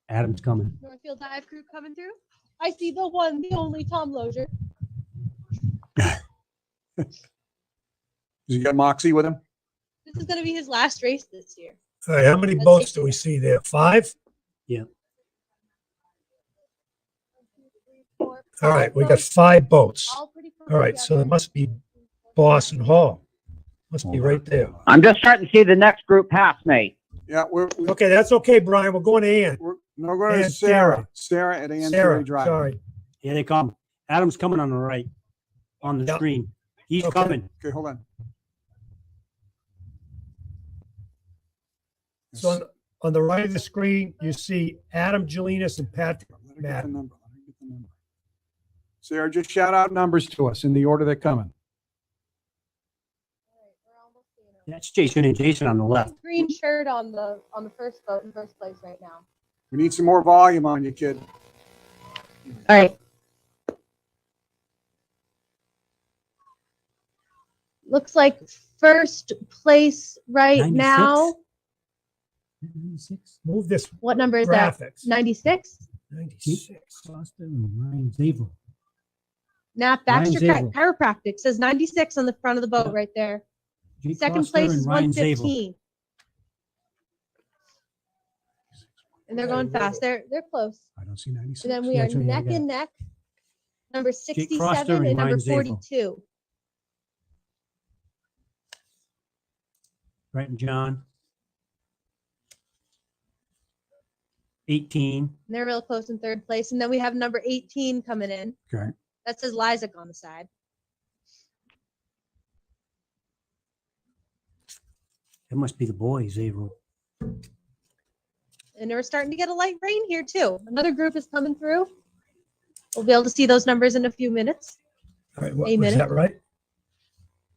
Adam's coming. Northfield Dive Crew coming through. I see the one, the only Tom Lozier. Does he got Moxie with him? This is going to be his last race this year. All right, how many boats do we see there? 5? Yeah. All right, we got 5 boats. All right, so there must be Boston Hall. Must be right there. I'm just starting to see the next group pass me. Yeah, Okay, that's okay, Brian. We're going to Ann. No, go to And Sarah. Sarah at Ann Sarah, Drive. sorry. Here they come. Adam's coming on the right, on the screen. He's coming. Okay, hold on. So on the right of the screen, you see Adam Jelinas and Patrick Madden. Sarah, just shout out numbers to us in the order they're coming. That's Jason and Jason on the left. Green shirt on the first boat in first place right now. We need some more volume on you, kid. All right. Looks like first place right 96? now. 96. Move this. What number is Graphics. that? 96? 96. Boston, Ryan Zabel. Nap Baxter Zabel. Chiropractic says 96 on the front of the boat right there. Jake Second Foster place and is Ryan Zabel. 115. And they're going fast. They're close. I don't see 96. And then we are That's what I neck got. and neck number Foster 67 and and number Ryan Zabel. 42. Brett and John. 18. And they're real close in third place. And then we have number 18 coming in. Okay. That says Lizac on the side. It must be the boys, April. And we're starting to get a light rain here too. Another group is coming through. We'll be able to see those numbers in a few minutes. All right, A was minute. that right?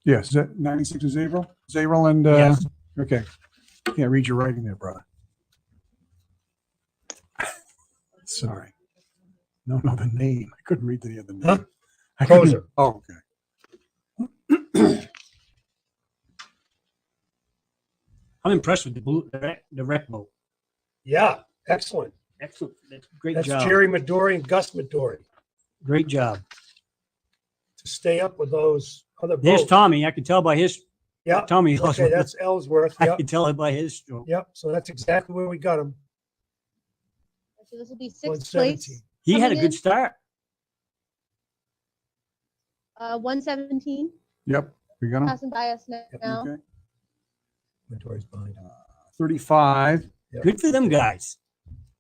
Yes, is that 96 is April? April and, Yes. okay. Can't read your writing there, brother. Sorry. No, the name. I couldn't read the other name. Huh? I couldn't- Crozier. Oh, okay. I'm impressed with the rec boat. Yeah, excellent. Excellent. That's great That's job. Jerry Midori and Gus Midori Great job. to stay up with those other There's boats. Tommy. I can tell by his. Yeah. Tommy. Okay, that's Ellsworth. I Yep. can tell it by his stroke. Yep. So that's exactly where we got him. So this will be sixth 117. place. He had a coming good start. in. 117 Yep, we got him. passing by us now. Okay. Midori's behind. 35. Yep. Good for them guys.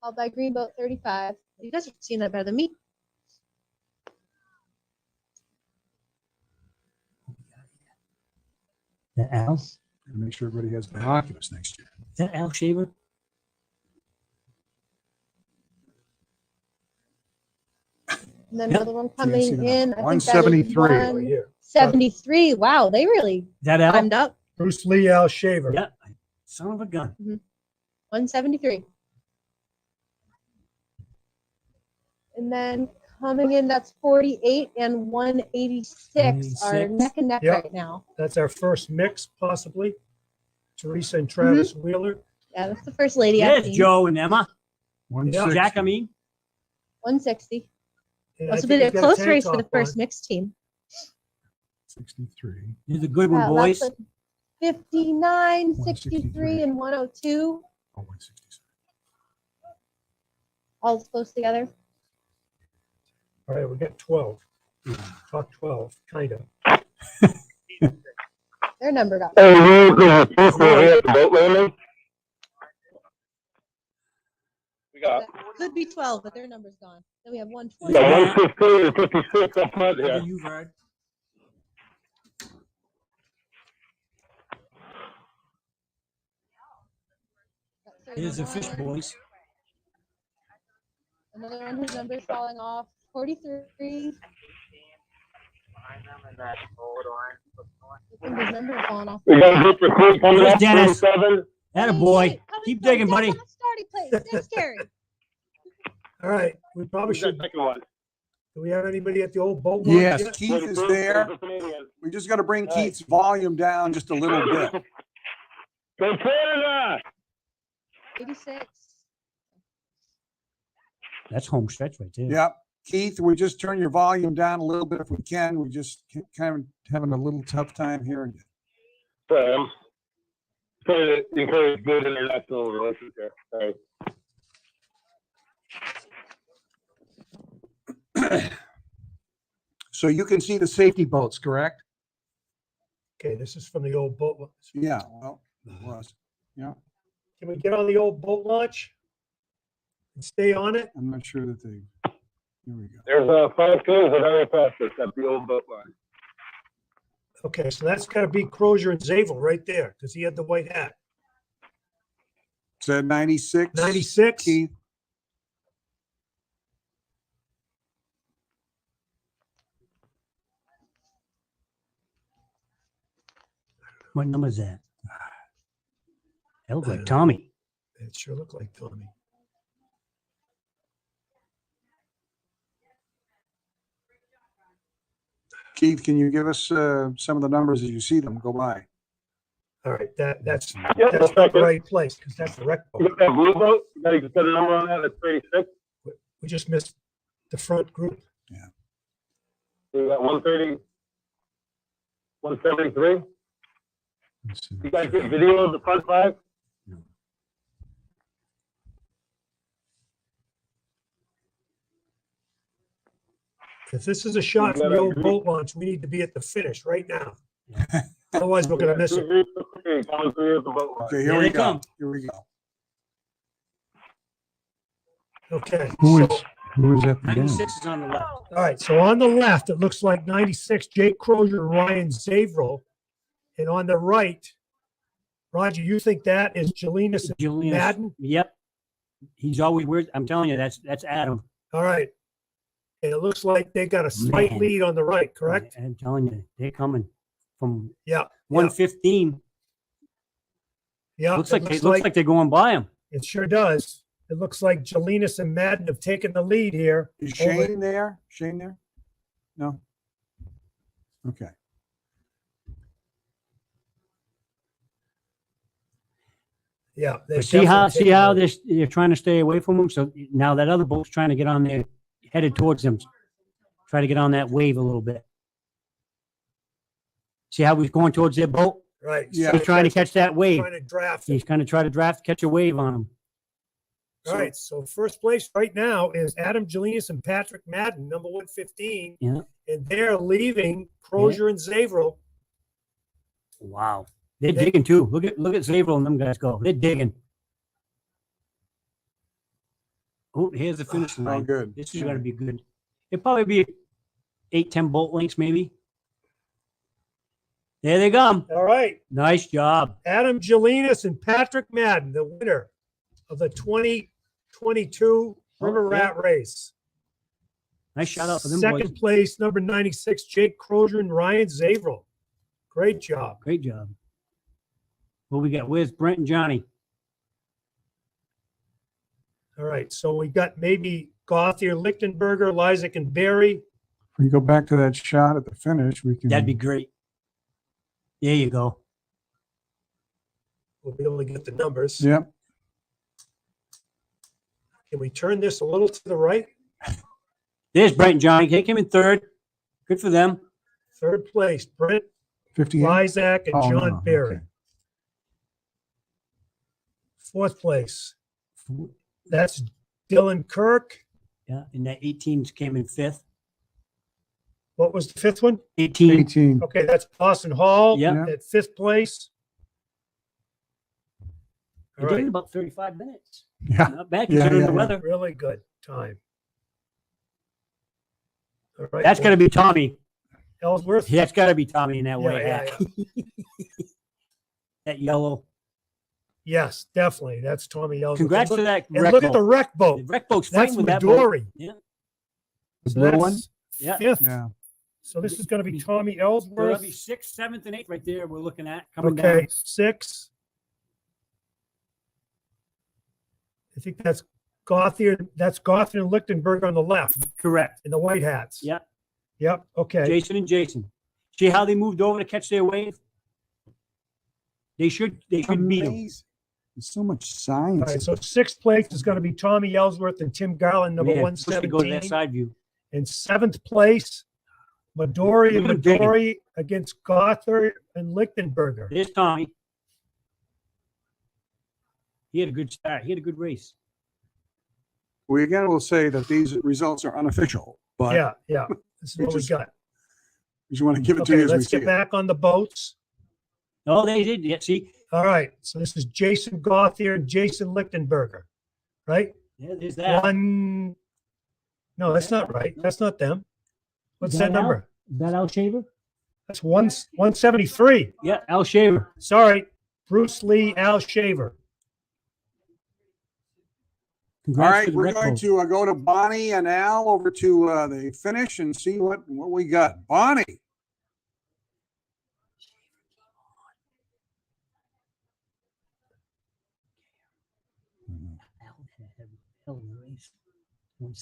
All by Greenboat 35. You guys are seeing that better than me. That Al? Is Gotta make sure everybody has binoculars next year. that Al Shaver? And then Yep. another one Can't see coming the in. number. I think that is 173. Right here. 173. Wow, they really Is that Al? climbed up. Bruce Lee, Al Shaver. Yeah. Son of a gun. 173. And then coming in, that's 48 and 186 are 186. neck and neck Yep. right now. That's our first mix, possibly. Teresa and Travis Wheeler. Yeah, that's the first lady I've Yes, seen. Joe and Emma. 160. Jack, I mean. 160. And I Also think been a he's got close tank race for the top first on. mixed team. 63. He's a good one, Wow, boys. that's a 59, 63, and 102. Oh, 167. All close together. All right, we got 12. Talk 12, kind of. Their number got. We got Could be 12, but their number's gone. Then we have 120. 115 and 56 up front here. You've heard. Here's the fish boys. Another one whose number's falling off. 43. I think his number's falling off. We got a group recruit coming There's up. Dennis. 37. That a boy. Keep digging, buddy. Starting place. That's scary. All right, we probably Who's that should. second one? Do we have anybody at the old boat launch Yes, yet? Keith is there. We just got to bring Keith's volume down just a little bit. Go Canada! 86. That's home stretch right there. Yep. Keith, we just turn your volume down a little bit if we can. We just kind of having a little tough time hearing you. Sam. Trying to encourage good international relations here. Sorry. So you can see the safety boats, correct? Okay, this is from the old boat launch. Yeah, well, it was. Yeah, Can we get on the old boat launch and stay on it? I'm not sure that they, here we go. There's 5 canoes that are fastest at the old boat line. Okay, so that's got to be Crozier and Zabel right there because he had the white hat. Is that 96? 96. Keith, What number is that? That looks like Tommy. It sure looked like Tommy. Keith, can you give us some of the numbers as you see them go by? All right, that's Yep, that's that's not the right. right place because that's the wreck You boat. got that blue boat? You got to put a number on that. That's 36. We just missed the front group. You got 130, 173. You guys get video of the front 5? If this is a shot You from the gotta old agree. boat launch, we need to be at the finish right now. Otherwise, we're going to miss it. Okay, here we go. Here we go. Okay. Who is so- at the 96 is on the left. All right, so on the left, it looks like 96, Jake Crozier and Ryan Zaverill. And on the right, Roger, you think that is Jelinas and Madden? Yep. He's always weird. I'm telling you, that's Adam. All right. And it looks like they got a slight Man. lead on the right, correct? I'm telling you, they're coming from Yeah. 115. Yeah. Looks it like they're going by him. It sure does. It looks like Jelinas and Madden have taken the lead here. Is Shane there? Shane there? No. Okay. Yeah. But see how they're trying to stay away from him. So now that other boat's trying to get on there, headed towards them. Try to get on that wave a little bit. See how he's going towards their boat? Right. Yeah. He's trying to catch that wave. Trying to draft. He's kind of trying to catch a wave on him. All right. So first place right now is Adam Jelinas and Patrick Madden, number 115. Yeah. And they're leaving Crozier and Zaverill. Wow. They're digging too. Look at Zaverill and them guys go. They're digging. Oh, here's the finish line. Oh, good. This is going to be good. It'll probably be 8-10 boat lengths, maybe. There they come. All right. Nice job. Adam Jelinas and Patrick Madden, the winner of the 2022 River Rat Race. Nice shout out for them Second boys. place, number 96, Jake Crozier and Ryan Zaverill. Great job. Great job. What we got? Where's Brent and Johnny? All right. So we got maybe Gothier, Lichtenberger, Lysak, and Barry. If we go back to that shot at the finish, we can. That'd be great. There you go. We'll be able to get the numbers. Yep. Can we turn this a little to the right? There's Brent and Johnny. They came in third. Good for them. Third place, Brent, 58. Lysak, and Oh, John no, Barry. okay. Fourth place, that's Dylan Kirk. Yeah, and that 18 came in fifth. What was the fifth one? 18. 18. Okay, that's Boston Hall Yeah. at fifth place. They All did it right. in about 35 minutes. Yeah. Not bad Yeah, considering yeah, the yeah. weather. Really good time. All right. That's got to be Tommy. Ellsworth. That's got to be Tommy in that way. Yeah. That yellow. Yes, definitely. That's Tommy Ellsworth. Congrats And to that and wreck look at the boat. wreck boat. The wreck boat's That's fighting with that boat. Midori. Yeah. The So blue that's one? Yeah. Fifth. Yeah. So this is going to be Tommy That'll Ellsworth. be 6th, 7th, and 8th right there. We're looking at coming Okay, down. 6. I think that's Gothier. That's Gothier and Lichtenberg on the left Correct. in the white hats. Yep. Yep. Okay. Jason and Jason. See how they moved over to catch their wave? They should beat them. Amazing. There's so much science. All right. So sixth place is going to be Tommy Ellsworth and Tim Garland, number Man, supposed to go to that 117. side view. And seventh place, Midori and Look at him Midori against Gothier and Lichtenberger. There's Tommy. He had a good start. He had a good race. We again will say that these results are unofficial, but Yeah, yeah. This is what we got. we just want to give it to Okay, you as we let's see get it. back on the boats. Oh, they did. Yeah, see? All right. So this is Jason Gothier and Jason Lichtenberger, right? Yeah, there's that. One. No, that's not right. That's not them. What's Is that Al? number? Is that Al Shaver? That's 173. Yeah, Al Shaver. Sorry. Bruce Lee, Al Shaver. All Congrats right, to the we're wreck going boat. to go to Bonnie and Al over to the finish and see what we got. Bonnie.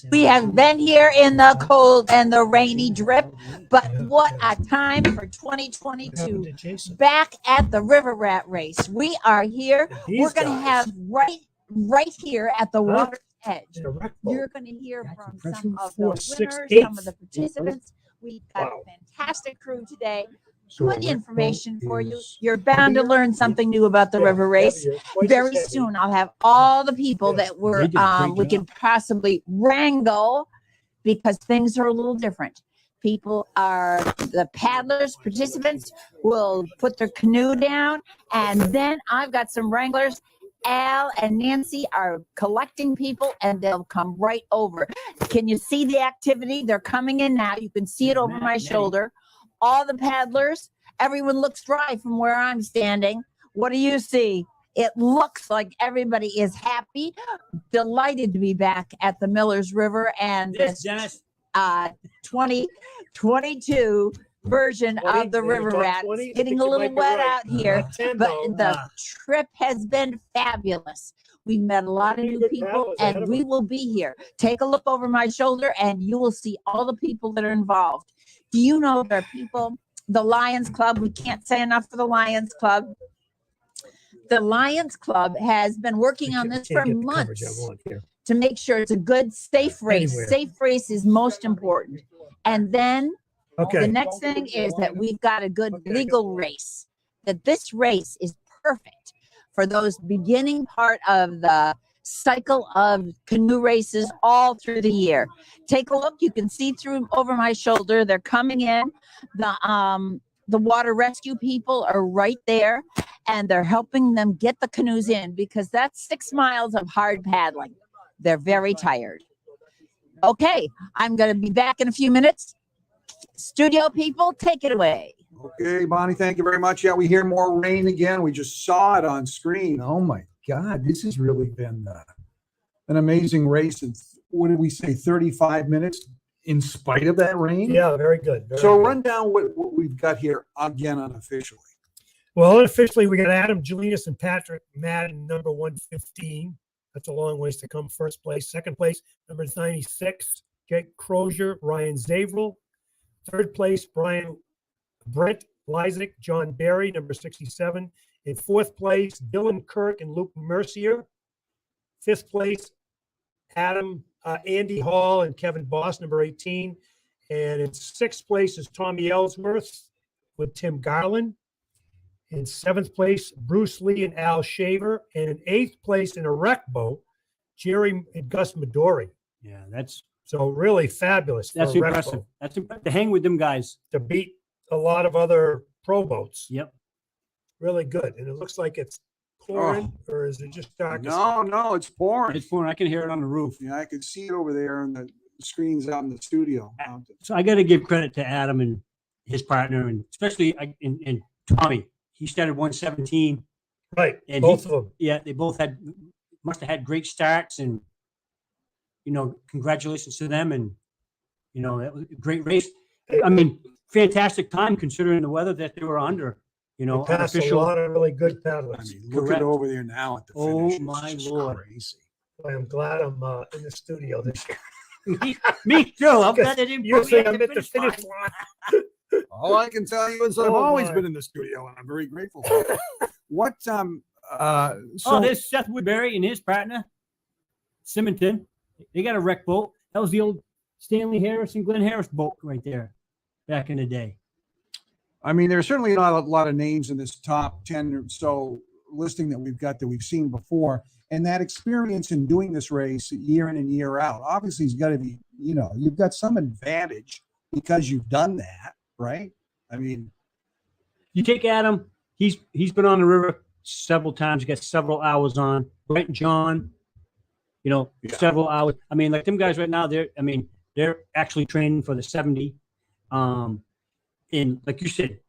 We have been here in the cold and the rainy drip, but what a time for 2022. Back at the River Rat Race. We are here. We're going to have right here at the water's edge. You're going to hear from some of the winners, some of the participants. We've got a fantastic crew today. Good information for you. You're bound to learn something new about the river race. Very soon, I'll have all the people that we can possibly wrangle because things are a little different. The paddlers, participants will put their canoe down, and then I've got some wranglers. Al and Nancy are collecting people, and they'll come right over. Can you see the activity? They're coming in now. You can see it over my shoulder. All the paddlers, everyone looks dry from where I'm standing. What do you see? It looks like everybody is happy, delighted to be back at the Millers River and this 2022 version of the River Rat. It's getting a little wet out here, but the trip has been fabulous. We met a lot of new people, and we will be here. Take a look over my shoulder, and you will see all the people that are involved. Do you know there are people, the Lions Club, we can't say enough for the Lions Club. The Lions Club has been working on this for months to make sure it's a good, safe race. Safe race is most important. And then the next thing is that we've got a good legal race, that this race is perfect for those beginning part of the cycle of canoe races all through the year. Take a look. You can see through over my shoulder. They're coming in. The water rescue people are right there, and they're helping them get the canoes in because that's 6 miles of hard paddling. They're very tired. Okay, I'm going to be back in a few minutes. Studio people, take it away. Okay, Bonnie, thank you very much. Yeah, we hear more rain again. We just saw it on screen. Oh my God, this has really been an amazing race. And what did we say, 35 minutes in spite of that rain? Yeah, very good. So run down what we've got here again unofficially. Well, unofficially, we got Adam Jelinas and Patrick Madden, number 115. That's a long ways to come. First place. Second place, number 96, Jake Crozier, Ryan Zavrel. Third place, Brent Lysick, John Barry, number 67. In fourth place, Dylan Kirk and Luke Mercier. Fifth place, Andy Hall and Kevin Boss, number 18. And in sixth place is Tommy Ellsworth with Tim Garland. In seventh place, Bruce Lee and Al Shaver. And in eighth place in a wreck boat, Jerry and Gus Midori. Yeah, that's so really fabulous. That's impressive. That's impressive to hang with them guys. To beat a lot of other pro boats. Yep. Really good. And it looks like it's pouring, or is it just dark? No, it's pouring. It's pouring. I can hear it on the roof. Yeah, I can see it over there on the screens out in the studio. So I got to give credit to Adam and his partner, and especially in Tommy. He started 117. Right. And both of them. Yeah, they both must have had great starts, and congratulations to them. And that was a great race. I mean, fantastic time considering the weather that they were under. Passed a lot of really good paddlers. I mean, look at over there now at the finish. Oh my Lord! Crazy. I'm glad I'm in the studio this year. Me too. I'm glad I didn't You're put me saying at I'm the at the finish finish line. line. All I can tell you is I've always been in the studio, and I'm very grateful for it. What? There's Seth Woodbury and his partner, Simonton. They got a wreck boat. That was the old Stanley Harris and Glenn Harris boat right there back in the day. I mean, there's certainly not a lot of names in this top 10 or so listing that we've got that we've seen before. And that experience in doing this race year in and year out, obviously it's got to be, you've got some advantage because you've done that, right? I mean, you take Adam, he's been on the river several times, got several hours on. Brent and John, several hours. I mean, like them guys right now, they're actually training for the 70. And like you said,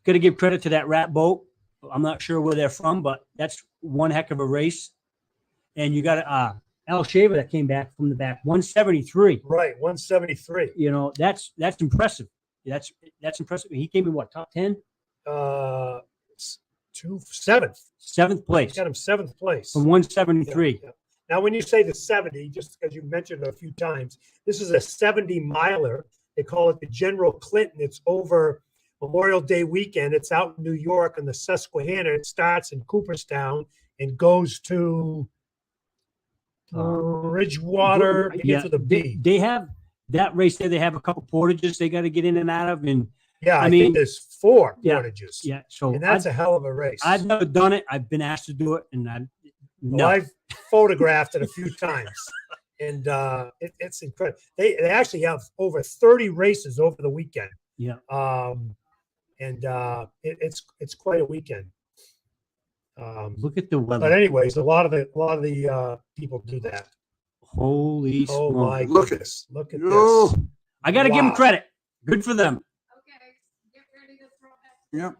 got to give credit to that rat boat. I'm not sure where they're from, but that's one heck of a race. And you got Al Shaver that came back from the back, 173. Right, 173. That's impressive. That's impressive. He came in what, top 10? Seventh place. Got him seventh place from 173. Yeah. Now, when you say the 70, just because you mentioned it a few times, this is a 70 miler. They call it the General Clinton. It's over Memorial Day weekend. It's out in New York on the Susquehanna. It starts in Cooperstown and goes to Bridgewater. Yeah, to the B. They have that race there. They have a couple portages they got to get in and out of. And I mean, think there's 4 portages. Yeah, so and that's a hell of a race. I've never done it. I've been asked to do it, and I've photographed it a few times. and it's incredible. They actually have over 30 races over the weekend. Yeah. It's quite a weekend. Look at the weather. But anyways, a lot of the people do that. Holy Oh smoke. my Look goodness! Look at Oh. this. I got to give them Wow. credit. Good for them. Yep.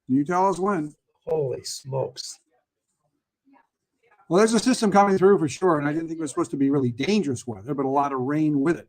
You tell us when. Holy smokes! Well, there's a system coming through for sure, and I didn't think it was supposed to be really dangerous weather, but a lot of rain with it.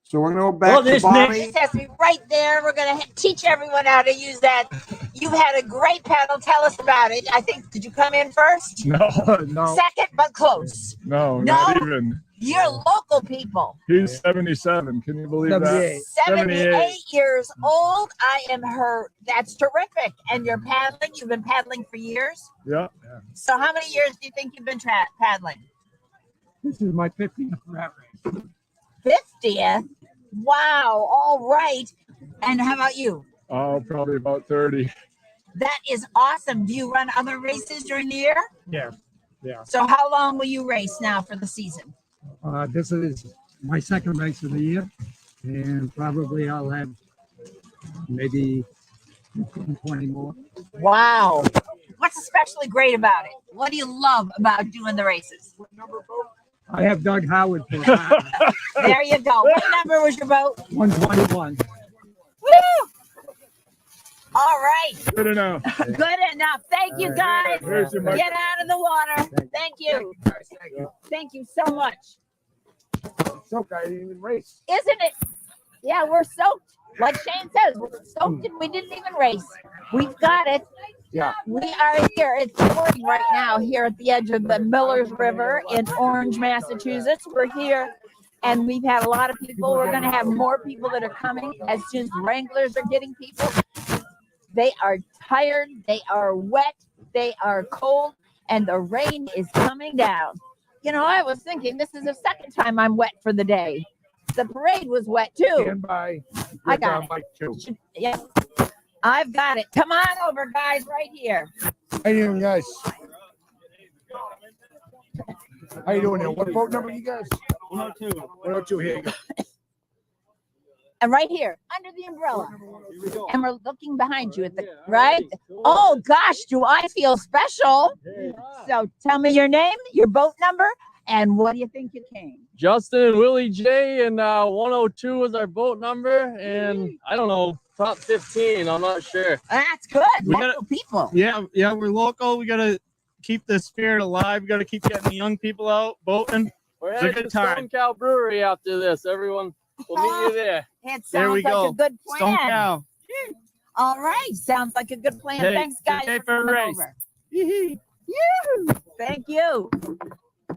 So we're going to go back to Bobby. This has to be right there. We're going to teach everyone how to use that. You've had a great panel. Tell us about it. I think, did you come in first? No. Second, but close. No, No? not even. You're local people. He's 77. Can you believe that? 78 years old. I am her. That's terrific. And you're paddling. You've been paddling for years. Yeah. So how many years do you think you've been paddling? This is my 50th rat race. 50th? Wow. All right. And how about you? Oh, probably about 30. That is awesome. Do you run other races during the year? Yeah. So how long will you race now for the season? This is my second race of the year, and probably I'll have maybe 20 more. Wow. What's especially great about it? What do you love about doing the races? I have Doug Howard for a partner. There you go. What number was your boat? 121. Woo! All right. Good enough. Good enough. Thank you, guys. Here's your mic. Get out of the water. Thank you. Thank you so much. Soaked. I didn't even race. Isn't it? Yeah, we're soaked. Like Shane says, we're soaked and we didn't even race. We've got it. Yeah. We are here. It's pouring right now here at the edge of the Millers River in Orange, Massachusetts. We're here and we've had a lot of people. We're going to have more people that are coming as soon as wranglers are getting people. They are tired. They are wet. They are cold. And the rain is coming down. You know, I was thinking this is the second time I'm wet for the day. The parade was wet too. Stand by. I got it. Yeah, I've got it. Come on over, guys, right here. How you doing, guys? How you doing there? What boat number you guys? 102. 102. Here you go. And right here, under the umbrella. And we're looking behind you at the right. Oh gosh, do I feel special? So tell me your name, your boat number, and what do you think you came? Justin and Willie J, and 102 is our boat number, and I don't know, top 15. I'm not sure. That's good. We Local people. Yeah, we're local. We gotta keep the spirit alive. We gotta keep getting the young people out boating. We're It's a heading good to time. Stone Cow Brewery after this. Everyone, we'll meet you there. It There sounds we like go. a good plan. Stone Cow. All right, sounds like a good plan. Hey, Thanks, guys, okay for for a coming race. over. Yoo-hoo. Thank you.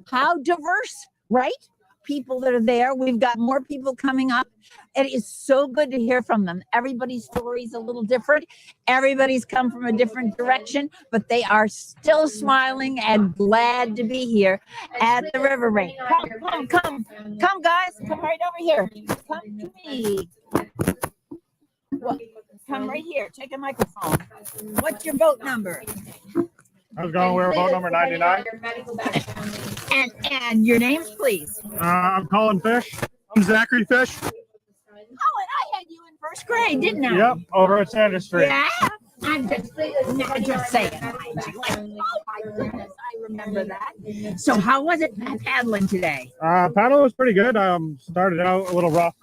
How diverse, right? People that are there. We've got more people coming up. It is so good to hear from them. Everybody's story is a little different. Everybody's come from a different direction, but they are still smiling and glad to be here at the river race. Come, guys. Come right over here. Come to me. Well, come right here. Take a microphone. What's your boat number? I was going with boat number 99. And your names, please. I'm Colin Fish. I'm Zachary Fish. Oh, and I had you in first grade, didn't I? Yep, over at Sanders Street. Yeah. I'm just saying. Like, oh my goodness, I remember that. So how was it paddling today? Paddle was pretty good. Started out a little rough.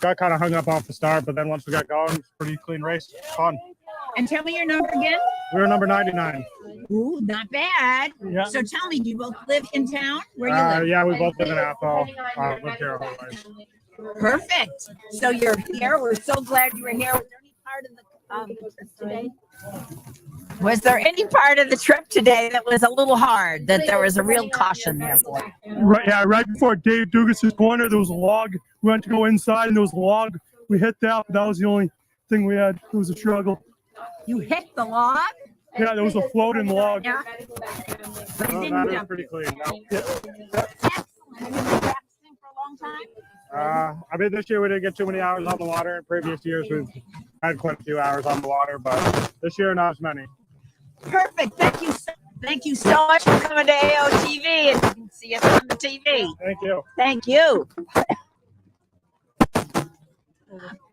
Got kind of hung up off the start, but then once we got going, pretty clean race. Fun. And tell me your number again. We were number 99. Ooh, not bad. Yeah. So tell me, do you both live in town? Where do you live? Yeah, we both live in Athol. Lived here our whole life. Perfect. So you're here. We're so glad you were here. Was there any part of the trip today? Was there any part of the trip today that was a little hard, that there was a real caution there for? Right before Dave Dougas' corner, there was a log. We went to go inside, and there was a log. We hit that, but that was the only thing we had. It was a struggle. You hit the log? Yeah, there was a floating log. Yeah. But it Oh, didn't that is jump. pretty clean. No. Excellent. Have you been practicing for a long time? I mean, this year we didn't get too many hours on the water. In previous years, we've had quite a few hours on the water, but this year, not as many. Perfect. Thank you. Thank you so much for coming to AOTV, and you can see us on the TV. Thank you. Thank you.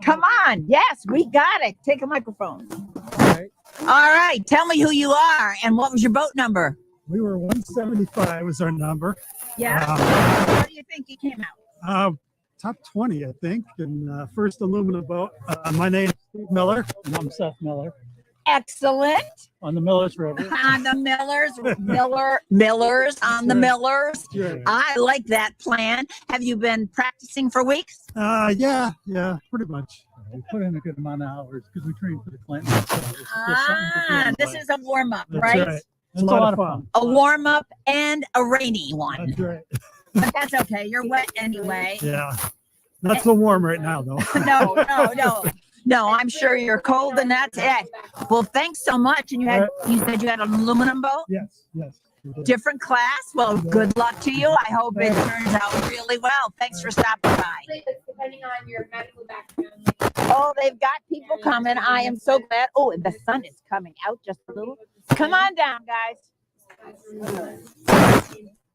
Come on. Yes, we got it. Take a microphone. All right. Tell me who you are and what was your boat number? We were 175 was our number. Yeah. What do you think you came out? Top 20, I think, and first aluminum boat. My name is Steve Miller, and I'm Seth Miller. Excellent. On the Millers River. On the Millers, Millers on the Millers. Right. I like that plan. Have you been practicing for weeks? Yeah, pretty much. We put in a good amount of hours because we trained for the Clinton. So This is a warm up, That's right? right. It's a lot of fun. A warm up and a rainy one. That's right. But that's okay. You're wet anyway. Yeah. Not so warm right now, though. No, I'm sure you're cold and that's it. Well, thanks so much. And you said you had an aluminum boat? Yes. Different class. Well, good luck to you. I hope it turns out really well. Thanks for stopping by. Depending on your medical background. Oh, they've got people coming. I am so glad. Oh, and the sun is coming out just a little. Come on down, guys.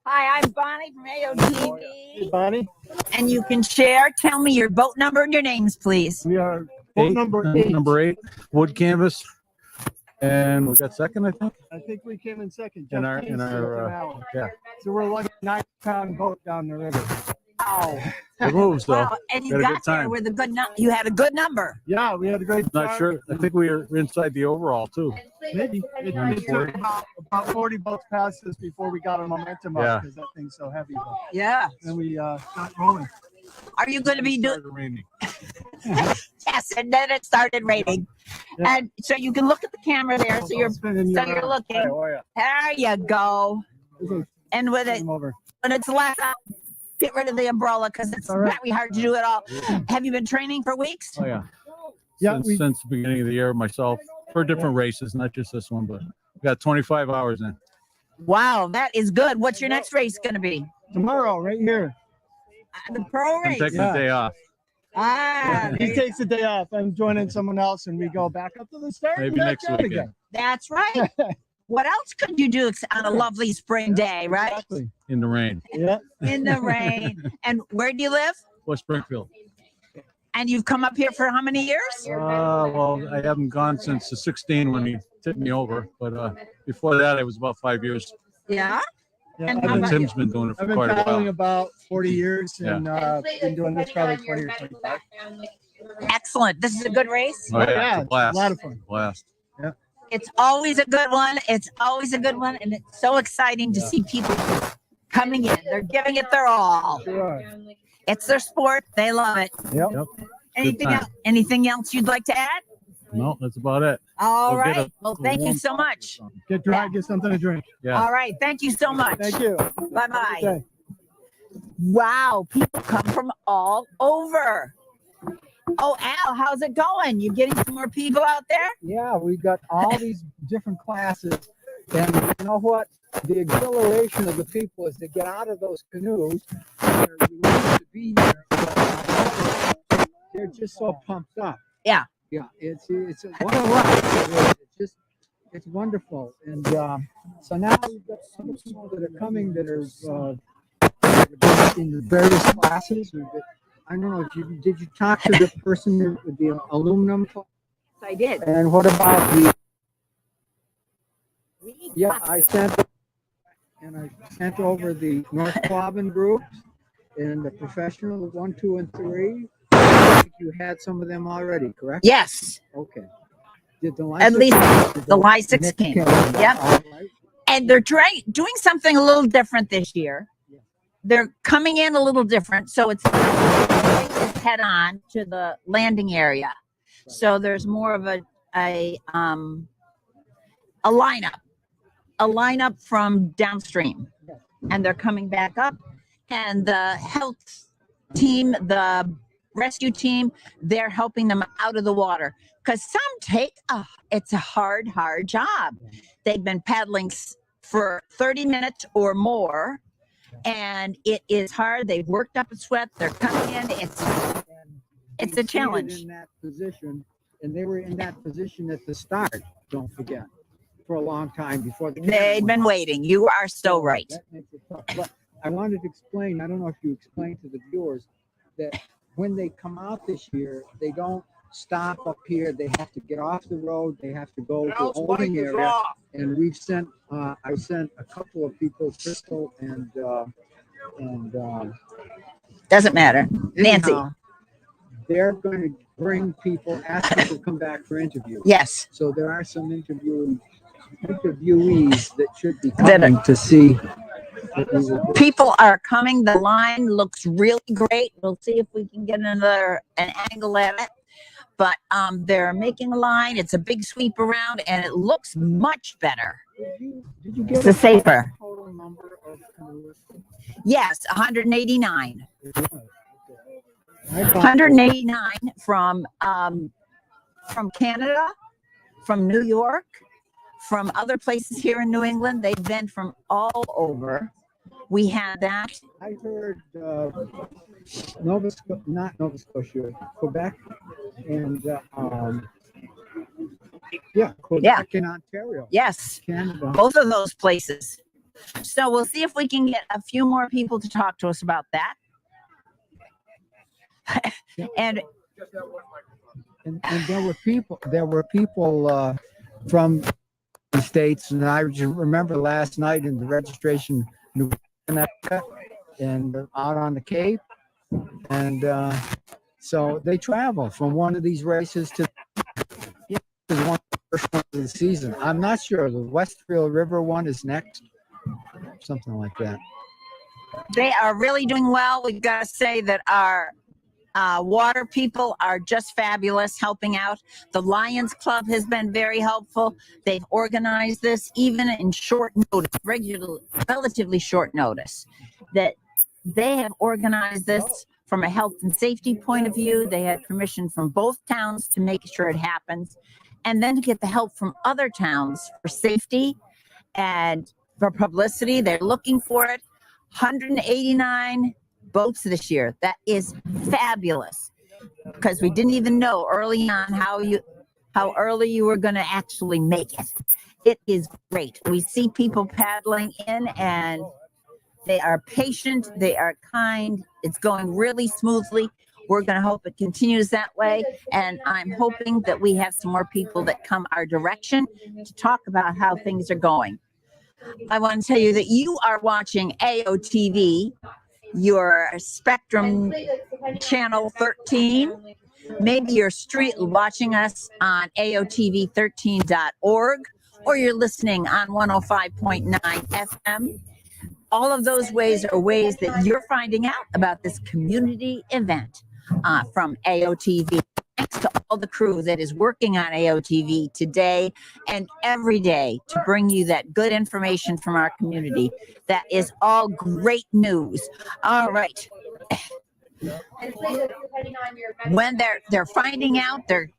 Hi, I'm Bonnie from AOTV. Hey, Bonnie. And you can share. Tell me your boat number and your names, please. We are boat number 8, wood canvas, and we got second, I think. I think we came in second. In our yeah. So we're like a 9-pound boat down the river. Oh. It moves though. Wow, and you Had a got good time. there with a good you had a good number. Yeah, we had a great time. Not sure. I think we were inside the overall too. Maybe. It took about 40 boats past us before we got our momentum Yeah. up because that thing's so heavy. Yeah. And we got rolling. Are you going to be doing? Raining. Yes, and then it started raining, and so you can look at the camera there. So you're looking. There you go. And with it, when it's left out, get rid of the umbrella because it's very hard to do it all. Have you been training for weeks? Oh yeah. Yeah, Since the beginning of the year myself for different races, not just this one, but we got 25 hours in. Wow, that is good. What's your next race going to be? Tomorrow, right here. The pro race. I'm taking the day off. He takes the day off. I'm joining someone else, and we go back up to the start. Maybe next weekend. Again. That's right. What else could you do on a lovely spring day, right? Exactly. In the rain. Yeah. In the rain. And where do you live? West Springfield. And you've come up here for how many years? Well, I haven't gone since the 16 when he tipped me over, but before that, it was about 5 years. Yeah. Yeah, And Tim's been doing it for quite a paddling while. about 40 years and Yeah. been doing this probably 20 or 25. Excellent. This is a good race. Oh, yeah, it's a blast. a lot of fun. Blast. Yeah. It's always a good one. It's always a good one. And it's so exciting to see people coming in. They're giving it their all. Sure. It's their sport. They love it. Yep. Anything else you'd like to add? No, that's about it. All We'll get right. a- Well, thank you so much. Get dry, get something to drink. Yeah. All right. Thank you so much. Thank you. Bye-bye. Okay. Wow. People come from all over. Oh, Al, how's it going? You getting some more people out there? Yeah, we've got all these different classes. And you know what? The exhilaration of the people is to get out of those canoes. Where you want to be there. They're just so pumped up. Yeah. Yeah, it's what a rush. It's wonderful. And so now we've got some people that are coming that are in the various classes. I don't know. Did you talk to the person with the aluminum? I did. And what about the? Yeah, I sent over the North Quabbin group and the professional 1, 2, and 3. I think you had some of them already, correct? Yes. Okay. Did the At least the Y6 Nick came. came. Yep. All right. And they're doing something a little different this year. They're coming in a little different. So it's head on to the landing area. So there's more of a lineup from downstream, and they're coming back up. And the health team, the rescue team, they're helping them out of the water because it's a hard job. They've been paddling for 30 minutes or more, and it is hard. They've worked up a sweat. They're coming in. It's a challenge. In that position, and they were in that position at the start. Don't forget. for a long time before the They'd been waiting. You are so right. That makes it tough. But I wanted to explain, I don't know if you explained to the viewers, that when they come out this year, they don't stop up here. They have to get off the road. They have to go to a holding area. And we've sent, I sent a couple of people, Crystal and doesn't matter. Nancy. anyhow, they're going to bring people, ask people to come back for interviews. Yes. So there are some interviewees that should be coming to see. what we will do. People are coming. The line looks really great. We'll see if we can get an angle at it. But they're making a line. It's a big sweep around, and it looks much better. Did you get It's safer. total number of canoeists? Yes, 189. 189 from Canada, from New York, from other places here in New England. They've been from all over. We had that. I heard not Nova Scotia, Quebec, and Quebec and Ontario. Yes, Canada. both of those places. So we'll see if we can get a few more people to talk to us about that. and there were people from the States, and I remember last night in the registration and out on the Cape, and so they travel from one of these races to one of the first ones of the season. I'm not sure. The Westfield River one is next, something like that. They are really doing well. We've got to say that our water people are just fabulous, helping out. The Lions Club has been very helpful. They've organized this even in short notice, relatively short notice. That they have organized this from a health and safety point of view. They had permission from both towns to make sure it happens, and then to get the help from other towns for safety and for publicity. They're looking for it. 189 boats this year. That is fabulous, because we didn't even know early on how early you were going to actually make it. It is great. We see people paddling in, and they are patient, they are kind. It's going really smoothly. We're going to hope it continues that way, and I'm hoping that we have some more people that come our direction to talk about how things are going. I want to tell you that you are watching AOTV, your Spectrum Channel 13. Maybe you're watching us on AOTV13.org, or you're listening on 105.9 FM. All of those ways are ways that you're finding out about this community event from AOTV. Thanks to all the crew that is working on AOTV today and every day to bring you that good information from our community. That is all great news. All right. When they're finding out, they're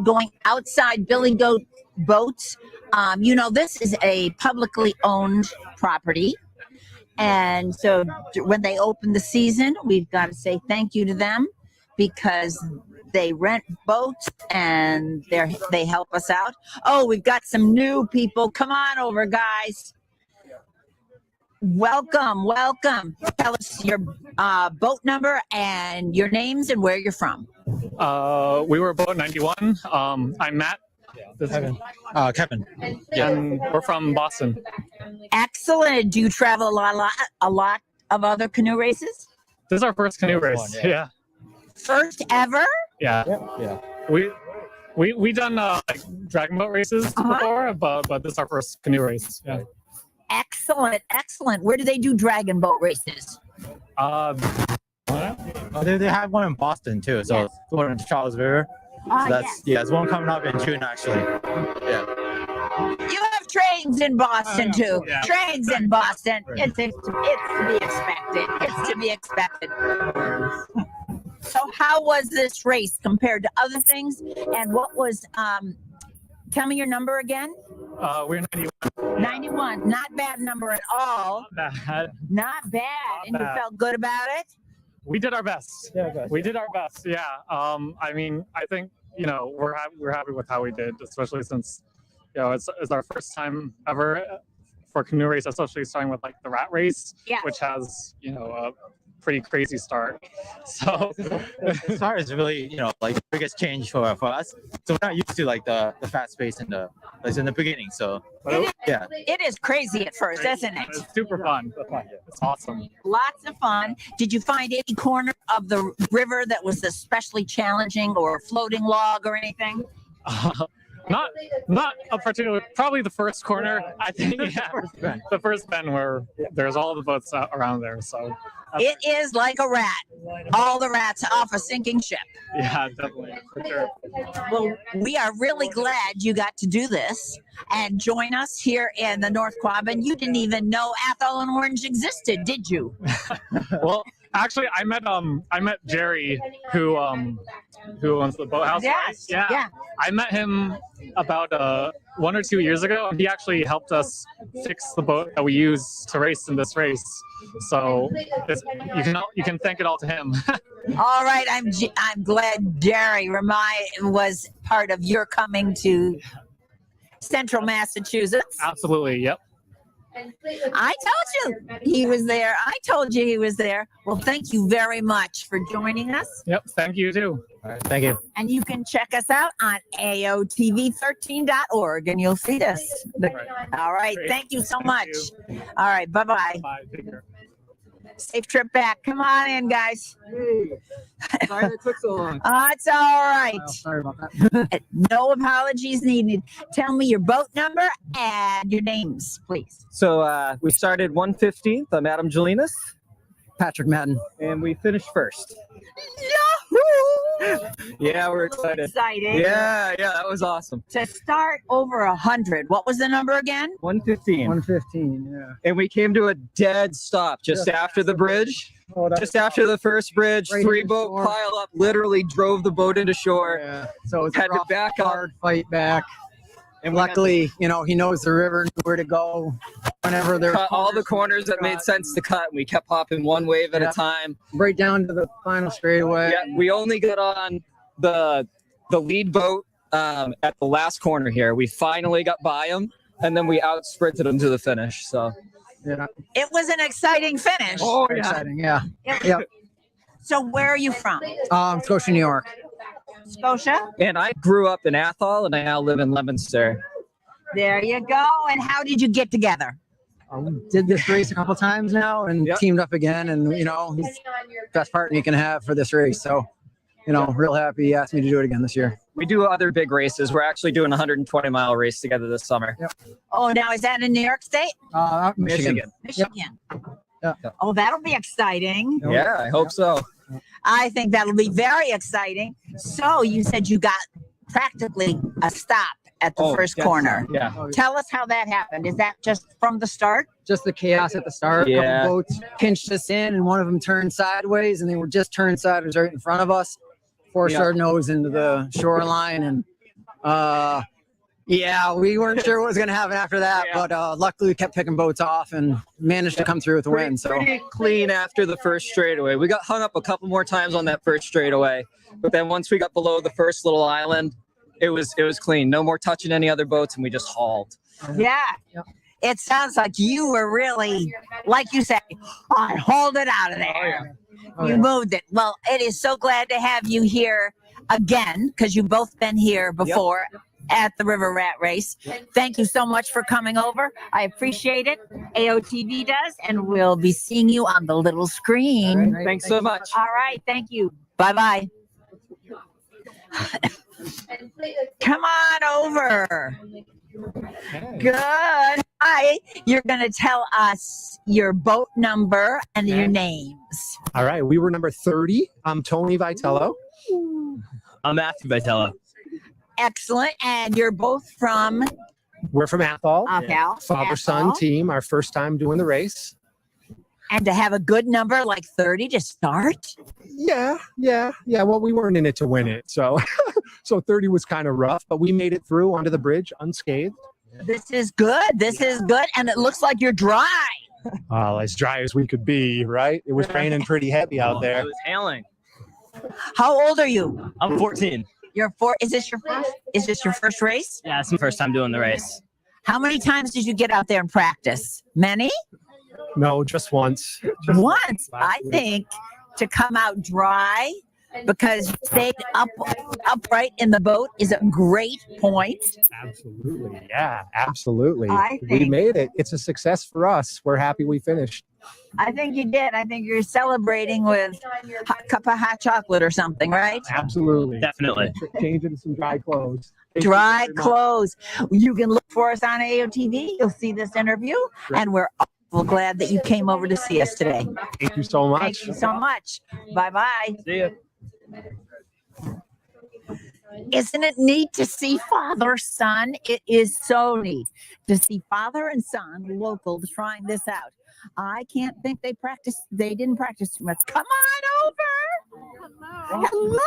going outside billy goat boats. This is a publicly owned property. And so when they open the season, we've got to say thank you to them, because they rent boats and they help us out. Oh, we've got some new people. Come on over, guys. Welcome. Tell us your boat number and your names and where you're from. We were boat 91. I'm Matt. Kevin. Kevin. Yeah, and we're from Boston. Excellent. Do you travel a lot of other canoe races? This is our first canoe race. Yeah. First ever? Yeah. We done dragon boat races before, but this is our first canoe race. Yeah. Excellent. Where do they do dragon boat races? They have one in Boston too. So the one in Charles River. So there's one coming up in June actually. Yeah. You have trains in Boston too. Yeah. Trains in Boston. It's to be expected. So how was this race compared to other things? And what was, tell me your number again. We're 91. 91. Not bad number at all. Not bad. And you felt good about it? We did our best. We did our best. Yeah. I think we're happy with how we did, especially since it's our first time ever for canoe race, especially starting with like the rat race, which has a pretty crazy start. So the start is really like the biggest change for us. So we're not used to like the fast pace in the beginning. So yeah, it is crazy at first, isn't it? It's super fun. It's awesome. Lots of fun. Did you find any corner of the river that was especially challenging, or a floating log or anything? Not a particular, probably the first corner, I think. Yeah, the first bend where there's all the boats around there. So it is like a rat. All the rats off a sinking ship. Yeah, definitely, for sure. Well, we are really glad you got to do this and join us here in the North Quabbin. You didn't even know Athol and Orange existed, did you? Well, actually, I met Jerry, who owns the boathouse. Yes. Right? Yeah. I met him about 1 or 2 years ago, and he actually helped us fix the boat that we use to race in this race. So you can thank it all to him. All right, I'm glad Jerry was part of your coming to Central Massachusetts. Absolutely. Yep. I told you he was there. I told you he was there. Well, thank you very much for joining us. Yep. Thank you too. All right, thank you. And you can check us out on AOTV13.org and you'll see this. All right. Great. Thank you so much. All right. Bye-bye. Bye. Take care. Safe trip back. Come on in, guys. Sorry that took so long. It's all right. Oh, sorry about that. No apologies needed. Tell me your boat number and your names, please. So we started 115th. I'm Adam Jelinas. Patrick Madden. And we finished first. Yahoo! Yeah, we're excited. Excited. Yeah, that was awesome. To start over 100. What was the number again? 115. 115, yeah. And we came to a dead stop just after the bridge. Just after the first bridge, Right 3 into boat shore. pile up, literally drove the boat into shore. Yeah. So it's had to rough, back hard up. fight back. And luckily, he knows the river, knew where to go whenever there Cut all the corners that made sense to cut, and we kept popping one wave at a time. Right down to the final straightaway. Yeah, we only got on the lead boat at the last corner here. We finally got by him, and then we out sprinted him to the finish. So yeah, it was an exciting finish. Oh, yeah. Exciting, yeah. Yep. So where are you from? Scotia, New York. Scotia? And I grew up in Athol, and I now live in Leominster. There you go. And how did you get together? We did this race a couple times now and teamed up again. And, he's the best partner you can have for this race. So, real happy he asked me to do it again this year. We do other big races. We're actually doing a 120-mile race together this summer. Yep. Oh, now is that in New York State? Michigan. Michigan. Yeah. Oh, that'll be exciting. Yeah, I hope so. I think that'll be very exciting. So you said you got practically a stop at the first corner. Yeah. Tell us how that happened. Is that just from the start? Just the chaos at the start. Yeah. A couple boats pinched us in, and one of them turned sideways, and they were just turned sideways right in front of us. Forced our nose into the shoreline, and we weren't sure what was going to happen after that, but luckily we kept picking boats off and managed to come through with the win. So Pretty clean after the first straightaway. We got hung up a couple more times on that first straightaway, but then once we got below the first little island, it was clean. No more touching any other boats, and we just hauled. Yeah. It sounds like you were really, like you said, I hauled it out of there. You moved it. Well, it is so glad to have you here again, because you've both been here before at the River Rat Race. Thank you so much for coming over. I appreciate it. AOTV does, and we'll be seeing you on the little screen. Thanks so much. All right. Thank you. Bye-bye. Come on over. Good. Hi. You're going to tell us your boat number and your names. All right. We were number 30. I'm Tony Vitello. I'm Matthew Vitello. Excellent. And you're both from? We're from Athol. Athol. Father-son team, our first time doing the race. And to have a good number like 30 to start? Yeah. Well, we weren't in it to win it. So 30 was kind of rough, but we made it through onto the bridge unscathed. This is good. This is good. And it looks like you're dry. As dry as we could be, right? It was raining pretty heavy out there. It was hailing. How old are you? I'm 14. Is this your first? Is this your first race? Yeah, it's my first time doing the race. How many times did you get out there and practice? Many? No, just once. Once. I think to come out dry because you stayed upright in the boat is a great point. Absolutely. Yeah, absolutely. We think- made it. It's a success for us. We're happy we finished. I think you did. I think you're celebrating with a cup of hot chocolate or something, right? Absolutely. Definitely. Changing some dry clothes. Dry clothes. You can look for us on AOTV. You'll see this interview, and we're all glad that you came over to see us today. Thank you so much. Thank you so much. Bye-bye. See ya. Isn't it neat to see father son? It is so neat to see father and son local trying this out. I can't think they didn't practice too much. Come on over. Hello.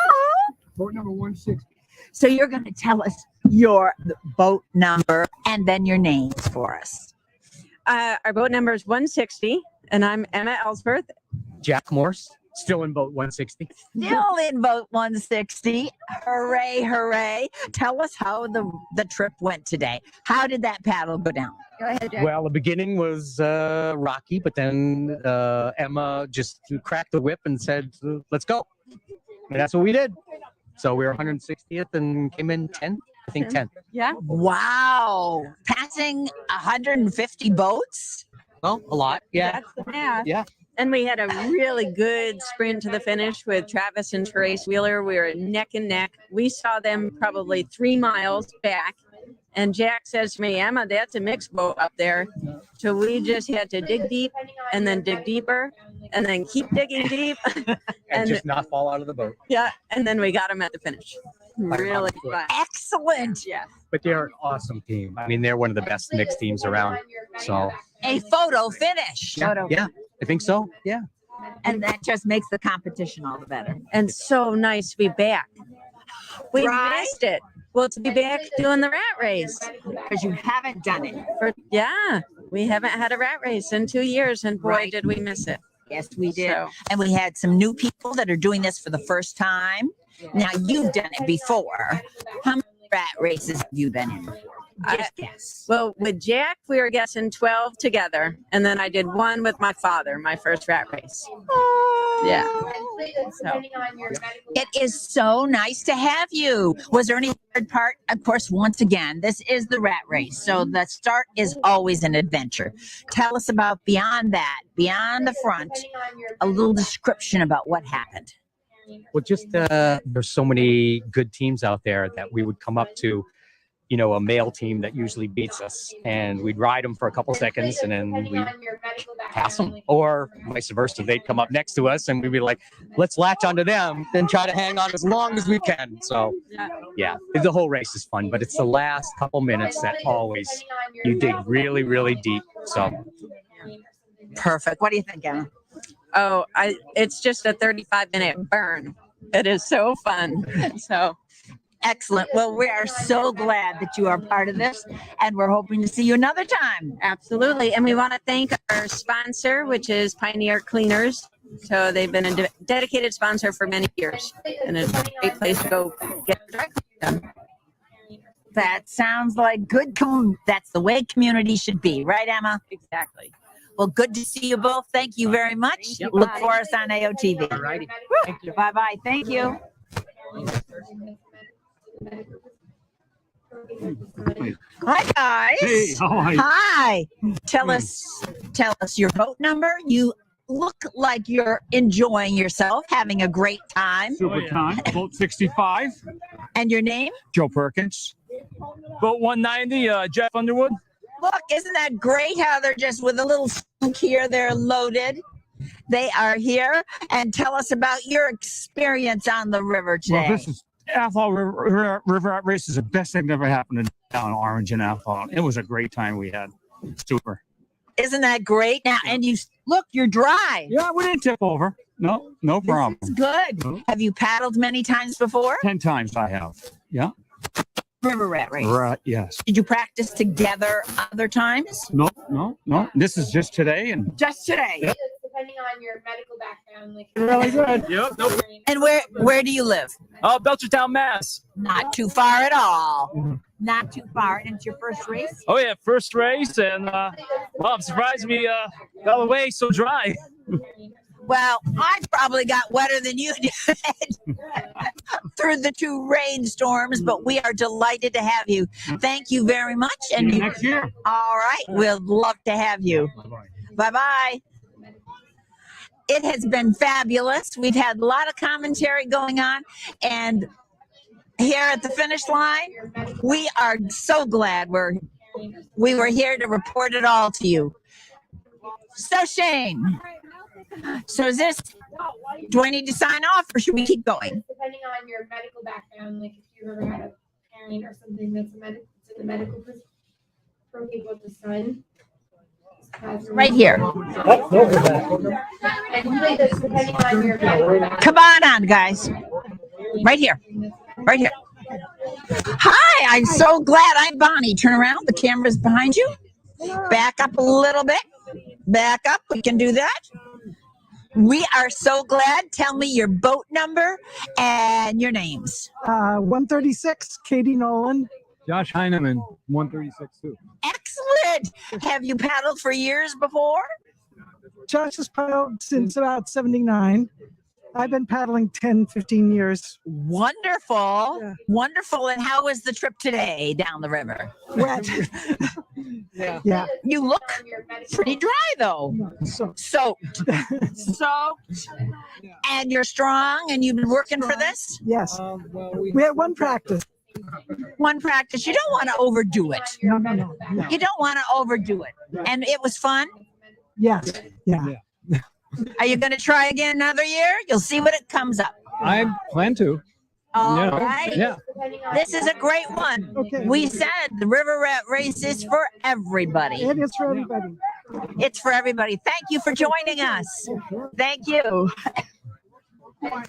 Boat number 160. So you're going to tell us your boat number and then your names for us. Our boat number is 160, and I'm Emma Ellsworth. Jack Morse, still in boat 160. Still in boat 160. Hooray, hooray. Tell us how the trip went today. How did that paddle go down? Go ahead, Jack. Well, the beginning was rocky, but then Emma just cracked the whip and said, let's go. And that's what we did. So we were 160th and came in 10th. I think 10th. Yeah. Wow. Passing 150 boats? Well, a lot. Yeah. That's the math. Yeah. And we had a really good sprint to the finish with Travis and Therese Wheeler. We were neck and neck. We saw them probably 3 miles back. And Jack says to me, Emma, that's a mixed boat up there. So we just had to dig deep and then dig deeper and then keep digging deep. and just not fall out of the boat. Yeah. And then we got them at the finish. Really fun. Excellent. Yeah. But they're an awesome team. I mean, they're one of the best mixed teams around. So A photo finish. yeah, I think so. Yeah. And that just makes the competition all the better. And so nice to be back. We missed it. Well, to be back doing the rat race. Because you haven't done it. Yeah. We haven't had a rat race in 2 years, and boy, did we miss it. Yes, we did. So- And we had some new people that are doing this for the first time. Now, you've done it before. How many rat races have you been in? Just guess. Well, with Jack, we were guessing 12 together. And then I did one with my father, my first rat race. Yeah. So. It is so nice to have you. Was there any third part? Of course, once again, this is the rat race. So the start is always an adventure. Tell us about beyond that, beyond the front, a little description about what happened. Well, just there's so many good teams out there that we would come up to, you know, a male team that usually beats us, and we'd ride them for a couple seconds and then we'd pass them, or vice versa. They'd come up next to us and we'd be like, let's latch onto them and try to hang on as long as we can. So yeah, the whole race is fun, but it's the last couple minutes that always you dig really, really deep. So perfect. What do you think, Emma? Oh, it's just a 35-minute burn. It is so fun. So excellent. Well, we are so glad that you are part of this, and we're hoping to see you another time. Absolutely. And we want to thank our sponsor, which is Pioneer Cleaners. So they've been a dedicated sponsor for many years, and it's a great place to go get your dry cleaning done. That sounds like good. That's the way community should be, right, Emma? Exactly. Well, good to see you both. Thank you very much. Look for us on AOTV. all righty. Thank you. Bye-bye. Thank you. Hi, guys. Hey, how are you? Hi. Tell us your boat number. You look like you're enjoying yourself, having a great time. Super time. Boat 65. And your name? Joe Perkins. Boat 190, Jeff Underwood. Look, isn't that great how they're just with a little spook here, they're loaded. They are here. And tell us about your experience on the river today. Well, this is Athol River Race is the best thing that ever happened down in Orange and Athol. It was a great time we had. Super. Isn't that great? Now, and you look, you're dry. Yeah, we didn't tip over. No problem. It's good. No. Have you paddled many times before? 10 times I have. Yeah. River rat race. Right. Yes. Did you practice together other times? No. This is just today and Just today. Yep. depending on your medical background. Like Really good. Yep. Nope. And where do you live? Oh, Belchertown, Mass. Not too far at all. Not too far. And it's your first race? Oh yeah, first race, and well, I'm surprised we got away so dry. Well, I probably got wetter than you did through the 2 rainstorms, but we are delighted to have you. Thank you very much. And you, next year. All right. We'd love to have you. Bye-bye. It has been fabulous. We've had a lot of commentary going on, and here at the finish line, we are so glad we were here to report it all to you. So Shane, so do I need to sign off or should we keep going? depending on your medical background, like if you ever had a parent or something that's in the medical from people with the sun. Right here. And depending on your Come on, guys. Right here. Right here. Hi, I'm so glad. I'm Bonnie. Turn around. The camera's behind you. Back up a little bit. Back up. We can do that. We are so glad. Tell me your boat number and your names. 136, Katie Nolan. Josh Heineman, 136 too. Excellent. Have you paddled for years before? Josh has paddled since about 79. I've been paddling 10, 15 years. Wonderful. Yeah. Wonderful. And how was the trip today down the river? Wet. Yeah. You look pretty dry, though. Soaked. Soaked. And you're strong, and you've been working for this? Yes. We had one practice. One practice. You don't want to overdo it. No. You don't want to overdo it. And it was fun? Yes. Yeah. Are you going to try again another year? You'll see what it comes up. I plan to. All right. Yeah. This is a great one. Okay. We said the River Rat Race is for everybody. It is for everybody. It's for everybody. Thank you for joining us. Thank you. And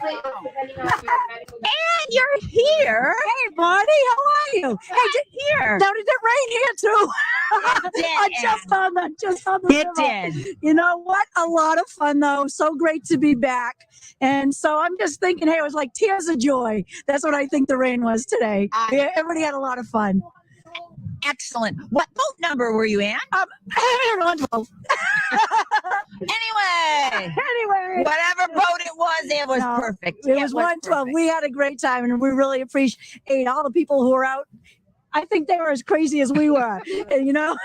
you're here. Hey, Bonnie, how are you? Hey, here. Now, did it rain here too? I just on the It river. did. You know what? A lot of fun though. So great to be back. And so I'm just thinking, hey, it was like tears of joy. That's what I think the rain was today. Yeah, everybody had a lot of fun. Excellent. What boat number were you in? 112. Anyway, whatever boat it was perfect. It was 112. We had a great time, and we really appreciate all the people who were out. I think they were as crazy as we were, you know.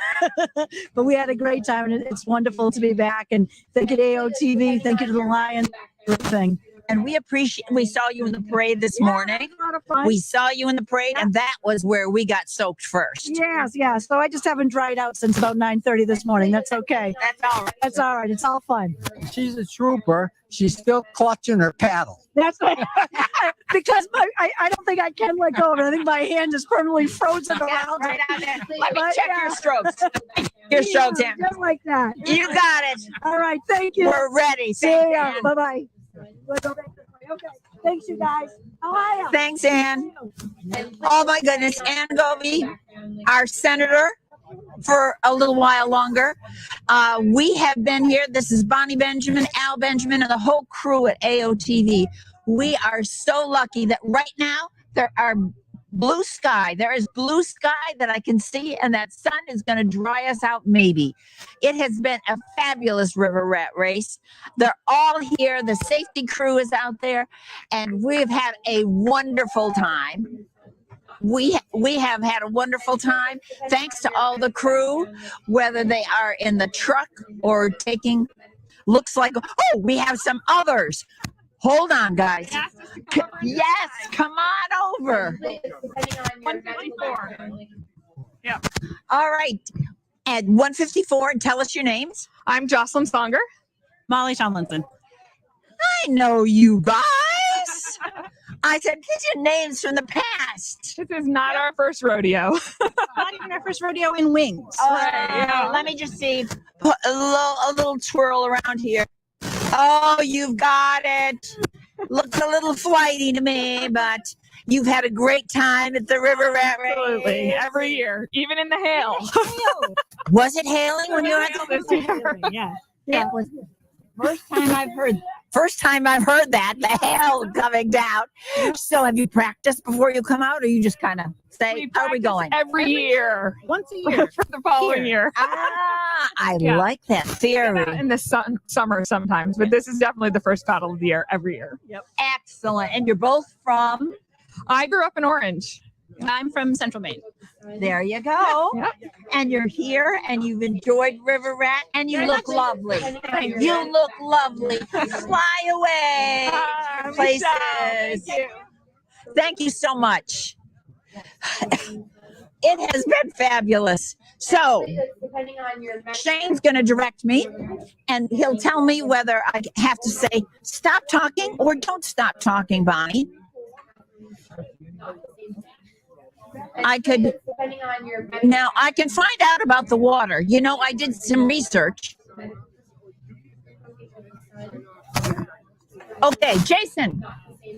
But we had a great time, and it's wonderful to be back. And thank you to AOTV, thank you to the Lion, everything. And we saw you in the parade this morning. A lot of fun. We saw you in the parade, and that was where we got soaked first. Yes. So I just haven't dried out since about 9:30 this morning. That's okay. That's all right. That's all right. It's all fun. She's a trooper. She's still clutching her paddle. That's right. Because I don't think I can let go of it. I think my hand is permanently frozen around. Right out there. Let me But, check your strokes. Your strokes, Ann. Just like that. You got it. All right. Thank you. We're ready. See ya. Bye-bye. Okay. Thanks, you guys. How are you? Thanks, Ann. Oh, my goodness. Ann Govey, our senator, for a little while longer. We have been here. This is Bonnie Benjamin, Al Benjamin, and the whole crew at AOTV. We are so lucky that right now there are blue sky. There is blue sky that I can see, and that sun is going to dry us out maybe. It has been a fabulous River Rat Race. They're all here. The safety crew is out there, and we've had a wonderful time. We have had a wonderful time. Thanks to all the crew, whether they are in the truck or taking, looks like, oh, we have some others. Hold on, guys. Yes, come on over. 154. Yeah. All right. At 154, tell us your names. I'm Jocelyn Songer. Molly Tomlinson. I know you guys. I said, these are names from the past. This is not our first rodeo. Not even our first rodeo in wings. Let me just see. Put a little twirl around here. Oh, you've got it. Looks a little flighty to me, but you've had a great time at the River Rat Race. Absolutely. Every year, even in the hail. Was it hailing when you were at the Yeah. First time I've heard that. The hail coming down. So have you practiced before you come out, or you just kind of say, "How are we going?" Every year. Once a year. For the following year. I like that theory. In the summer sometimes, but this is definitely the first paddle of the year every year. Yep. Excellent. And you're both from? I grew up in Orange. I'm from Central Maine. There you go. Yep. And you're here and you've enjoyed River Rat and you look lovely. You look lovely. Fly away. Places. Thank you so much. It has been fabulous. So Shane's going to direct me and he'll tell me whether I have to say stop talking or don't stop talking, Bonnie. I could now I can find out about the water. You know, I did some research. Okay, Jason,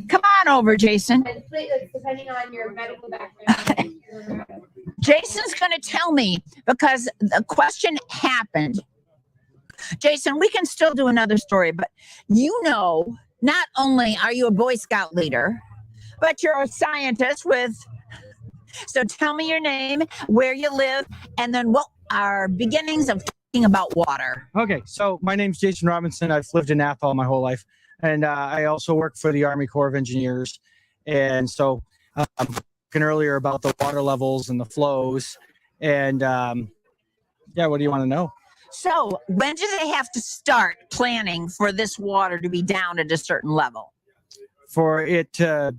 come on over, Jason. Depending on your medical background. Jason's going to tell me because the question happened. Jason, we can still do another story, but you know, not only are you a Boy Scout leader, but you're a scientist with. So tell me your name, where you live, and then what are beginnings of talking about water. Okay, so my name's Jason Robinson. I've lived in Athol my whole life, and I also work for the Army Corps of Engineers. And so I'm talking earlier about the water levels and the flows. And yeah, what do you want to know? So when do they have to start planning for this water to be down at a certain level? For it to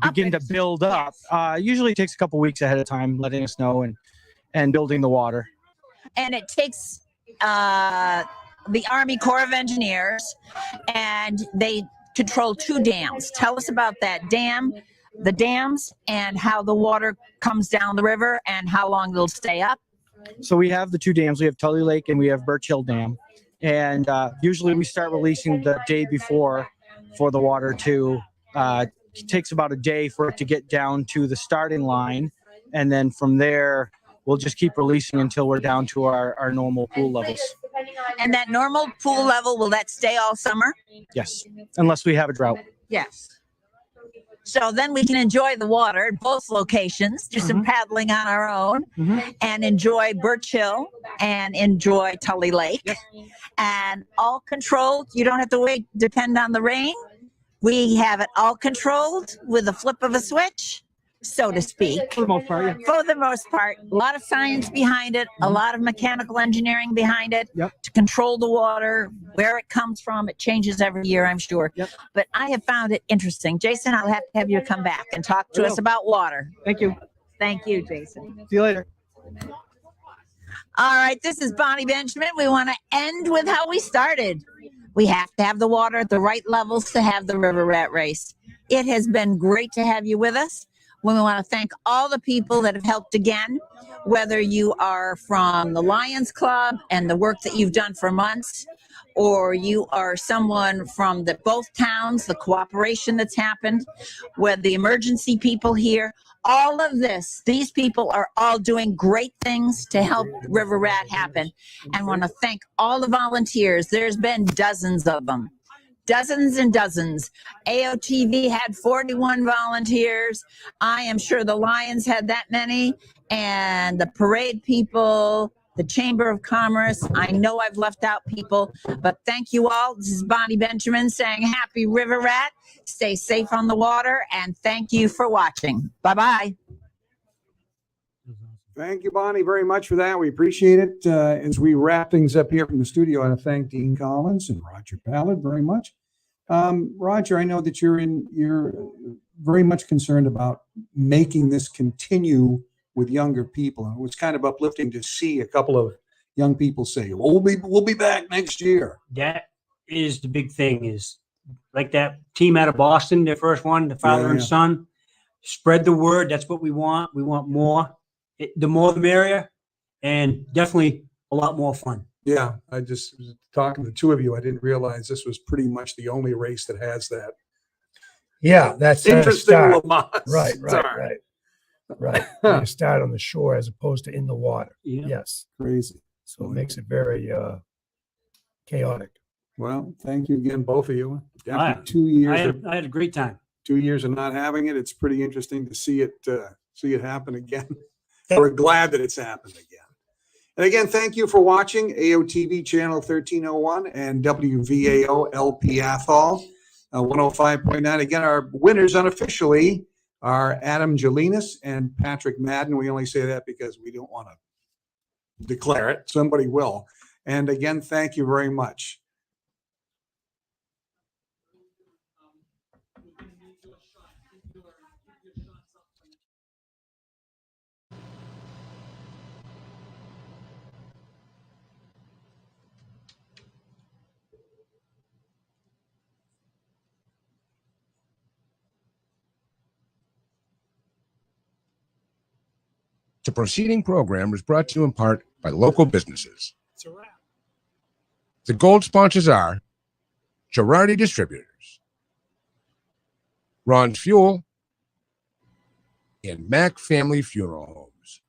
begin to build up, usually it takes a couple weeks ahead of time, letting us know and building the water. And it takes the Army Corps of Engineers, and they control 2 dams. Tell us about that dam, the dams, and how the water comes down the river and how long it'll stay up. So we have the 2 dams. We have Tully Lake and we have Birch Hill Dam. And usually we start releasing the day before for the water to it takes about a day for it to get down to the starting line. And then from there, we'll just keep releasing until we're down to our normal pool levels. And that normal pool level, will that stay all summer? Yes, unless we have a drought. Yes. So then we can enjoy the water at both locations, do some paddling on our own, and enjoy Birch Hill and enjoy Tully Lake. And all controlled. You don't have to depend on the rain. We have it all controlled with a flip of a switch, so to speak. For the most part, yeah. For the most part. A lot of science behind it, a lot of mechanical engineering behind it to control the water, where it comes from. It changes every year, I'm sure. But I have found it interesting. Jason, I'll have to have you come back and talk to us about water. Thank you. Thank you, Jason. See you later. All right, this is Bonnie Benjamin. We want to end with how we started. We have to have the water at the right levels to have the River Rat Race. It has been great to have you with us. We want to thank all the people that have helped again, whether you are from the Lions Club and the work that you've done for months, or you are someone from both towns, the cooperation that's happened, with the emergency people here. All of this, these people are all doing great things to help River Rat happen. And want to thank all the volunteers. There's been dozens of them. Dozens and dozens. AOTV had 41 volunteers. I am sure the Lions had that many. And the parade people, the Chamber of Commerce. I know I've left out people, but thank you all. This is Bonnie Benjamin saying happy River Rat. Stay safe on the water, and thank you for watching. Bye-bye. Thank you, Bonnie, very much for that. We appreciate it. As we wrap things up here from the studio, I want to thank Dean Collins and Roger Ballard very much. Roger, I know that you're very much concerned about making this continue with younger people. And it was kind of uplifting to see a couple of young people say, we'll be back next year. That is the big thing, is like that team out of Boston, their first one, the father and son. Spread the word. That's what we want. We want more. The more the merrier, and definitely a lot more fun. Yeah, I just was talking to the two of you. I didn't realize this was pretty much the only race that has that. Yeah, that's interesting. Lamont. Right. You start on the shore as opposed to in the water. Yeah. Yes, crazy. So it makes it very chaotic. Well, thank you again, both of you. After All right. 2 years, I had a great time. 2 years of not having it, it's pretty interesting to see it happen again. We're glad that it's happened again. And again, thank you for watching AOTV channel 1301 and WVAO LP Athol 105.9. Again, our winners unofficially are Adam Jelinas and Patrick Madden. We only say that because we don't want to declare it. Somebody will. And again, thank you very much. The preceding program was brought to you in part by local businesses. It's a wrap. The gold sponsors are Girardi Distributors, Ron's Fuel, and Mack Family Funeral Homes.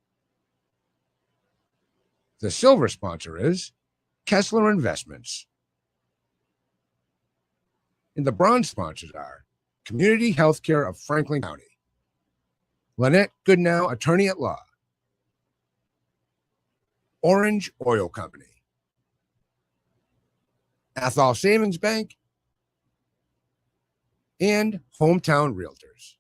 The silver sponsor is Kessler Investments. And the bronze sponsors are Community Healthcare of Franklin County, Lynette Goodnow, Attorney at Law, Orange Oil Company, Athol Savings Bank, and Hometown Realtors.